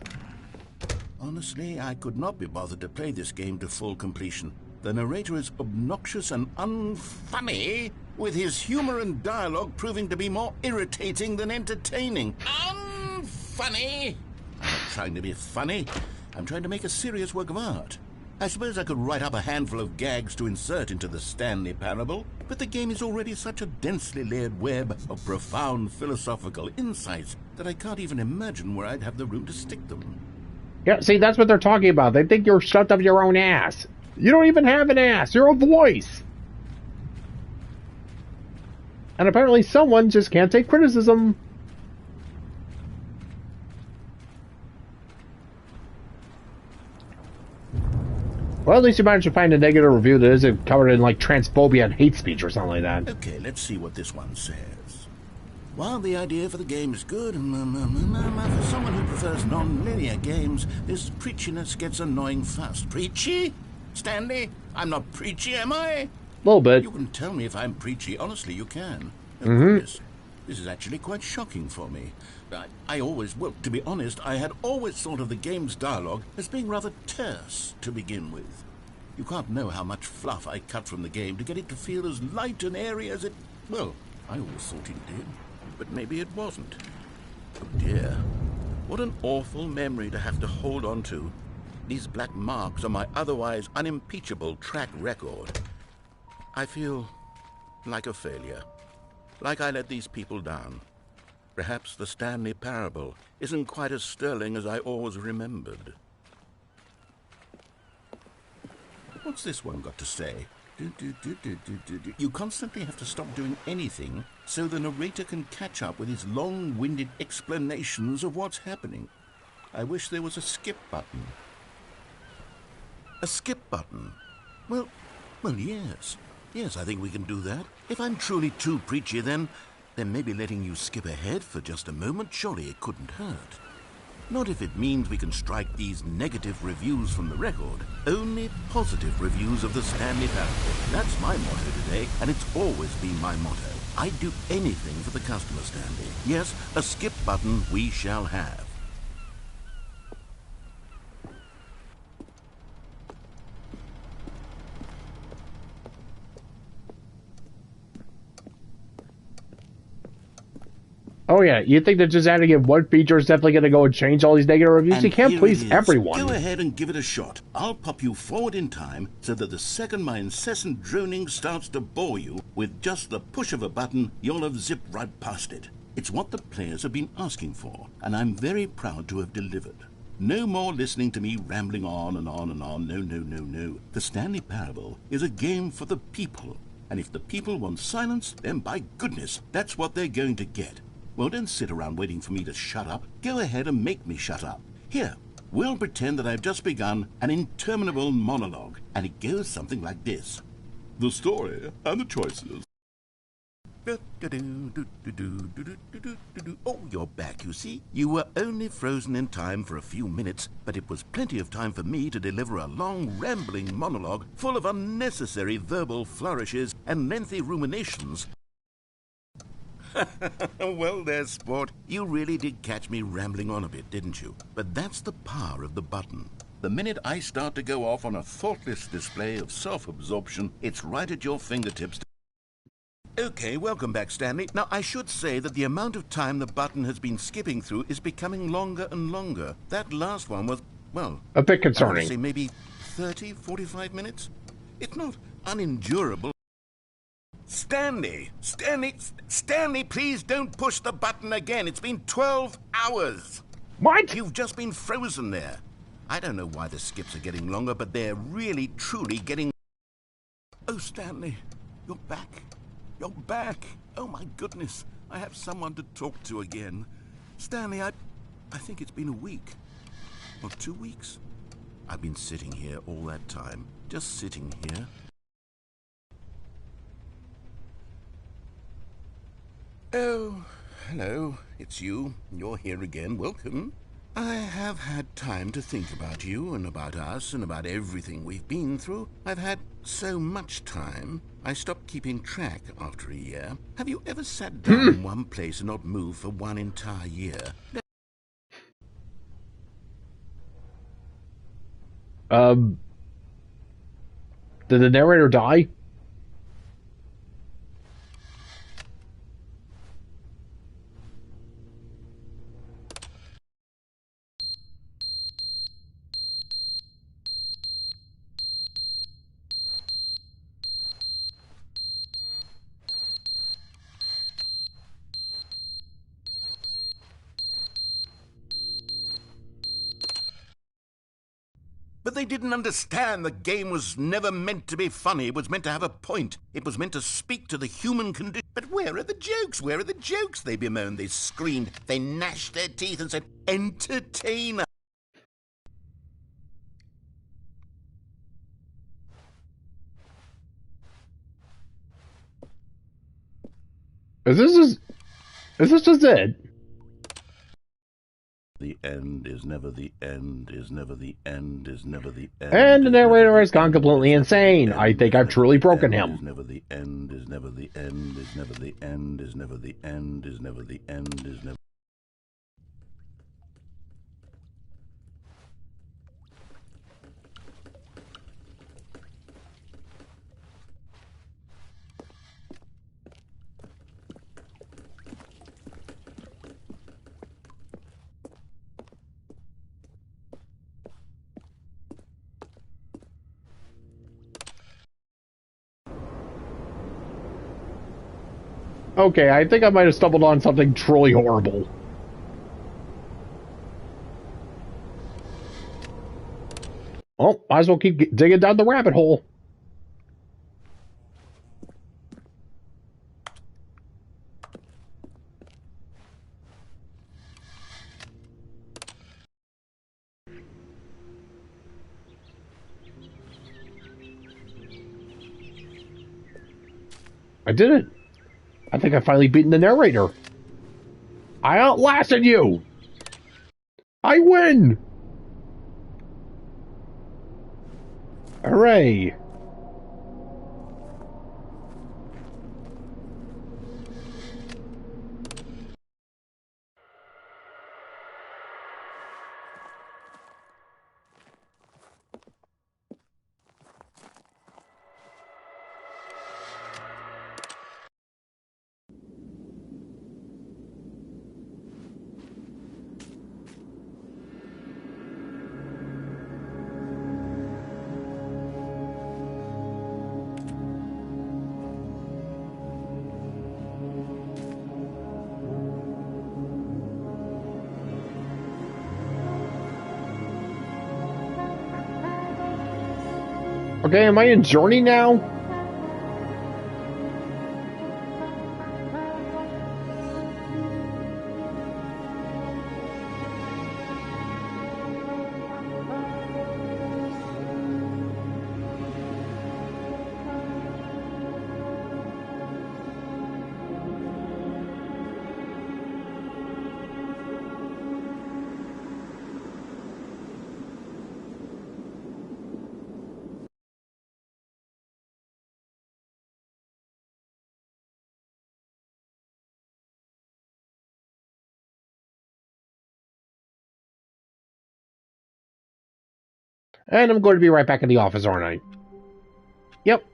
Honestly, I could not be bothered to play this game to full completion. The narrator is obnoxious and unfunny, with his humor and dialogue proving to be more irritating than entertaining. Unfunny! I'm not trying to be funny. I'm trying to make a serious work of art. I suppose I could write up a handful of gags to insert into the Stanley Parable, but the game is already such a densely layered web of profound philosophical insights that I can't even imagine where I'd have the room to stick them. Yeah, see, that's what they're talking about. They think you're shoved up your own ass. You don't even have an ass. You're a voice. And apparently someone just can't take criticism. Well, at least you managed to find a negative review that isn't covered in, like, transphobia and hate speech or something like that. Okay, let's see what this one says. While the idea for the game is good, for someone who prefers non-linear games, this preachiness gets annoying fast. Preachy? Stanley? I'm not preachy, am I? A little bit. You can tell me if I'm preachy. Honestly, you can. Oh, goodness. This is actually quite shocking for me. Well, to be honest, I had always thought of the game's dialogue as being rather terse to begin with. You can't know how much fluff I cut from the game to get it to feel as light and airy as it... Well, I always thought it did, but maybe it wasn't. Oh dear. What an awful memory to have to hold on to. These black marks on my otherwise unimpeachable track record. I feel like a failure. Like I let these people down. Perhaps the Stanley Parable isn't quite as sterling as I always remembered. What's this one got to say? You constantly have to stop doing anything so the narrator can catch up with his long-winded explanations of what's happening. I wish there was a skip button. A skip button? Well, yes. Yes, I think we can do that. If I'm truly too preachy, then maybe letting you skip ahead for just a moment, surely it couldn't hurt. Not if it means we can strike these negative reviews from the record. Only positive reviews of the Stanley Parable. That's my motto today, and it's always been my motto. I'd do anything for the customer, Stanley. Yes, a skip button we shall have. Oh yeah, you think that just adding in one feature is definitely going to go and change all these negative reviews? And you can't please everyone. Go ahead and give it a shot. I'll pop you forward in time so that the second my incessant droning starts to bore you, with just the push of a button, you'll have zipped right past it. It's what the players have been asking for, and I'm very proud to have delivered. No more listening to me rambling on and on and on. No. The Stanley Parable is a game for the people, and if the people want silence, then by goodness, that's what they're going to get. Well, don't sit around waiting for me to shut up. Go ahead and make me shut up. Here, we'll pretend that I've just begun an interminable monologue, and it goes something like this. The story and the choices. Oh, you're back, you see. You were only frozen in time for a few minutes, but it was plenty of time for me to deliver a long, rambling monologue full of unnecessary verbal flourishes and lengthy ruminations. Well there, sport. You really did catch me rambling on a bit, didn't you? But that's the power of the button. The minute I start to go off on a thoughtless display of self-absorption, it's right at your fingertips. Okay, welcome back, Stanley. Now, I should say that the amount of time the button has been skipping through is becoming longer and longer. That last one was, well, a bit concerning. I would say maybe 30, 45 minutes? It's not unendurable. Stanley, please don't push the button again. It's been 12 hours. What? You've just been frozen there. I don't know why the skips are getting longer, but they're really, truly getting... Oh, Stanley, you're back. You're back. Oh, my goodness. I have someone to talk to again. Stanley, I think it's been a week. Or 2 weeks. I've been sitting here all that time. Just sitting here. Oh, hello, it's you. You're here again. Welcome. I have had time to think about you and about us and about everything we've been through. I've had so much time, I stopped keeping track after a year. Have you ever sat down in one place and not moved for one entire year? Did the narrator die? But they didn't understand the game was never meant to be funny. It was meant to have a point. It was meant to speak to the human condition. But where are the jokes? Where are the jokes? They bemoaned, they screamed, they gnashed their teeth and said, entertainer. Is this just it? The end is never the end, is never the end, is never the end. And the narrator has gone completely insane. I think I've truly broken him. Is never the end, is never the end, is never the end, is never the end, is never the end, is never. Okay, I think I might have stumbled on something truly horrible. Oh, might as well keep digging down the rabbit hole. I did it. I think I finally beaten the narrator. I outlasted you! I win! Hooray! Okay, am I in Journey now? And I'm going to be right back in the office, aren't I? Yep.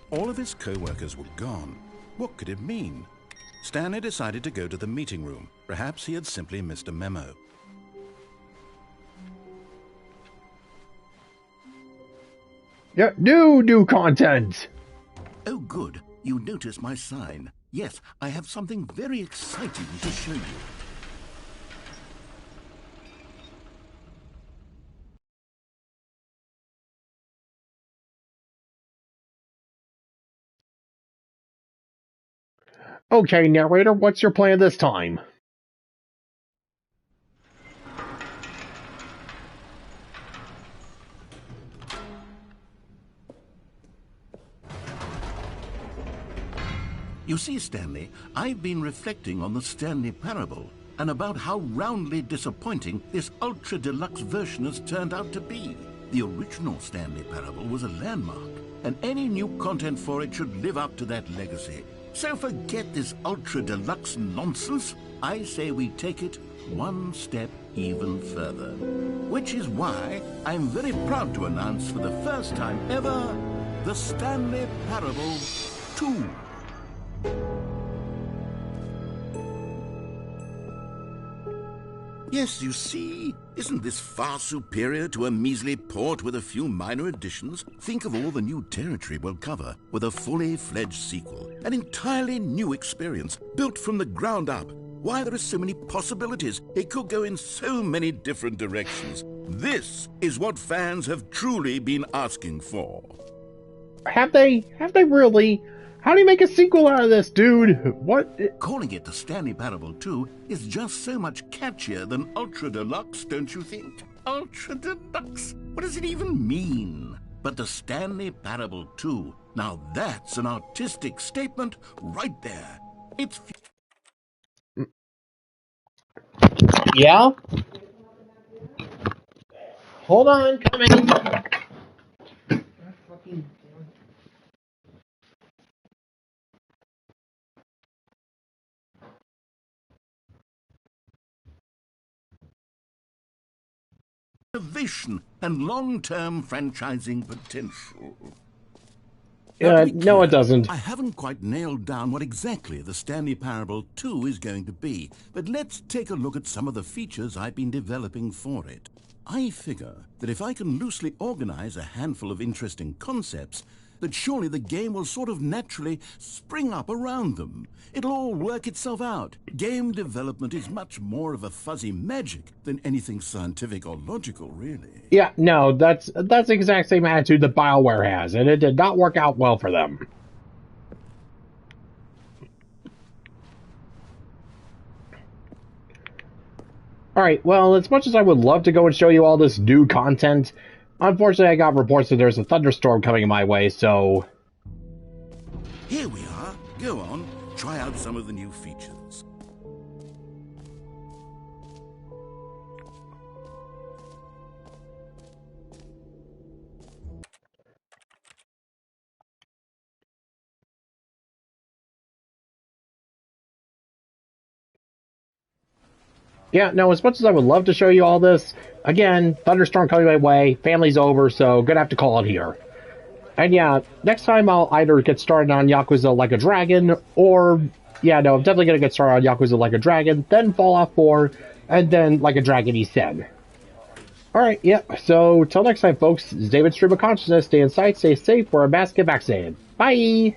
All of his co-workers were gone. What could it mean? Stanley decided to go to the meeting room. Perhaps he had simply missed a memo. Yeah, new content! Oh, good. You noticed my sign. Yes, I have something very exciting to show you. Okay, narrator, what's your plan this time? You see, Stanley, I've been reflecting on the Stanley Parable and about how roundly disappointing this Ultra Deluxe version has turned out to be. The original Stanley Parable was a landmark, and any new content for it should live up to that legacy. So forget this Ultra Deluxe nonsense. I say we take it one step even further. Which is why I'm very proud to announce for the first time ever, the Stanley Parable 2. Yes, you see, isn't this far superior to a measly port with a few minor additions? Think of all the new territory we'll cover with a fully fledged sequel. An entirely new experience, built from the ground up. Why, there are so many possibilities. It could go in so many different directions. This is what fans have truly been asking for. Have they? Have they really? How do you make a sequel out of this, dude? What? Calling it the Stanley Parable 2 is just so much catchier than Ultra Deluxe, don't you think? Ultra Deluxe? What does it even mean? But the Stanley Parable 2, now that's an artistic statement right there. It's... Yeah? Hold on, coming. Innovation and long-term franchising potential. No, it doesn't. I haven't quite nailed down what exactly the Stanley Parable 2 is going to be, but let's take a look at some of the features I've been developing for it. I figure that if I can loosely organize a handful of interesting concepts, that surely the game will sort of naturally spring up around them. It'll all work itself out. Game development is much more of a fuzzy magic than anything scientific or logical, really. Yeah, no, that's the exact same attitude that BioWare has, and it did not work out well for them. Alright, well, as much as I would love to go and show you all this new content, unfortunately I got reports that there's a thunderstorm coming my way, so... Here we are. Go on, try out some of the new features. Yeah, no, as much as I would love to show you all this, again, thunderstorm coming my way, family's over, so gonna have to call it here. And yeah, next time I'll either get started on Yakuza Like a Dragon, or, yeah, no, I'm definitely gonna get started on Yakuza Like a Dragon, then Fallout 4, and then Like a Dragon E7. Alright, yeah, so till next time, folks, this is David Stream of Consciousness. Stay inside, stay safe, wear a mask, get vaccinated. Bye!